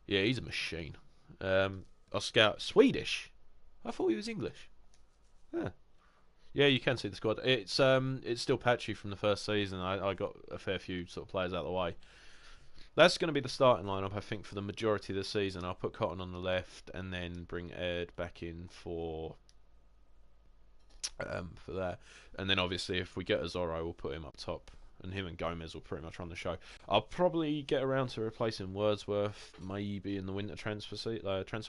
Yeah, he's a machine. I'll scout Swedish. I thought he was English. Yeah. Yeah, you can see the squad. It's still patchy from the first season. I got a fair few sort of players out of the way. That's going to be the starting lineup, I think, for the majority of the season. I'll put Cotton on the left and then bring Ed back in for that. And then obviously, if we get a Zorro, we'll put him up top, and him and Gomez will pretty much run the show. I'll probably get around to replacing Wordsworth, maybe in the winter transfer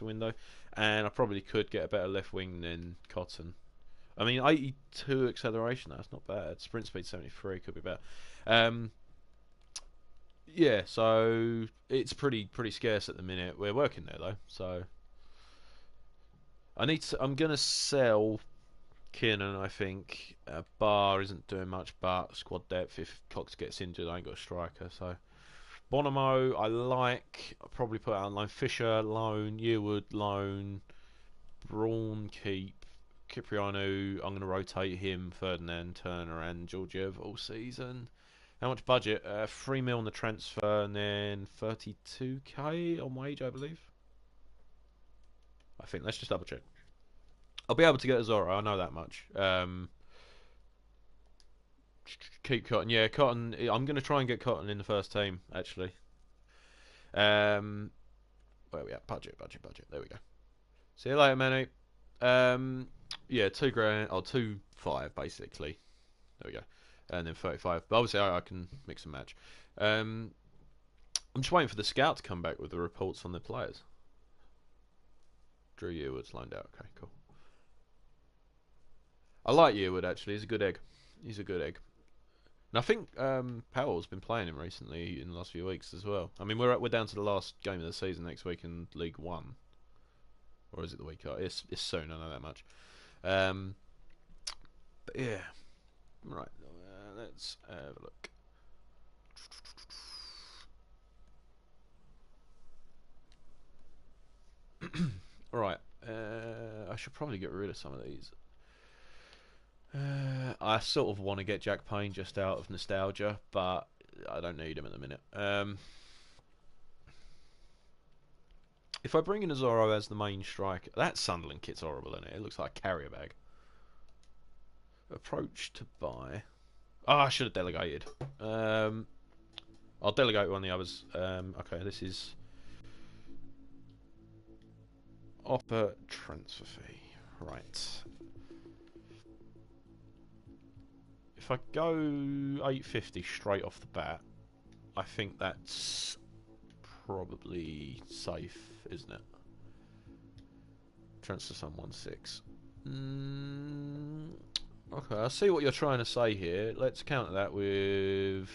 window, and I probably could get a better left wing than Cotton. I mean, 82 acceleration, that's not bad. Sprint speed 73 could be better. Yeah, so it's pretty scarce at the minute. We're working there though, so I'm gonna sell Kiernan. I think Barr isn't doing much, but squad depth. If Cox gets injured, I ain't got a striker. So Bonomo, I like. I'll probably put out on loan. Fisher loan, Yearwood loan, Braun keep. Cipriano, I'm going to rotate him, Ferdinand, Turner and Georgiev all season. How much budget? 3 mil on the transfer and then 32k on wage, I believe. I think. Let's just double check. I'll be able to get a Zorro, I know that much. Keep Cotton. Yeah, Cotton. I'm going to try and get Cotton in the first team, actually. Where are we at? Budget. There we go. See you later, Manny. Yeah, 2 grand, or 2.5 basically. There we go. And then 35. But obviously, I can mix and match. I'm just waiting for the scout to come back with the reports on the players. Drew Yearwood's loaned out. Okay, cool. I like Yearwood, actually. He's a good egg. And I think Powell's been playing him recently in the last few weeks as well. I mean, we're down to the last game of the season next week in League One. Or is it the week after? It's soon, I know that much. But yeah. Right, let's have a look. Right, I should probably get rid of some of these. I sort of want to get Jack Payne just out of nostalgia, but I don't need him at the minute. If I bring in a Zorro as the main striker, that Sunderland kit's horrible, isn't it? It looks like a carrier bag. Approach to buy. Oh, I should have delegated. I'll delegate one of the others. Okay, this is offer transfer fee. Right. If I go 850 straight off the bat, I think that's probably safe, isn't it? Transfer sum 1.6. Okay, I see what you're trying to say here. Let's counter that with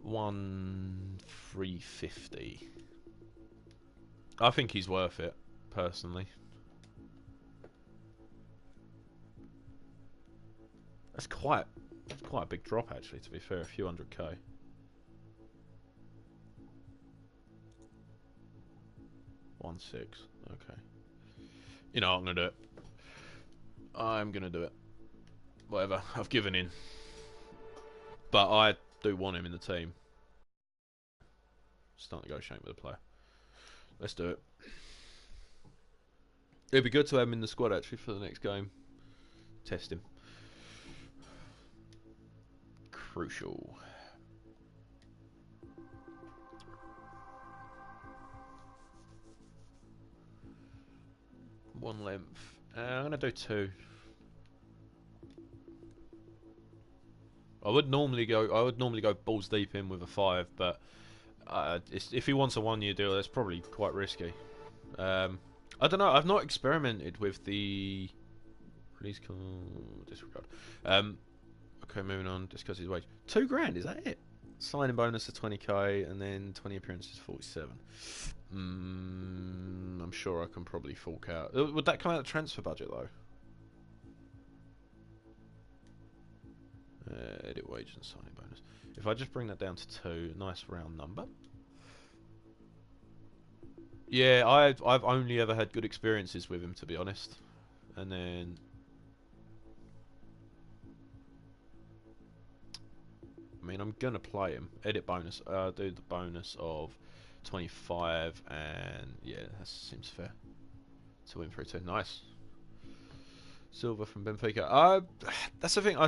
1.350. I think he's worth it, personally. That's quite a big drop, actually, to be fair. A few 100k. One six. Okay. You know, I'm gonna do it. I'm gonna do it. Whatever. I've given in. But I do want him in the team. Start negotiating with the player. Let's do it. It'd be good to have him in the squad, actually, for the next game. Test him. Crucial. One length. I'm gonna do 2. I would normally go balls deep in with a 5, but if he wants a 1-year deal, that's probably quite risky. I don't know. I've not experimented with the release call disregard. Okay, moving on. Discuss his wage. 2 grand. Is that it? Signing bonus of 20k and then 20 appearances 47. I'm sure I can probably fork out. Would that come out of the transfer budget though? Edit wage and signing bonus. If I just bring that down to 2, nice round number. Yeah, I've only ever had good experiences with him, to be honest. And then I mean, I'm gonna play him. Edit bonus. Do the bonus of 25, and yeah, that seems fair. To win 3-2. Nice. Silver from Benfica. That's the thing. I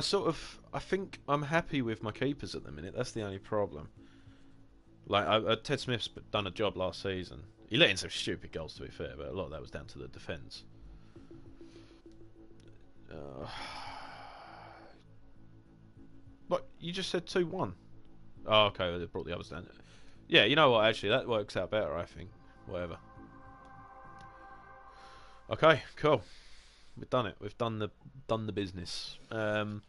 think I'm happy with my keepers at the minute. That's the only problem. Like, Ted Smith's done a job last season. He let in some stupid goals, to be fair, but a lot of that was down to the defence. What? You just said 2-1. Oh, okay. They brought the others down. Yeah, you know what? Actually, that works out better, I think. Whatever. Okay, cool. We've done it. We've done the business. And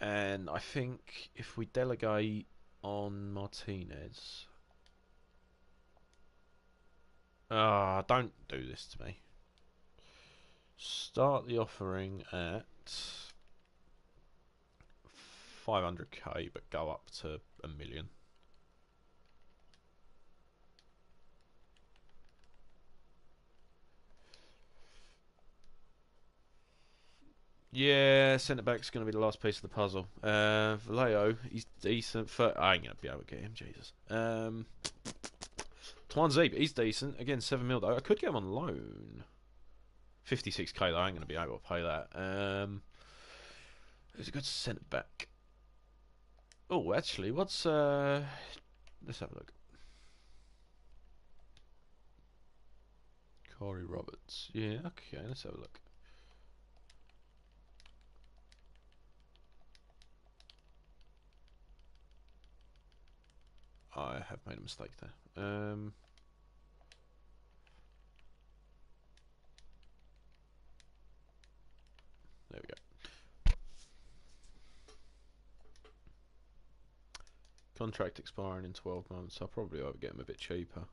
I think if we delegate on Martinez. Don't do this to me. Start the offering at 500k, but go up to 1 million. Yeah, centre back's going to be the last piece of the puzzle. Vallejo, he's decent. I ain't going to be able to get him, Jesus. Twan Zeeb, he's decent. Again, 7 mil though. I could get him on loan. 56k though, I ain't going to be able to pay that. Who's a good centre back? Oh, actually, let's have a look. Corey Roberts. Yeah, okay, let's have a look. I have made a mistake there. There we go. Contract expiring in 12 months. I'll probably either get him a bit cheaper.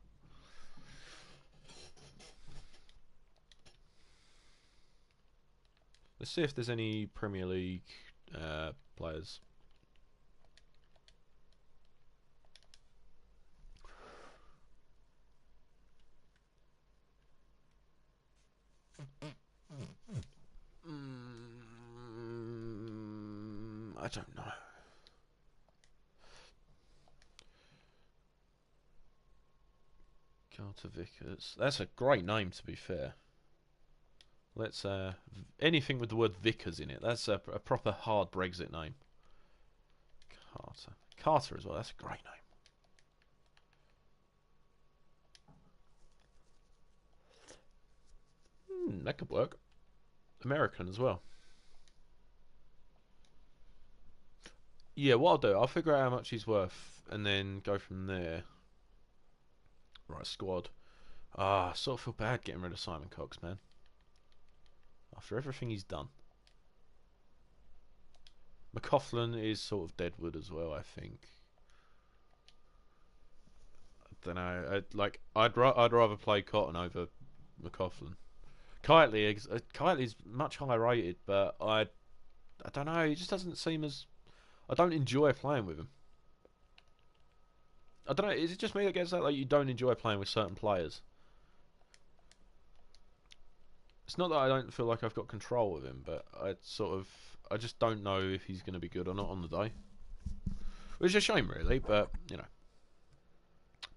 Let's see if there's any Premier League players. I don't know. Carter Vickers. That's a great name, to be fair. Let's anything with the word Vickers in it. That's a proper hard Brexit name. Carter as well. That's a great name. That could work. American as well. Yeah, what I'll do, I'll figure out how much he's worth and then go from there. Right, squad. I sort of feel bad getting rid of Simon Cox, man. After everything he's done. McCaughlin is sort of deadwood as well, I think. I don't know. I'd rather play Cotton over McCaughlin. Kitely's much higher rated, but I don't know. He just doesn't seem as. I don't enjoy playing with him. I don't know. Is it just me that gets that? Like you don't enjoy playing with certain players. It's not that I don't feel like I've got control of him, but I just don't know if he's going to be good or not on the day. Which is a shame, really, but you know.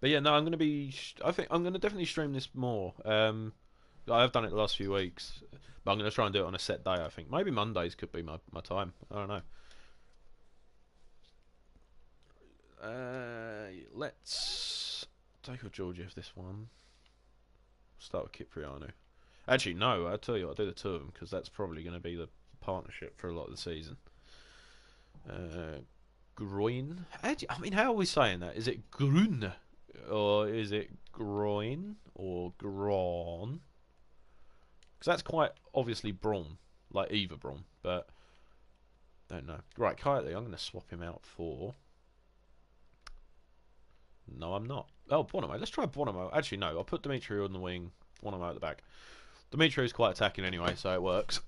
But yeah, no, I think I'm going to definitely stream this more. I have done it the last few weeks, but I'm going to try and do it on a set day. I think maybe Mondays could be my time. I don't know. Let's take off Georgia for this one. Start with Kipriano. Actually, no. I'll tell you, I'll do the two of them because that's probably going to be the partnership for a lot of the season. Groin. I mean, how are we saying that? Is it Grun or is it Groin or Gron? Because that's quite obviously Braun, like Eva Braun, but don't know. Right, Kylie, I'm going to swap him out for. No, I'm not. Oh, Bonomo. Let's try Bonomo. Actually, no. I'll put Dimitri on the wing. Bonomo at the back. Dimitri is quite attacking anyway, so it works.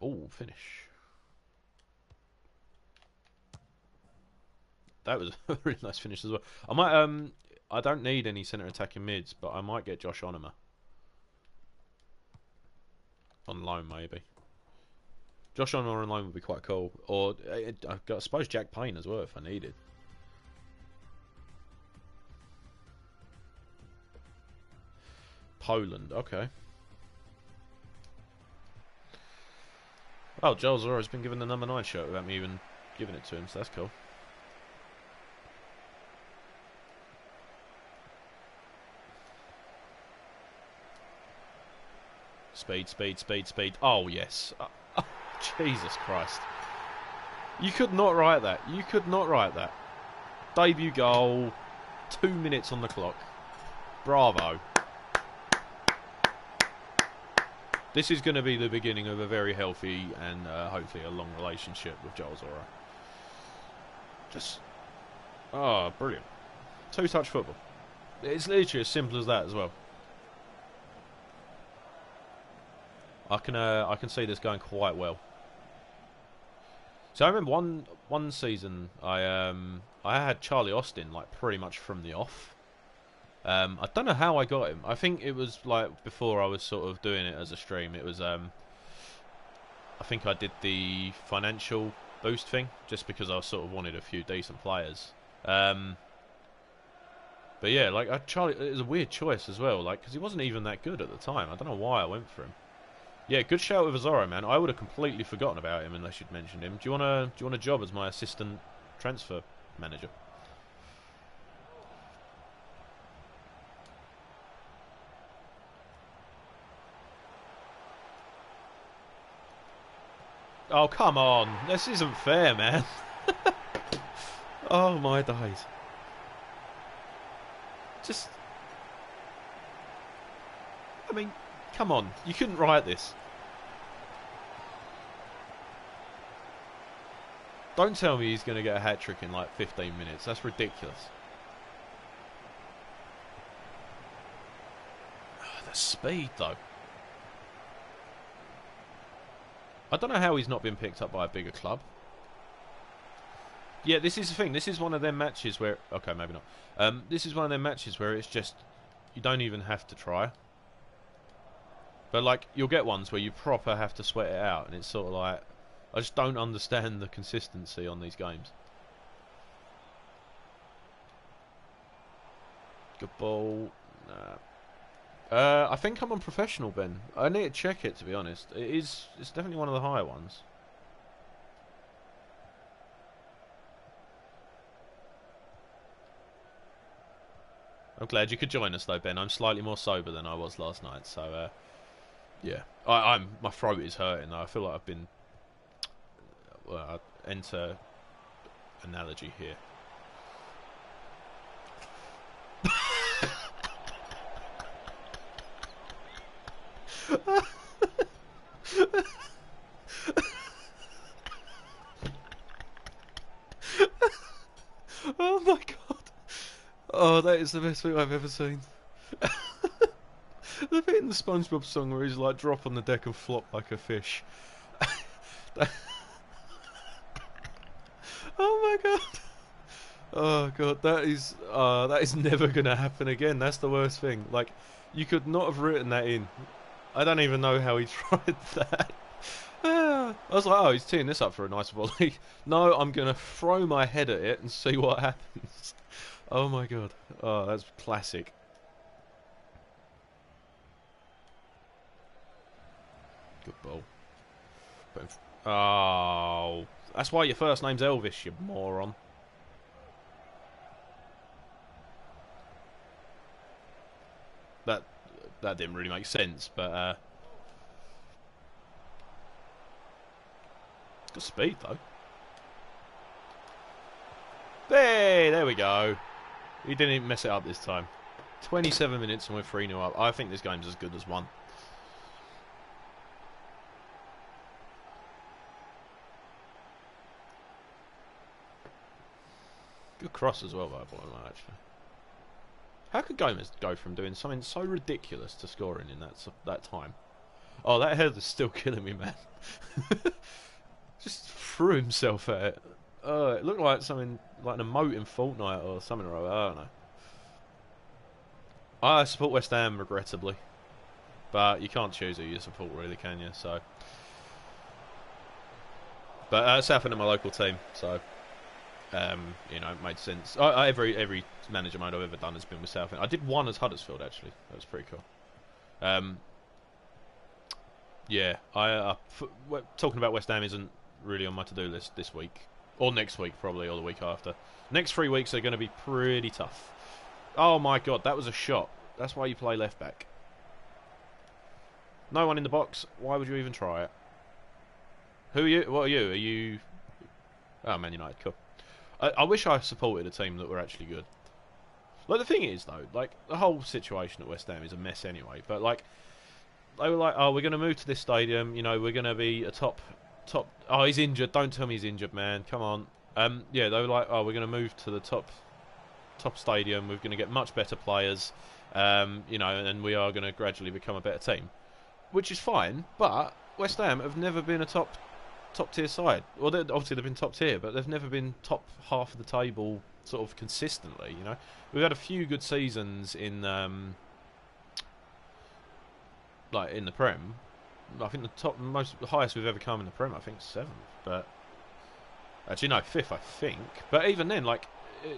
Oh, finish. That was a really nice finish as well. I might I don't need any centre attacking mids, but I might get Josh Onema on loan maybe. Josh Onema on loan would be quite cool, or I suppose Jack Payne as well if I needed. Poland, okay. Oh, Joel Zora's been given the number 9 shirt without me even giving it to him, so that's cool. Speed, speed, speed, speed. Oh, yes. Oh, Jesus Christ. You could not write that. You could not write that. Debut goal. 2 minutes on the clock. Bravo. This is going to be the beginning of a very healthy and hopefully a long relationship with Joel Zora. Just... Oh, brilliant. Two-touch football. It's literally as simple as that as well. I can see this going quite well. So I remember one season I I had Charlie Austin like pretty much from the off. I don't know how I got him. I think it was like before I was sort of doing it as a stream. It was I think I did the financial boost thing just because I sort of wanted a few decent players. But yeah, like Charlie, it was a weird choice as well, like because he wasn't even that good at the time. I don't know why I went for him. Yeah, good shout with Azoro, man. I would have completely forgotten about him unless you'd mentioned him. Do you want a job as my assistant transfer manager? Oh, come on. This isn't fair, man. Oh, my days. Just... I mean, come on. You couldn't write this. Don't tell me he's going to get a hat-trick in like 15 minutes. That's ridiculous. Oh, the speed, though. I don't know how he's not been picked up by a bigger club. Yeah, this is the thing. This is one of them matches where... Okay, maybe not. This is one of them matches where it's just... You don't even have to try. But, like, you'll get ones where you proper have to sweat it out. And it's sort of like... I just don't understand the consistency on these games. Good ball. Nah. I think I'm on professional, Ben. I need to check it, to be honest. It's definitely one of the higher ones. I'm glad you could join us, though, Ben. I'm slightly more sober than I was last night, so yeah. My throat is hurting, though. I feel like I've been... Well, I enter analogy here. Oh my god. Oh, that is the best thing I've ever seen. The bit in the SpongeBob song where he's like drop on the deck and flop like a fish. Oh my god. Oh god, that is never gonna happen again. That's the worst thing. Like, you could not have written that in. I don't even know how he tried that. I was like, oh, he's teeing this up for a nice volley. No, I'm gonna throw my head at it and see what happens. Oh my god. Oh, that's classic. Good ball. Oh, that's why your first name's Elvis, you moron. That didn't really make sense, but it's got speed though. There we go. He didn't even mess it up this time. 27 minutes and we're 3-0 up. I think this game's as good as one. Good cross as well, by the way, actually. How could Gomez go from doing something so ridiculous to scoring in that time? Oh, that header's still killing me, man. Just threw himself at it. It looked like something like an emote in Fortnite or something. I don't know. I support West Ham, regrettably, but you can't choose who you support, really, can you? So, but Southampton are my local team, so. You know, it made sense. Every manager mode I've ever done has been with Southampton. I did one as Huddersfield, actually. That was pretty cool. Yeah, talking about West Ham isn't really on my to-do list this week. Or next week, probably, or the week after. Next 3 weeks are going to be pretty tough. Oh my god, that was a shot. That's why you play left-back. No one in the box. Why would you even try it? Who are you? What are you? Are you... Oh, Man United, cool. I wish I supported a team that were actually good. Like, the thing is, though, like, the whole situation at West Ham is a mess anyway. But, like, they were like, oh, we're going to move to this stadium. You know, we're going to be a top... Oh, he's injured. Don't tell me he's injured, man. Come on. Yeah, they were like, oh, we're going to move to the top stadium. We're going to get much better players. You know, and we are going to gradually become a better team. Which is fine, but West Ham have never been a top tier side. Well, obviously they've been top tier, but they've never been top half of the table sort of consistently. You know, we've had a few good seasons in like in the Prem. I think the highest we've ever come in the Prem, I think, 7th. But actually, no, 5th, I think. But even then, like,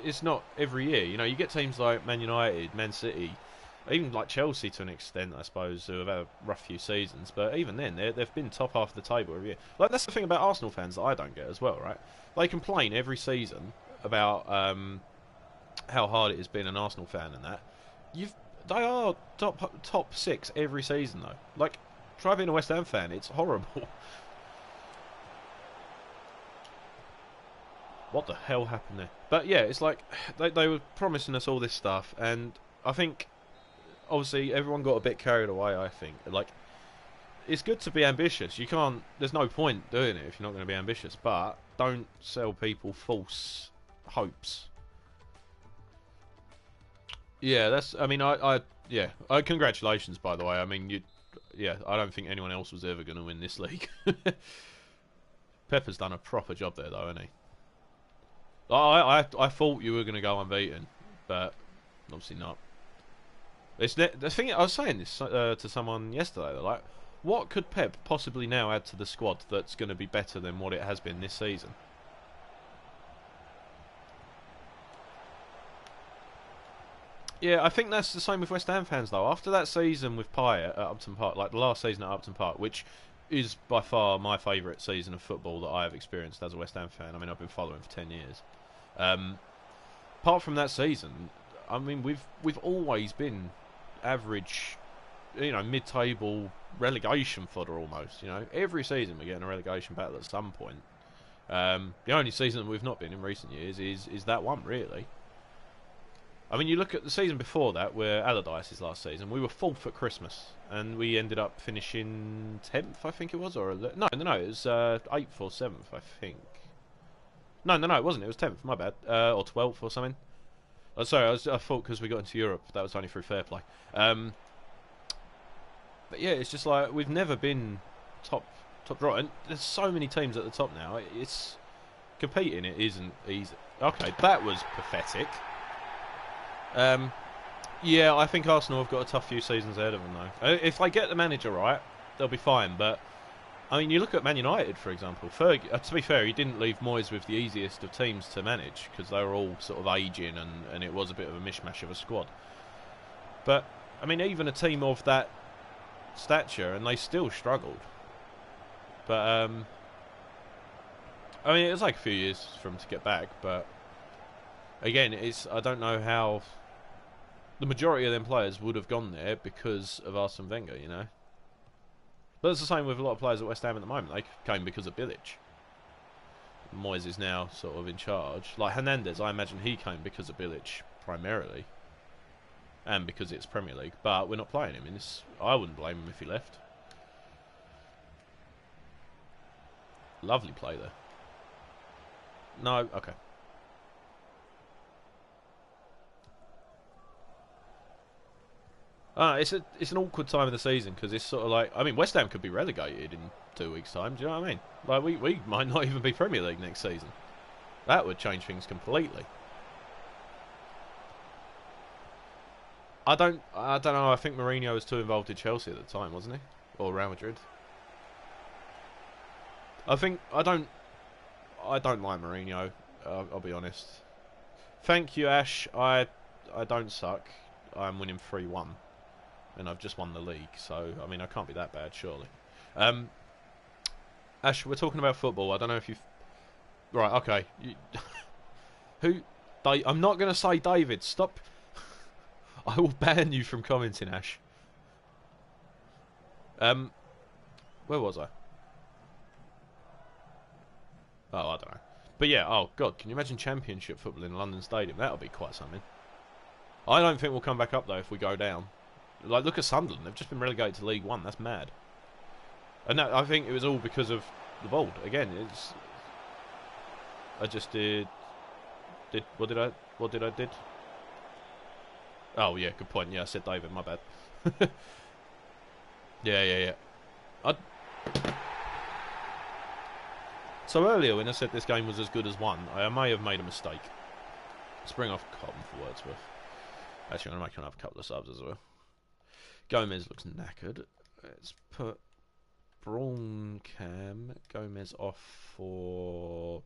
it's not every year. You know, you get teams like Man United, Man City, even like Chelsea to an extent, I suppose, who have had a rough few seasons. But even then, they've been top half of the table every year. Like, that's the thing about Arsenal fans that I don't get as well, right? They complain every season about how hard it has been an Arsenal fan and that. They are top 6 every season, though. Like, try being a West Ham fan, it's horrible. What the hell happened there? But yeah, it's like they were promising us all this stuff, and I think obviously everyone got a bit carried away. I think like it's good to be ambitious. You can't. There's no point doing it if you're not going to be ambitious. But don't sell people false hopes. Yeah, that's. I mean, yeah. Congratulations, by the way. I mean, yeah. I don't think anyone else was ever going to win this league. Pepper's done a proper job there, though, hasn't he? I thought you were going to go unbeaten, but obviously not. It's the thing. I was saying this to someone yesterday. They're like, what could Pep possibly now add to the squad that's going to be better than what it has been this season? Yeah, I think that's the same with West Ham fans, though. After that season with Pyatt at Upton Park, like the last season at Upton Park, which is by far my favourite season of football that I have experienced as a West Ham fan. I mean, I've been following for 10 years. Apart from that season, I mean, we've always been average, you know, mid-table relegation fodder almost. You know, every season we're getting a relegation battle at some point. The only season we've not been in recent years is that one, really. I mean, you look at the season before that, where Allardyce's last season, we were 4th at Christmas, and we ended up finishing 10th, I think it was, or no, it was 8th or 7th, I think. No, it wasn't. It was 10th. My bad, or 12th or something. Oh, sorry, I thought because we got into Europe, that was only through fair play. But yeah, it's just like we've never been top draw, and there's so many teams at the top now. It's competing. It isn't easy. Okay, that was pathetic. Yeah, I think Arsenal have got a tough few seasons ahead of them, though. If they get the manager right, they'll be fine. But I mean, you look at Man United, for example. To be fair, he didn't leave Moyes with the easiest of teams to manage because they were all sort of aging, and it was a bit of a mishmash of a squad. But I mean, even a team of that stature, and they still struggled. But I mean, it was like a few years for them to get back. But again, I don't know how the majority of them players would have gone there because of Arsene Wenger, you know. But it's the same with a lot of players at West Ham at the moment. They came because of Bilic. Moyes is now sort of in charge. Like Hernandez, I imagine he came because of Bilic primarily, and because it's Premier League. But we're not playing him in this. I wouldn't blame him if he left. Lovely play there. No, okay. It's an awkward time of the season because it's sort of like, I mean, West Ham could be relegated in 2 weeks' time. Do you know what I mean? Like we might not even be Premier League next season. That would change things completely. I don't know. I think Mourinho was too involved in Chelsea at the time, wasn't he? Or Real Madrid. I don't like Mourinho. I'll be honest. Thank you, Ash. I don't suck. I'm winning 3-1. And I've just won the league, so I mean I can't be that bad, surely. Ash, we're talking about football. I don't know if you've. Right, okay. I'm not going to say David. Stop. I will ban you from commenting, Ash. Where was I? Oh, I don't know. But yeah, oh god, can you imagine Championship football in London Stadium? That'll be quite something. I don't think we'll come back up though if we go down. Like, look at Sunderland. They've just been relegated to League One. That's mad. And that, I think it was all because of the Bold. Again, I just did. What did I did? Oh yeah, good point. Yeah, I said David. My bad. Yeah. So earlier when I said this game was as good as one, I may have made a mistake. Let's bring off Cotton for Wordsworth. Actually, I'm going to make another couple of subs as well. Gomez looks knackered. Let's put Braun Cam. Gomez off for...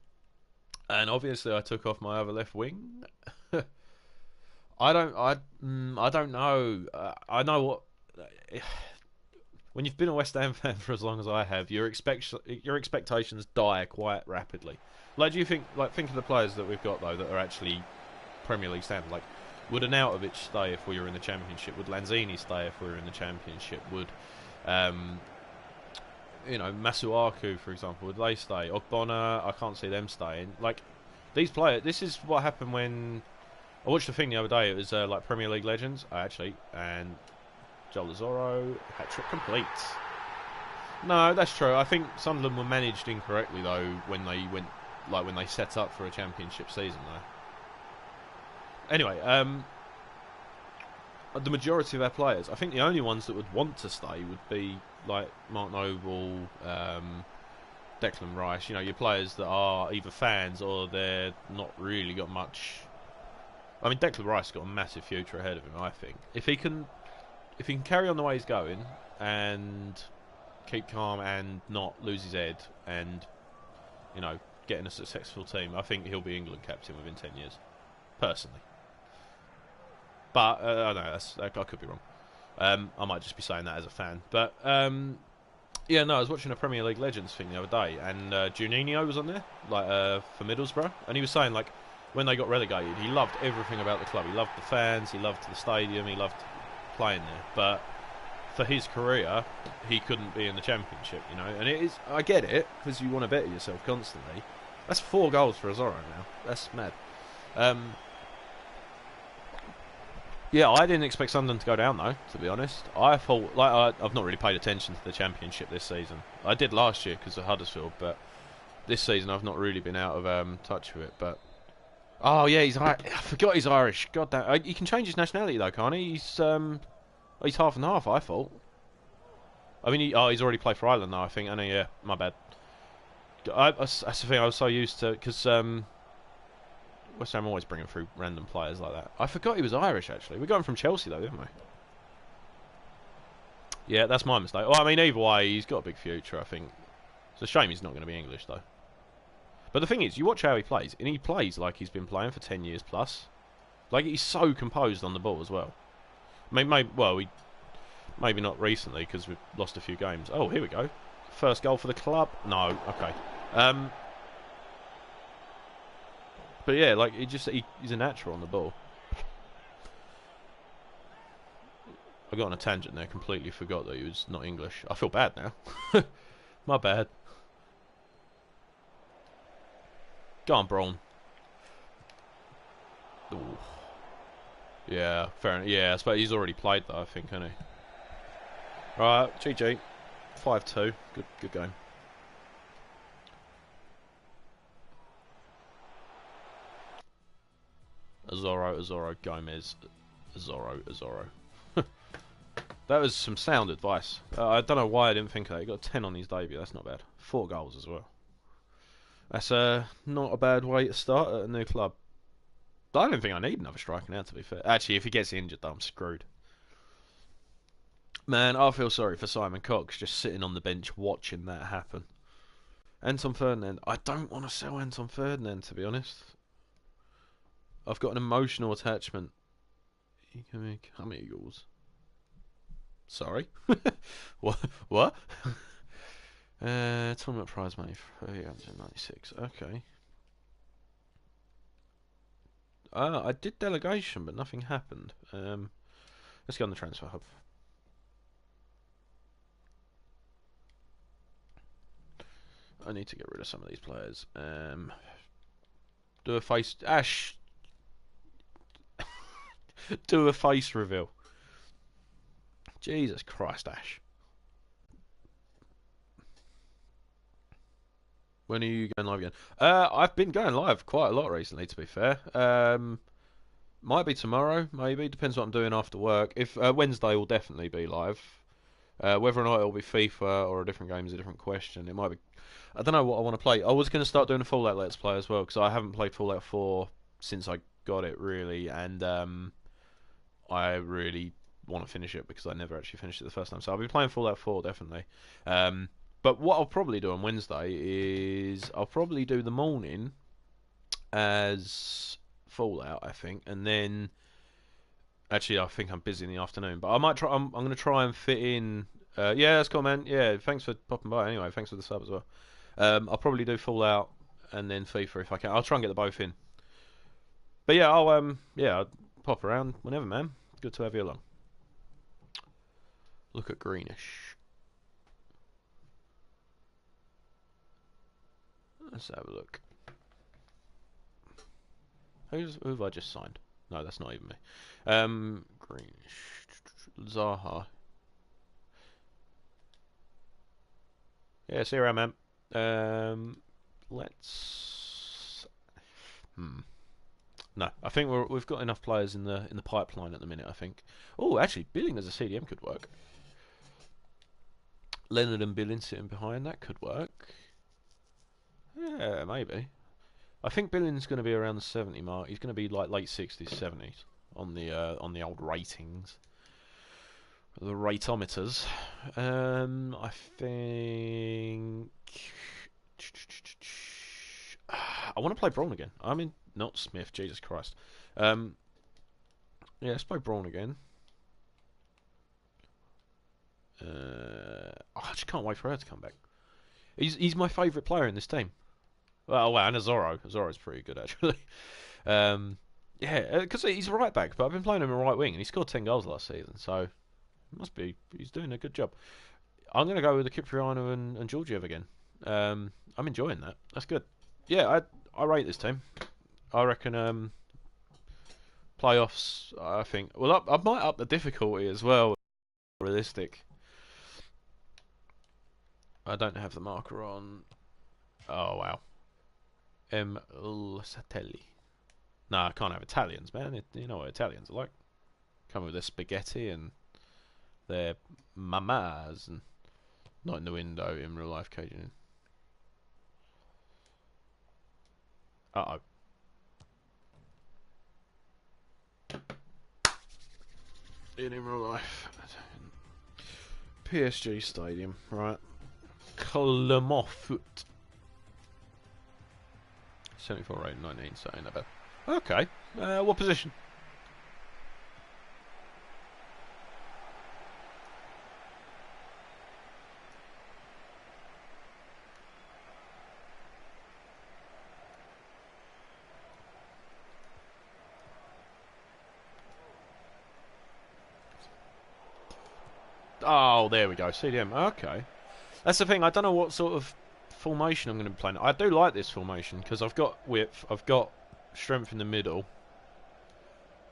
And obviously I took off my other left wing. I don't know. I know what... When you've been a West Ham fan for as long as I have, your expectations die quite rapidly. Like, do you think... Like, think of the players that we've got, though, that are actually Premier League standard. Like, would Arnautovic stay if we were in the Championship? Would Lanzini stay if we were in the Championship? Would... you know, Masuaku, for example, would they stay? Ogbonna, I can't see them staying. Like, these players, this is what happened when... I watched a thing the other day, it was like Premier League legends, actually, and Joel Lazaro, hat-trick complete. No, that's true. I think some of them were managed incorrectly, though, when they went, like, when they set up for a Championship season, though. Anyway, the majority of our players, I think the only ones that would want to stay would be like Mark Noble, Declan Rice, you know, your players that are either fans or they're not really got much. I mean, Declan Rice has got a massive future ahead of him, I think. If he can carry on the way he's going and keep calm and not lose his head and, you know, get in a successful team, I think he'll be England captain within 10 years, personally. But I don't know, I could be wrong. I might just be saying that as a fan. But yeah, no, I was watching a Premier League Legends thing the other day, and Juninho was on there, like for Middlesbrough, and he was saying, like, when they got relegated, he loved everything about the club. He loved the fans, he loved the stadium, he loved playing there. But for his career, he couldn't be in the Championship, you know. And it is, I get it, because you want to better yourself constantly. That's 4 goals for Azoro now. That's mad. Yeah, I didn't expect Sunderland to go down, though, to be honest. I thought, like, I've not really paid attention to the Championship this season. I did last year because of Huddersfield, but this season I've not really been out of touch with it. But oh yeah, I forgot he's Irish. God damn, he can change his nationality though, can't he? He's half and half. I thought. I mean, he's already played for Ireland now, I think. I know, yeah, my bad. That's the thing. I was so used to because West Ham always bringing through random players like that. I forgot he was Irish, actually. We got him from Chelsea, though, didn't we? Yeah, that's my mistake. Well, I mean, either way, he's got a big future, I think. It's a shame he's not going to be English, though. But the thing is, you watch how he plays, and he plays like he's been playing for 10 years plus. Like, he's so composed on the ball as well. Maybe not recently, because we've lost a few games. Oh, here we go. First goal for the club. No, okay. But yeah, like he's a natural on the ball. I got on a tangent there, completely forgot that he was not English. I feel bad now. My bad. Go on, Braun. Ooh. Yeah, fair enough. Yeah, I suppose he's already played though, I think, hasn't he? Right, GG. 5-2. Good game. Azoro, Gomez, Azoro. That was some sound advice. I don't know why I didn't think of that. He got 10 on his debut. That's not bad. 4 goals as well. That's not a bad way to start at a new club. I don't think I need another striker now, to be fair. Actually, if he gets injured, though, I'm screwed. Man, I feel sorry for Simon Cox just sitting on the bench watching that happen. Anton Ferdinand. I don't want to sell Anton Ferdinand, to be honest. I've got an emotional attachment. Come Eagles. Sorry. What? Tournament prize money for 396. Okay. I did delegation, but nothing happened. Let's go on the transfer hub. I need to get rid of some of these players. Do a face... Ash... Do a face reveal. Jesus Christ, Ash. When are you going live again? I've been going live quite a lot recently, to be fair. Might be tomorrow, maybe. Depends what I'm doing after work. If Wednesday will definitely be live. Whether or not it'll be FIFA or a different game is a different question. It might be... I don't know what I want to play. I was going to start doing a Fallout Let's Play as well, because I haven't played Fallout 4 since I got it really, and I really want to finish it because I never actually finished it the first time. So I'll be playing Fallout 4 definitely. But what I'll probably do on Wednesday is I'll probably do the morning as Fallout, I think, and then actually I think I'm busy in the afternoon. But I might try. I'm going to try and fit in. Yeah, that's cool, man. Yeah, thanks for popping by. Anyway, thanks for the sub as well. I'll probably do Fallout and then FIFA if I can. I'll try and get the both in. But yeah, I'll pop around whenever, man. Good to have you along. Look at Greenish. Let's have a look. Who have I just signed? No, that's not even me. Greenish. Zaha. Yeah, see you around, man. Let's. No, I think we've got enough players in the pipeline at the minute. I think. Oh, actually, Billing as a CDM could work. Leonard and Billing sitting behind, that could work. Yeah, maybe. I think Billing's going to be around the 70 mark. He's going to be like late 60s, 70s on the old ratings, the ratometers. I think I want to play Braun again. I mean, not Smith. Jesus Christ. Yeah, let's play Braun again. I just can't wait for her to come back. He's my favourite player in this team. Well, and Azoro. Azoro's pretty good actually. Yeah, because he's a right back, but I've been playing him a right wing, and he scored 10 goals last season, so he's doing a good job. I'm going to go with the Kipriano and Georgiev again. I'm enjoying that. That's good. Yeah, I rate this team. I reckon playoffs. I think. Well, I might up the difficulty as well. Realistic. I don't have the marker on. Oh wow. Satelli. No, I can't have Italians, man. You know what Italians are like. Come with their spaghetti and their mamas, and not in the window in real life, Cajun. Uh oh. In real life. PSG Stadium, right? Clermont. 74 rate, 19, so ain't that bad. Okay. What position? Oh, there we go. CDM. Okay. That's the thing. I don't know what sort of formation I'm going to be playing. I do like this formation because I've got width, I've got strength in the middle,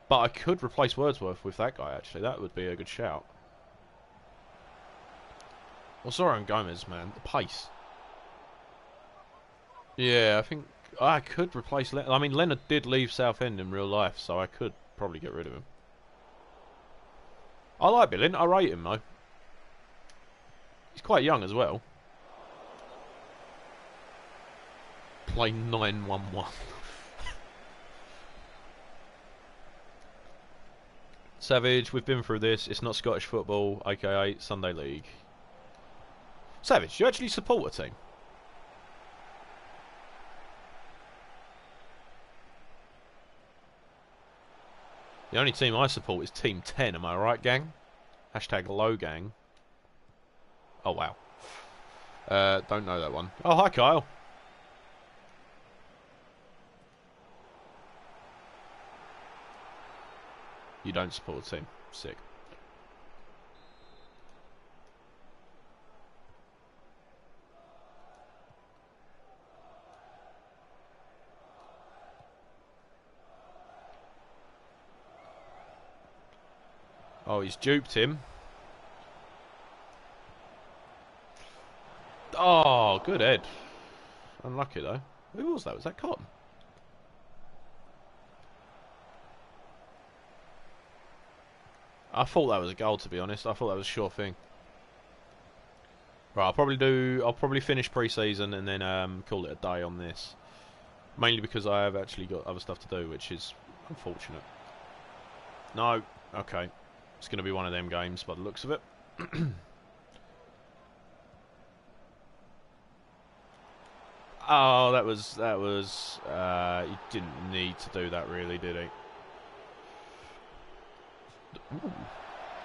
but I could replace Wordsworth with that guy. Actually, that would be a good shout. Well, sorry, on Gomez, man, the pace. Yeah, I think I could replace. I mean, Leonard did leave Southend in real life, so I could probably get rid of him. I like Billin. I rate him though. He's quite young as well. Play 9-1-1. Savage, we've been through this. It's not Scottish football, aka Sunday League. Savage, do you actually support a team? The only team I support is Team 10, am I right, gang? Hashtag low gang. Oh, wow. Don't know that one. Oh, hi, Kyle. You don't support a team. Sick. Oh, he's duped him. Oh, good head. Unlucky, though. Who was that? Was that Cotton? I thought that was a goal, to be honest. I thought that was a sure thing. Right, I'll probably finish pre-season and then call it a day on this. Mainly because I have actually got other stuff to do, which is Unfortunate. No. Okay. It's going to be one of them games by the looks of it. Oh, that was. He didn't need to do that, really, did he? Ooh.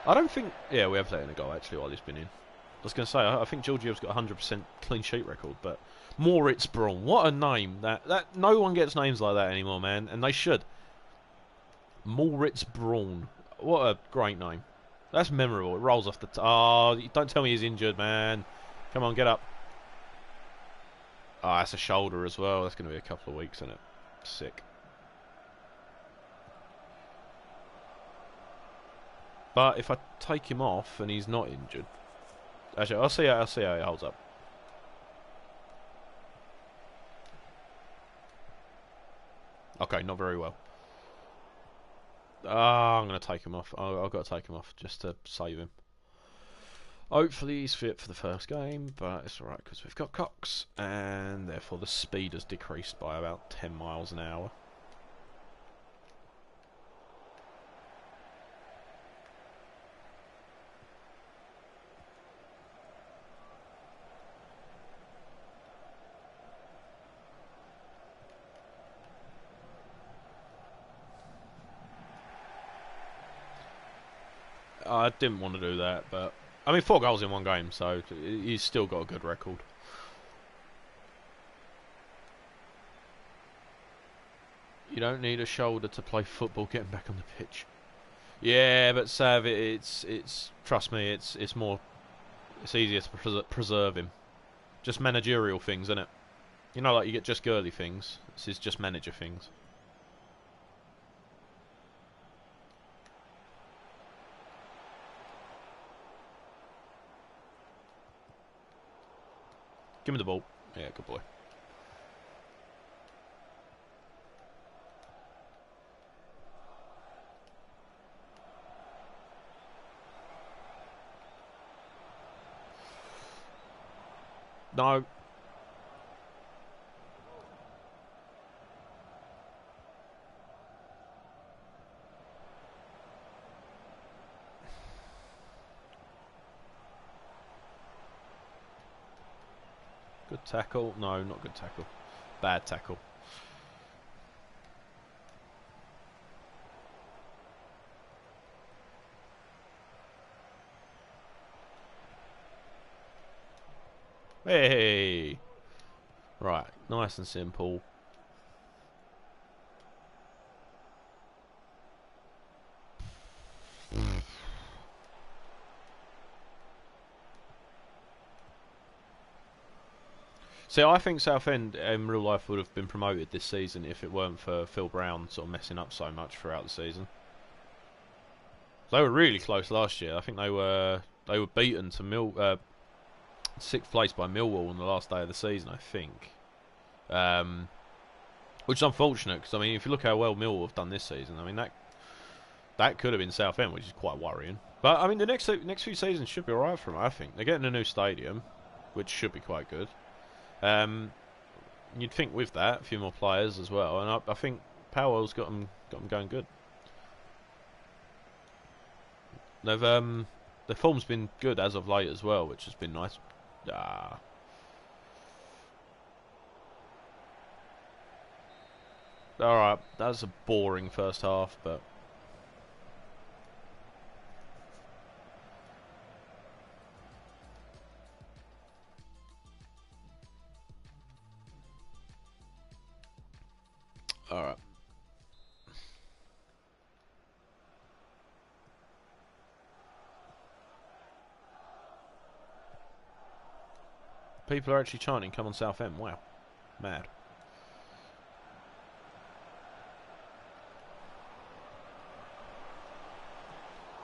I don't think. Yeah, we have let in a goal actually while he's been in. I was going to say, I think Georgiev's got a 100% clean sheet record, but Moritz Braun, what a name! That no one gets names like that anymore, man, and they should. Moritz Braun, what a great name. That's memorable. It rolls off the. Oh, don't tell me he's injured, man. Come on, get up. Oh, that's a shoulder as well. That's going to be a couple of weeks, isn't it? Sick. But if I take him off and he's not injured, actually, I'll see how he holds up. Okay, not very well. I'm going to take him off. I've got to take him off just to save him. Hopefully he's fit for the first game, but it's alright because we've got Cox, and therefore the speed has decreased by about 10 miles an hour. I didn't want to do that, but I mean 4 goals in 1 game, so he's still got a good record. You don't need a shoulder to play football getting back on the pitch. Yeah, but Sav, it's trust me, it's easier to preserve him. Just managerial things, isn't it? You know, like you get just girly things. This is just manager things. Give me the ball. Yeah, good boy. No. Good tackle. No, not good tackle. Bad tackle. Hey! Right, nice and simple. See, I think Southend in real life would have been promoted this season if it weren't for Phil Brown sort of messing up so much throughout the season. They were really close last year. I think they were beaten to 6th place by Millwall on the last day of the season, I think. Which is unfortunate because I mean, if you look how well Millwall have done this season, I mean that could have been Southend, which is quite worrying. But I mean, the next few seasons should be alright for them. I think they're getting a new stadium, which should be quite good. You'd think with that a few more players as well, and I think Powell's got them going good. They've their form's been good as of late as well, which has been nice. Alright, that's a boring first half, but alright. People are actually chanting, "Come on, Southend!" Wow, mad.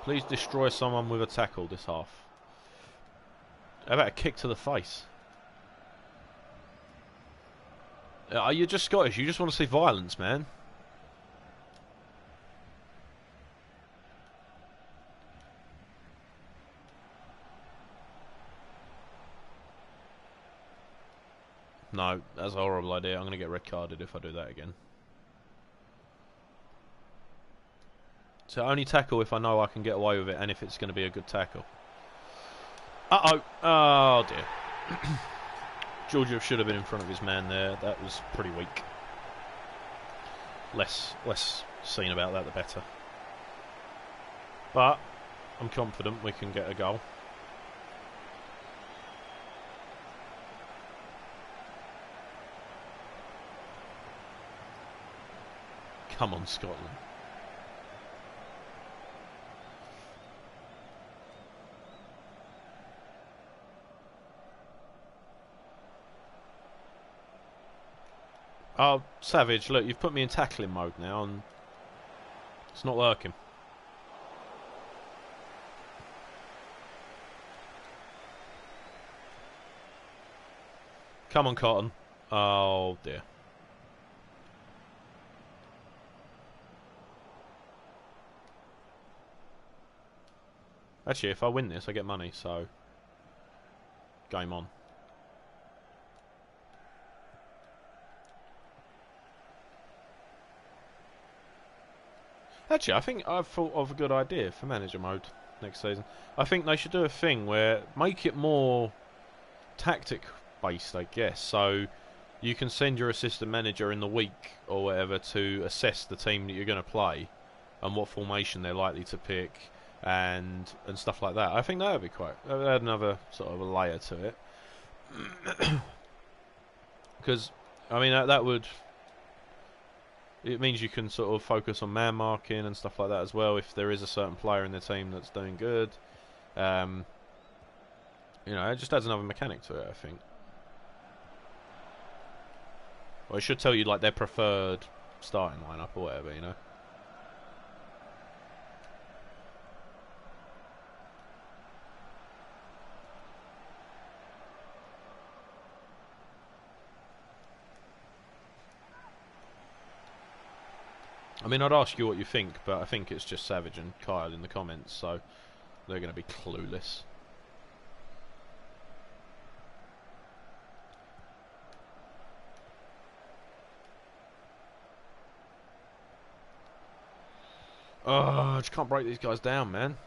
Please destroy someone with a tackle this half. How about a kick to the face? You're just Scottish. You just want to see violence, man. No, that's a horrible idea. I'm going to get red carded if I do that again. So only tackle if I know I can get away with it and if it's going to be a good tackle. Uh-oh. Oh, dear. Georgia should have been in front of his man there. That was pretty weak. Less seen about that, the better. But I'm confident we can get a goal. Come on, Scotland. Oh, Savage, look, you've put me in tackling mode now and it's not working. Come on, Cotton. Oh, dear. Actually, if I win this, I get money, so... Game on. Actually, I think I've thought of a good idea for manager mode next season. I think they should do a thing where make it more tactic based, I guess. So you can send your assistant manager in the week or whatever to assess the team that you're going to play and what formation they're likely to pick and stuff like that. I think that would be quite. That would add another sort of a layer to it. Because I mean that would. It means you can sort of focus on man marking and stuff like that as well if there is a certain player in the team that's doing good. You know, it just adds another mechanic to it, I think. Well, it should tell you like their preferred starting lineup or whatever, you know. I mean, I'd ask you what you think, but I think it's just Savage and Kyle in the comments, so they're going to be clueless. Oh, I just can't break these guys down, man.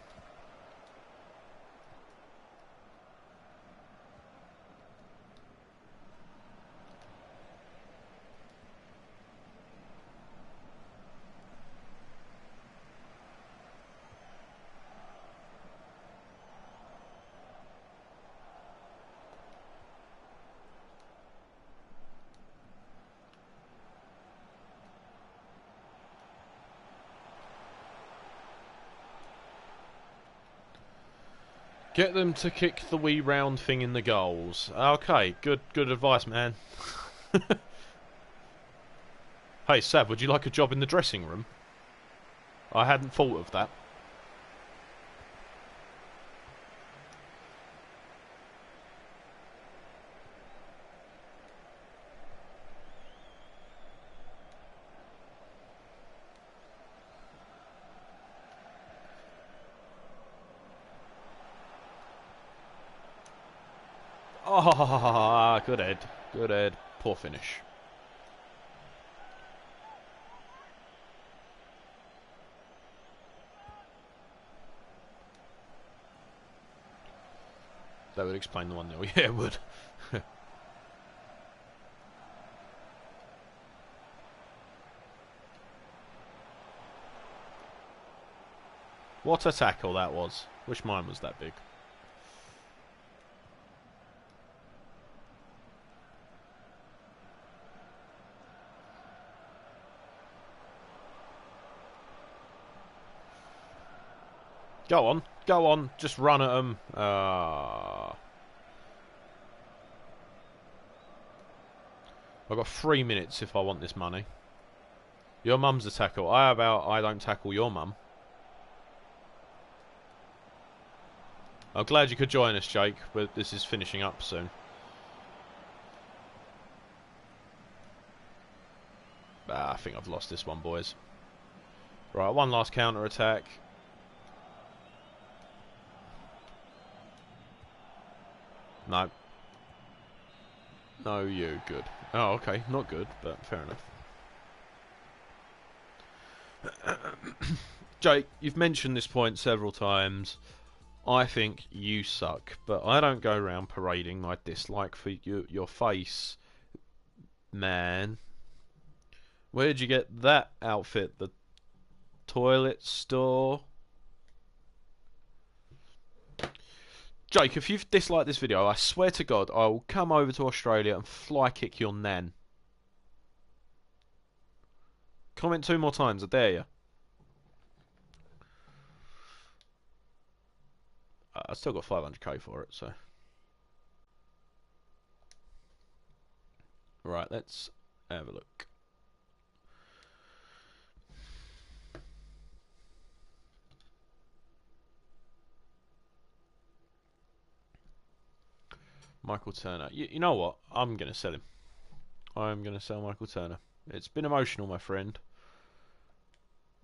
Get them to kick the wee round thing in the goals. Okay, good advice, man. Hey, Sav, would you like a job in the dressing room? I hadn't thought of that. Oh, good head. Good head. Poor finish. That would explain the 1-0. Yeah, it would. What a tackle that was. Wish mine was that big. Go on, just run at them. I've got 3 minutes if I want this money. Your mum's a tackle. How about I don't tackle your mum? I'm glad you could join us, Jake, but this is finishing up soon. I think I've lost this one, boys. Right, one last counter attack. No. No, you. Good. Oh, okay. Not good, but fair enough. Jake, you've mentioned this point several times. I think you suck, but I don't go around parading my dislike for your face, man. Where'd you get that outfit? The toilet store? Jake, if you've disliked this video, I swear to God, I will come over to Australia and fly kick your nan. Comment 2 more times, I dare you. I still got 500k for it, so. Right, let's have a look. Michael Turner. You know what? I'm going to sell him. I'm going to sell Michael Turner. It's been emotional, my friend.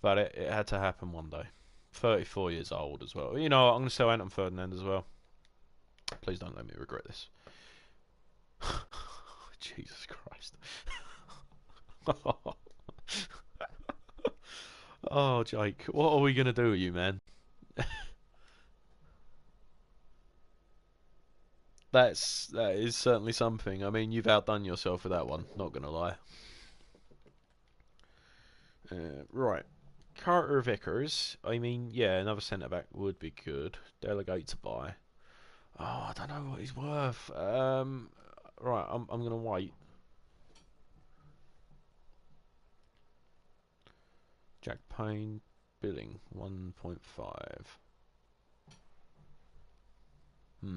But it had to happen one day. 34 years old as well. You know what? I'm going to sell Anton Ferdinand as well. Please don't let me regret this. Jesus Christ. Oh, Jake. What are we going to do with you, man? That is certainly something. I mean, you've outdone yourself with that one. Not going to lie. Right. Carter Vickers. I mean, yeah, another centre back would be good. Delegate to buy. Oh, I don't know what he's worth. Right, I'm gonna wait. Jack Payne, billing 1.5. Hmm.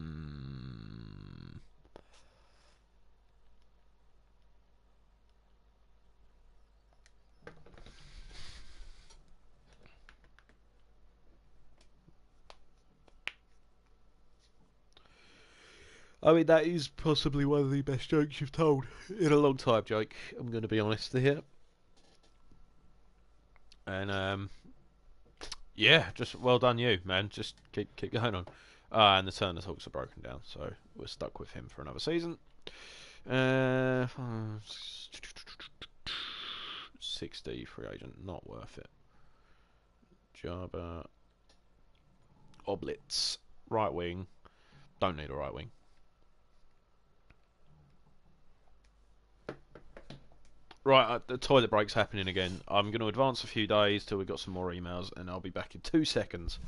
I mean, that is possibly one of the best jokes you've told in a long time, Jake. I'm going to be honest here. And yeah, just well done you, man. Just keep going on. And the Turner Hawks are broken down, so we're stuck with him for another season. 60 free agent, not worth it. Jabba, Oblitz, right wing. Don't need a right wing. Right, the toilet break's happening again. I'm going to advance a few days till we've got some more emails, and I'll be back in 2 seconds.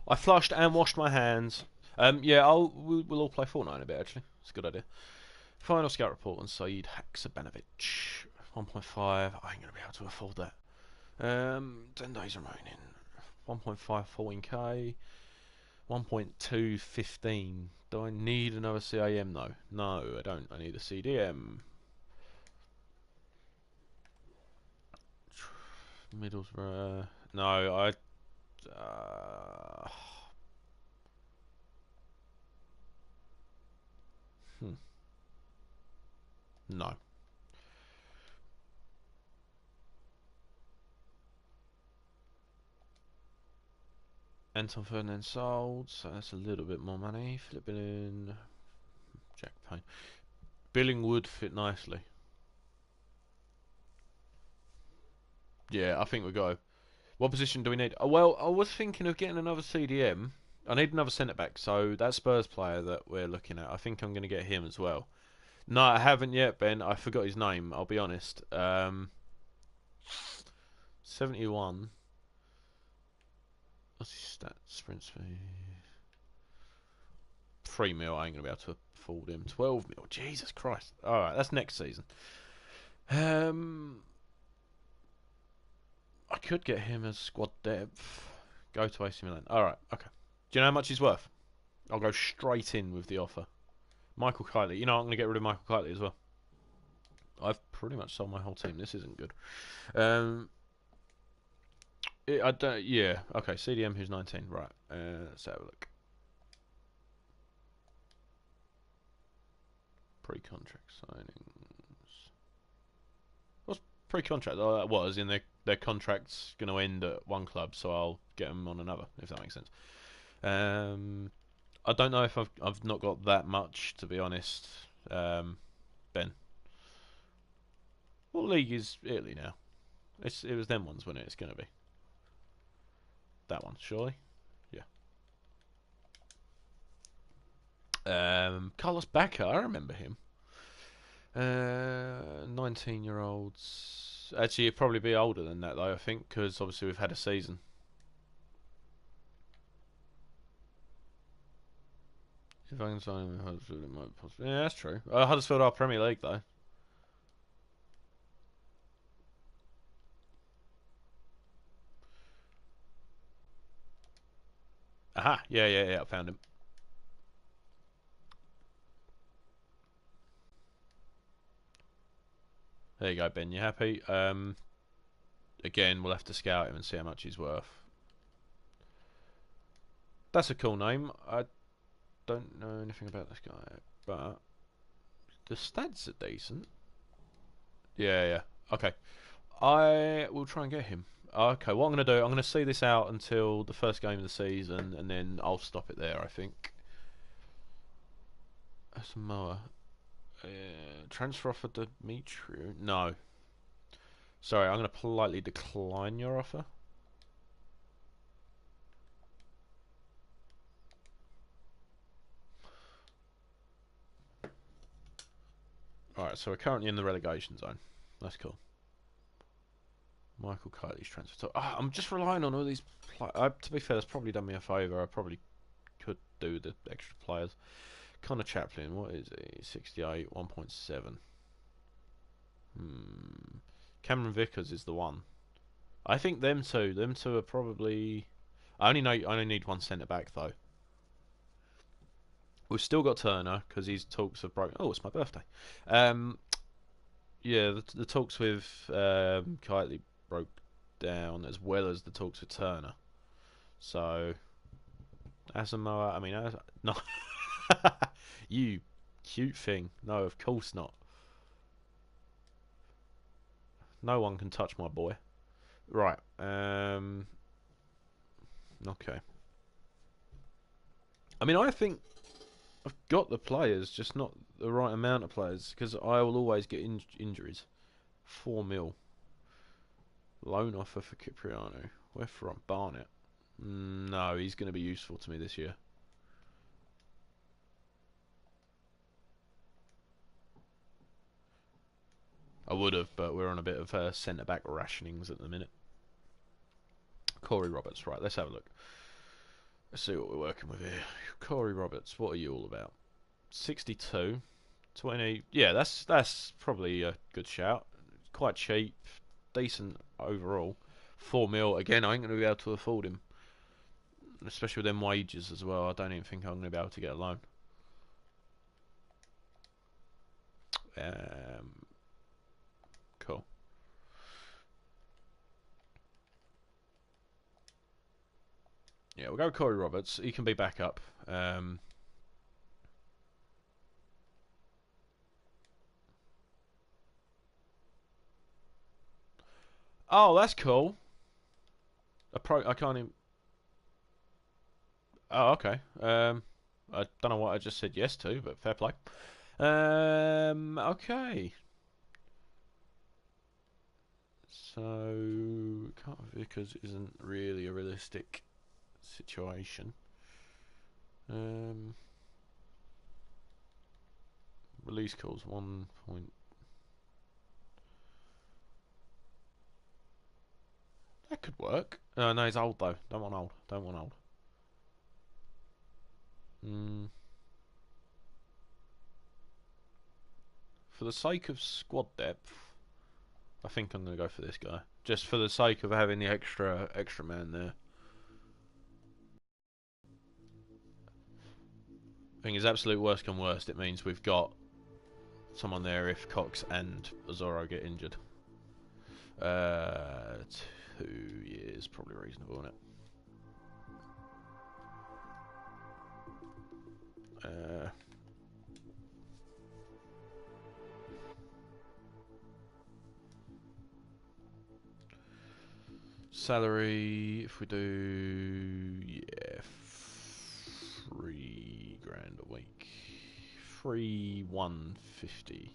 I flushed and washed my hands. Yeah, we'll all play Fortnite in a bit, actually. It's a good idea. Final scout report on Saeed Haksabanovic. 1.5. I ain't going to be able to afford that. 10 days remaining. 1.5 14k. 1.2 15. Do I need another CAM though? No, I don't. I need a CDM. Middlesbrough. No, I. No. Anton Ferdinand sold, so that's a little bit more money. Philip Billing, Jack Payne. Billing would fit nicely. Yeah, I think we go. What position do we need? Oh, well, I was thinking of getting another CDM. I need another centre back, so that Spurs player that we're looking at, I think I'm going to get him as well. No, I haven't yet, Ben. I forgot his name, I'll be honest. 71. What's his stats? Sprint speed. 3 mil, I ain't going to be able to afford him. 12 mil, Jesus Christ. Alright, that's next season. I could get him as squad depth. Go to AC Milan. Alright, okay. Do you know how much he's worth? I'll go straight in with the offer. Michael Kiley. You know, I'm going to get rid of Michael Kiley as well. I've pretty much sold my whole team. This isn't good. I don't. Yeah. Okay. CDM, who's 19. Right. Let's have a look. Pre-contract signings. What's pre-contract? Oh, that was in their contract's going to end at one club, so I'll get them on another, if that makes sense. I don't know if I've not got that much, to be honest. Ben, what league is Italy now? It was them ones, wasn't it? It's going to be that one, surely. Yeah. Carlos Bacca, I remember him. 19-year-olds. Actually, it'd probably be older than that, though, I think, because obviously we've had a season. If I can sign him with Huddersfield, it might possibly. Yeah, that's true. Huddersfield are Premier League, though. Aha! Yeah, I found him. There you go, Ben. You happy? Again, we'll have to scout him and see how much he's worth. That's a cool name. I don't know anything about this guy, but the stats are decent. Yeah. Okay. I will try and get him. Okay, what I'm going to do, I'm going to see this out until the first game of the season, and then I'll stop it there, I think. Samoa. Transfer offer to Demetriou? No. Sorry, I'm going to politely decline your offer. Alright, so we're currently in the relegation zone. That's cool. Michael Kiley's transfer. I'm just relying on all these. To be fair, that's probably done me a favour. I probably could do the extra players. Connor Chaplin, what is he? 68, 1.7. Cameron Vickers is the one. I think them two. Them two are probably. I only need one centre back though. We've still got Turner because his talks have broken. Oh, it's my birthday. Yeah, the talks with Kitely broke down as well as the talks with Turner. So Asamoah, I mean, no, you cute thing. No, of course not. No one can touch my boy. Right. Okay. I mean, I think I've got the players, just not the right amount of players, because I will always get injuries. 4 mil. Loan offer for Cipriano. Where from? Barnet. No, he's going to be useful to me this year. I would have, but we're on a bit of centre-back rationings at the minute. Corey Roberts. Right, let's have a look. Let's see what we're working with here. Corey Roberts, what are you all about? 62. 20. Yeah, that's probably a good shout. Quite cheap. Decent overall. 4 mil. Again, I ain't going to be able to afford him. Especially with them wages as well. I don't even think I'm going to be able to get a loan. Cool. Yeah, we'll go with Corey Roberts. He can be back up. Oh, that's cool. I can't even. Oh, okay. I don't know what I just said yes to, but fair play. Okay. So, Carter Vickers isn't really a realistic situation. Release calls 1 point. That could work. No, he's old though. Don't want old. Don't want old. For the sake of squad depth, I think I'm going to go for this guy. Just for the sake of having the extra man there. Thing is, absolute worst come worst, it means we've got someone there if Cox and Zorro get injured. 2 years, probably reasonable, isn't it? Salary, if we do, yeah, 3 grand a week. 3,150.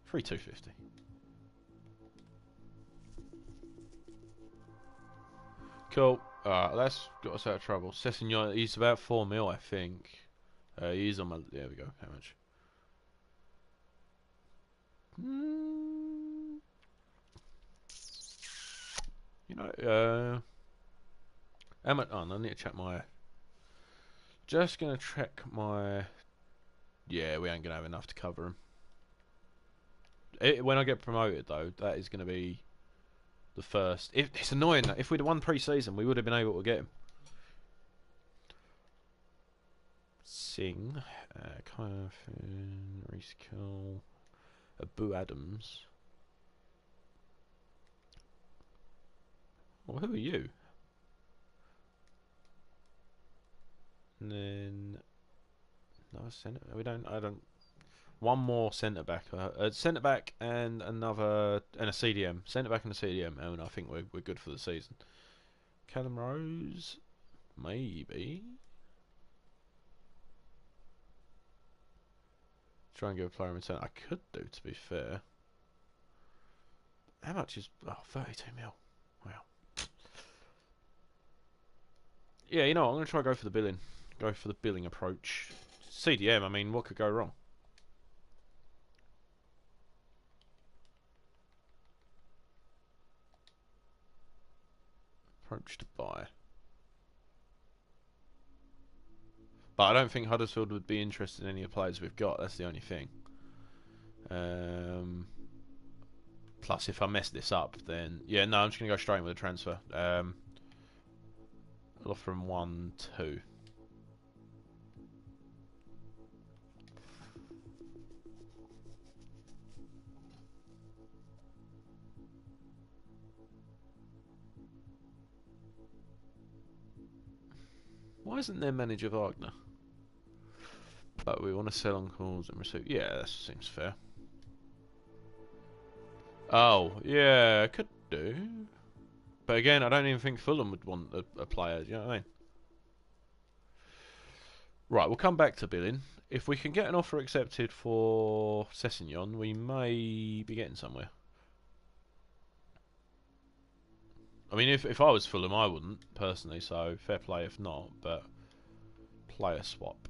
3,250. Cool. Alright, that's got us out of trouble. Sessignon, he's about 4 mil, I think. He's on my. There we go. How much? You know, how much? Oh, I need to check my. Just gonna check my. Yeah, we ain't gonna have enough to cover him. When I get promoted, though, that is gonna be the first. It's annoying that if we'd have won pre-season, we would have been able to get him. Singh, Kyafin, Reese Kill, Abu Adams. Well, who are you? And then another centre. We don't. I don't. One more centre back. Centre back and another and a CDM. Centre back and a CDM, and I think we're good for the season. Callum Rose, maybe. Try and give a player in return. I could do, to be fair. How much is... Oh, 32 mil. Wow. Yeah, you know what? I'm going to try and go for the billing. Go for the billing approach. CDM, I mean, what could go wrong? Approach to buy. But I don't think Huddersfield would be interested in any of the players we've got. That's the only thing. Plus, if I mess this up, then... Yeah, no, I'm just going to go straight with a transfer. I'll offer him 1-2. Why isn't there manager Wagner? But we want to sell on calls and receive. Yeah, that seems fair. Oh, yeah, I could do. But again, I don't even think Fulham would want a player. You know what I mean? Right, we'll come back to billing. If we can get an offer accepted for Sessignon, we may be getting somewhere. I mean, if I was Fulham, I wouldn't, personally, so fair play if not, but player swap.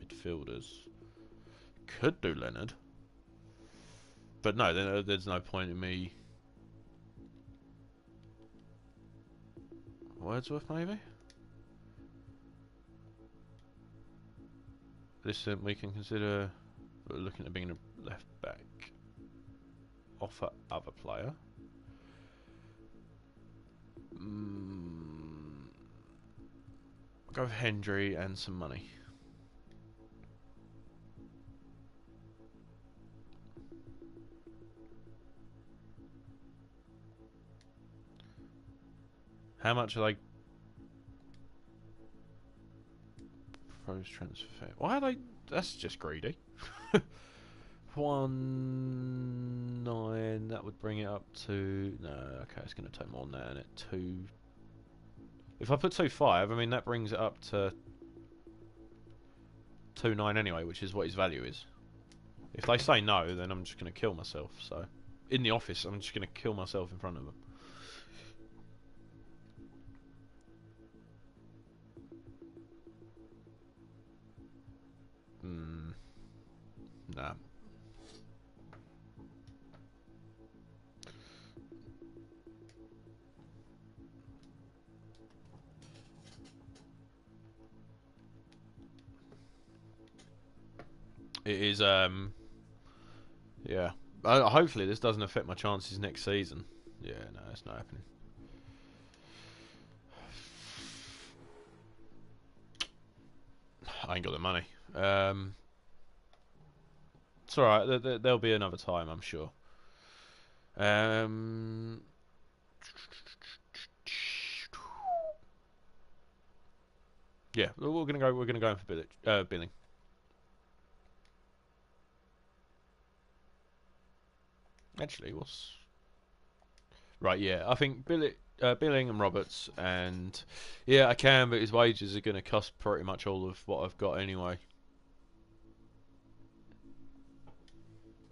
Midfielders. Could do Leonard. But no, there's no point in me... Wordsworth, maybe? Listen, we can consider looking at being a left back. Offer other player. Go with Hendry and some money. How much are they? Proposed transfer. Why are they? That's just greedy. 1.9. That would bring it up to. No, okay, it's going to take more than that, isn't it? 2. If I put 2.5, I mean that brings it up to 2.9 anyway, which is what his value is. If they say no, then I'm just going to kill myself. So, in the office, I'm just going to kill myself in front of them. Nah. It is, yeah. Hopefully this doesn't affect my chances next season. Yeah, no, it's not happening. I ain't got the money. It's alright, there'll be another time, I'm sure. Yeah, we're gonna go in for billing. Actually, what's right? Yeah, I think billing and Roberts, and yeah, I can, but his wages are gonna cost pretty much all of what I've got anyway.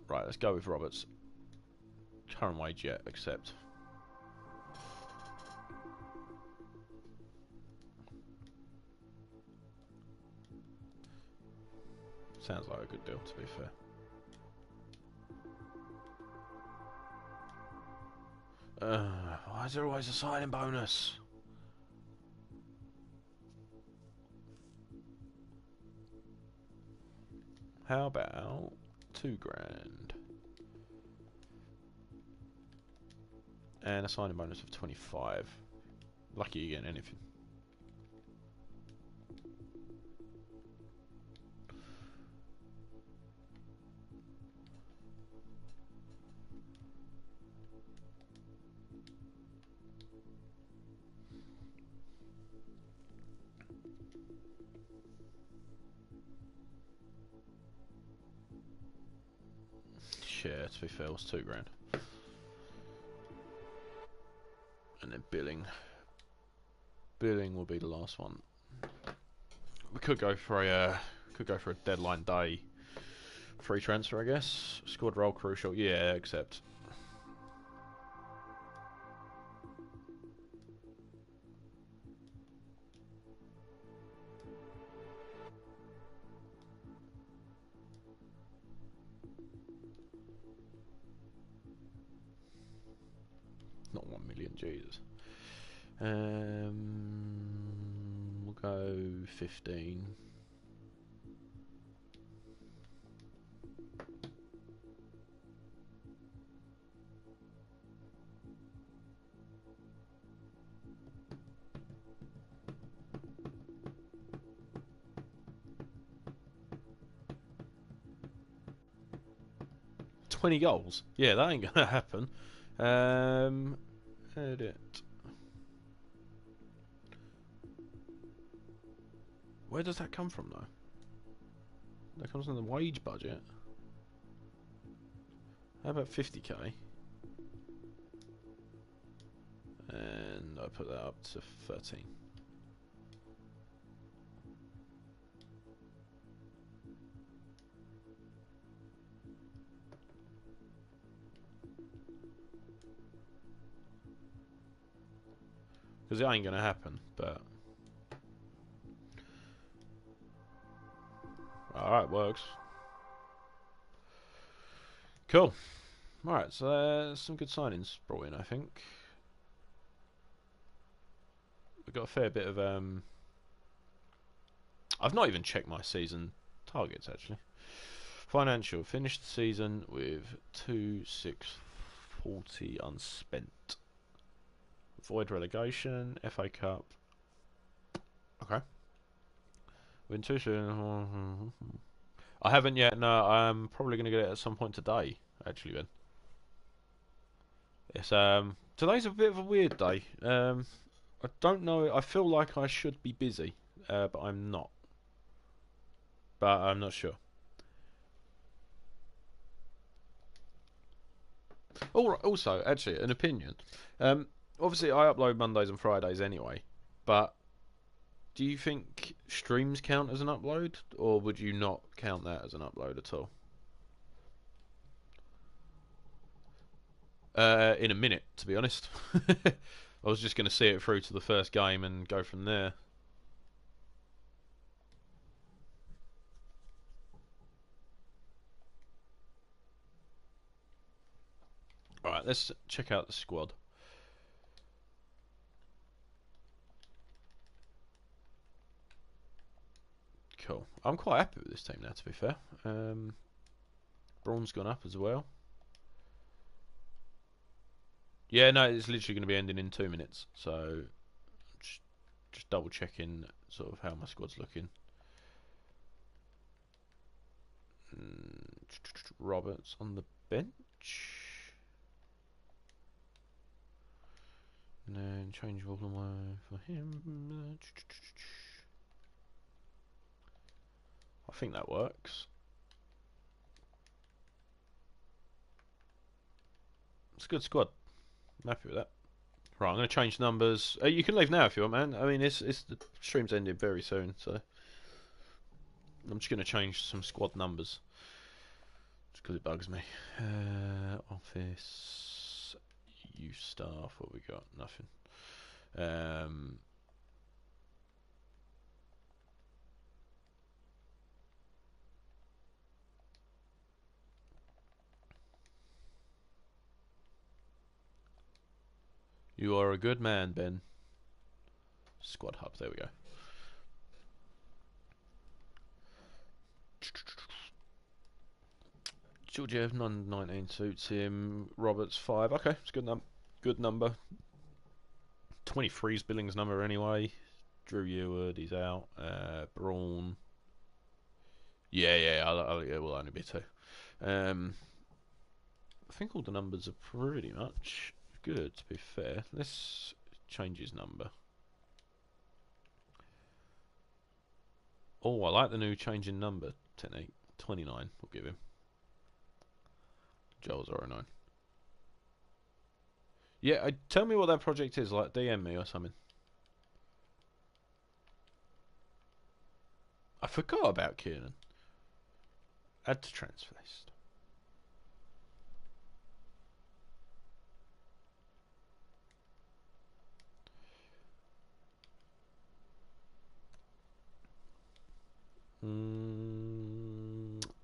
Right, let's go with Roberts. Current wage, yeah, accept. Sounds like a good deal, to be fair. Why is there always a signing bonus? How about £2,000 and a signing bonus of 25? Lucky you get anything. Yeah, to be fair, it was £2,000. And then billing. Billing will be the last one. We could go for a deadline day free transfer, I guess. Squad role crucial. Yeah, accept. Not 1 million, Jesus. We'll go 15. $20 goals? Yeah, that ain't gonna happen. Edit. Where does that come from, though? That comes from the wage budget. How about 50k? And I put that up to 13. Because it ain't gonna happen, but alright, works. Cool. Alright, so there's some good signings brought in, I think. We've got a fair bit of I've not even checked my season targets, actually. Financial, finished the season with 2,640 unspent. Avoid relegation, FA Cup. Okay. Win 2 soon. I haven't yet, no, I'm probably going to get it at some point today, actually, Ben. It's, today's a bit of a weird day. I don't know, I feel like I should be busy, but I'm not. But I'm not sure. Also, actually, an opinion. Obviously, I upload Mondays and Fridays anyway, but do you think streams count as an upload, or would you not count that as an upload at all? In a minute, to be honest. I was just going to see it through to the first game and go from there. Alright, let's check out the squad. Cool. I'm quite happy with this team now, to be fair. Braun's gone up as well. Yeah, no, it's literally going to be ending in 2 minutes. So, just double checking sort of how my squad's looking. Roberts on the bench. And then change all the way for him. I think that works. It's a good squad. I'm happy with that. Right, I'm going to change numbers. You can leave now if you want, man. I mean, it's the stream's ending very soon, so I'm just going to change some squad numbers just because it bugs me. Office, youth staff. What we got? Nothing. You are a good man, Ben. Squad hub. There we go. Georgiev 19 suits him. Roberts 5. Okay, it's good number. 23's Billings number anyway. Drew Eward, he's out. Braun. Yeah, it will only be 2. I think all the numbers are pretty much good, to be fair. Let's change his number. Oh, I like the new change in number technique. 29, we'll give him. Joel 09. Yeah, tell me what that project is, like DM me or something. I forgot about Kiernan. Add to transfer list.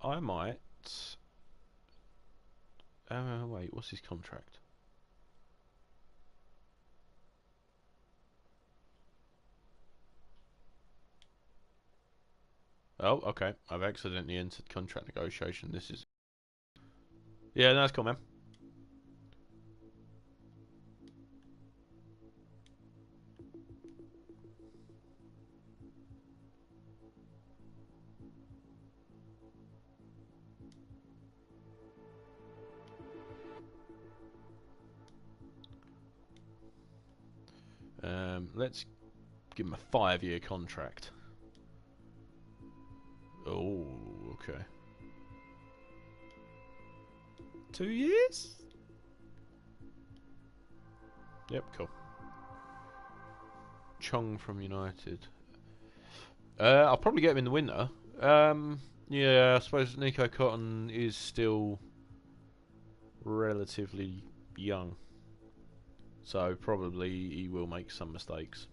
I might. Wait, what's his contract? Oh, okay. I've accidentally entered contract negotiation. This is... Yeah, no, that's cool, man. Let's give him a 5-year contract. Oh, okay. 2 years? Yep, cool. Chung from United. I'll probably get him in the winter. Yeah, I suppose Nico Cotton is still relatively young. So probably he will make some mistakes.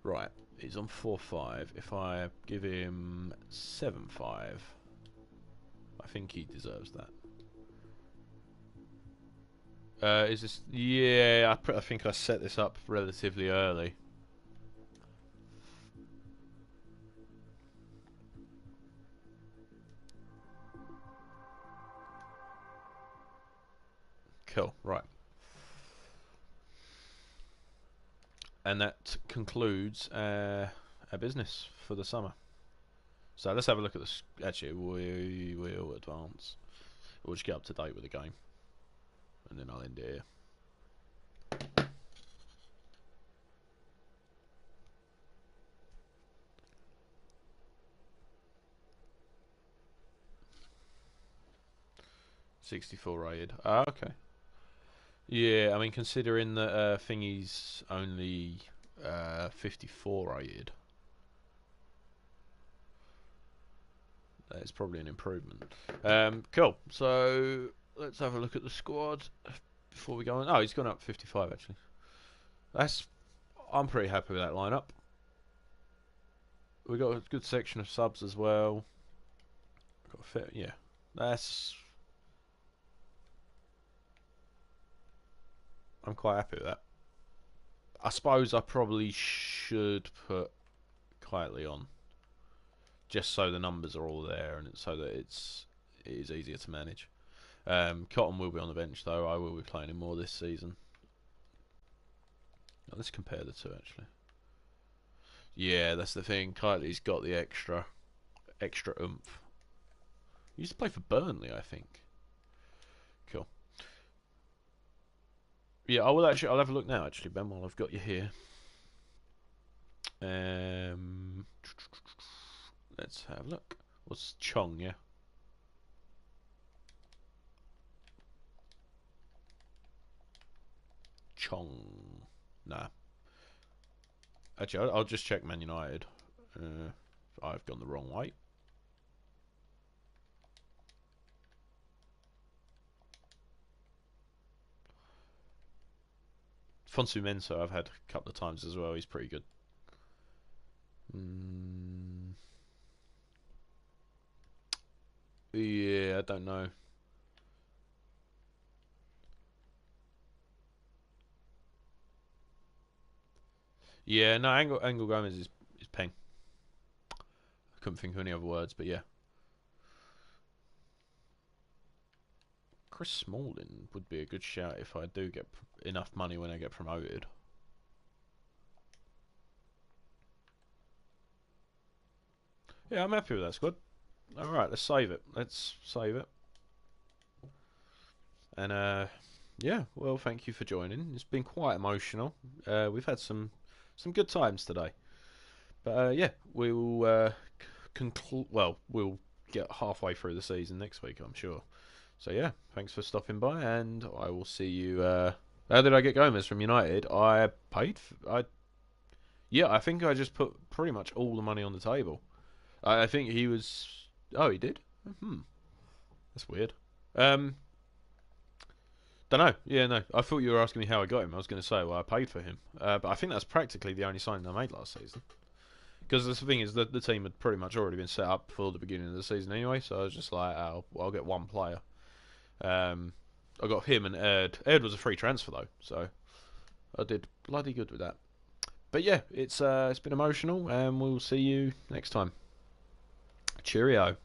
Right, he's on 4-5. If I give him 7-5, I think he deserves that. Is this... Yeah, I think I set this up relatively early. Cool, right. And that concludes our business for the summer. So let's have a look at this. Actually, we will advance. We'll just get up to date with the game. And then I'll end it here. .64 rated. Ah, okay. Yeah, I mean, considering that thingy's only 54 rated, that's probably an improvement. Cool. So let's have a look at the squad before we go on. Oh, he's gone up 55 actually. I'm pretty happy with that lineup. We got a good section of subs as well. Got a fit, yeah. I'm quite happy with that. I suppose I probably should put Quietly on, just so the numbers are all there and so that it is easier to manage. Cotton will be on the bench though. I will be playing him more this season. Now, let's compare the two actually. Yeah, that's the thing. Kylie's got the extra oomph. He used to play for Burnley, I think. Cool. Yeah, I will actually. I'll have a look now, actually, Ben, while I've got you here. Um, let's have a look. What's Chong? Yeah. Chong. Nah. Actually, I'll just check Man United. I've gone the wrong way. Fonsu Mensah I've had a couple of times as well. He's pretty good. Yeah, I don't know. Yeah, no, Angel Gomez is peng. I couldn't think of any other words, but yeah. Chris Smalling would be a good shout if I do get enough money when I get promoted. Yeah, I'm happy with that squad. Alright, let's save it. Let's save it. And yeah, well, thank you for joining. It's been quite emotional. We've had some good times today. But yeah, we'll conclude. Well, we'll get halfway through the season next week, I'm sure. So yeah, thanks for stopping by, and I will see you. How did I get Gomez from United? I paid. Yeah, I think I just put pretty much all the money on the table. I think he was. Oh, he did. Hmm, that's weird. Um, don't know. Yeah, no. I thought you were asking me how I got him. I was going to say, well, I paid for him. But I think that's practically the only signing I made last season. Because the thing is that the team had pretty much already been set up for the beginning of the season anyway. So I was just like, oh, well, I'll get one player. I got him and Erd. Erd was a free transfer though, so I did bloody good with that. But yeah, it's been emotional, and we'll see you next time. Cheerio.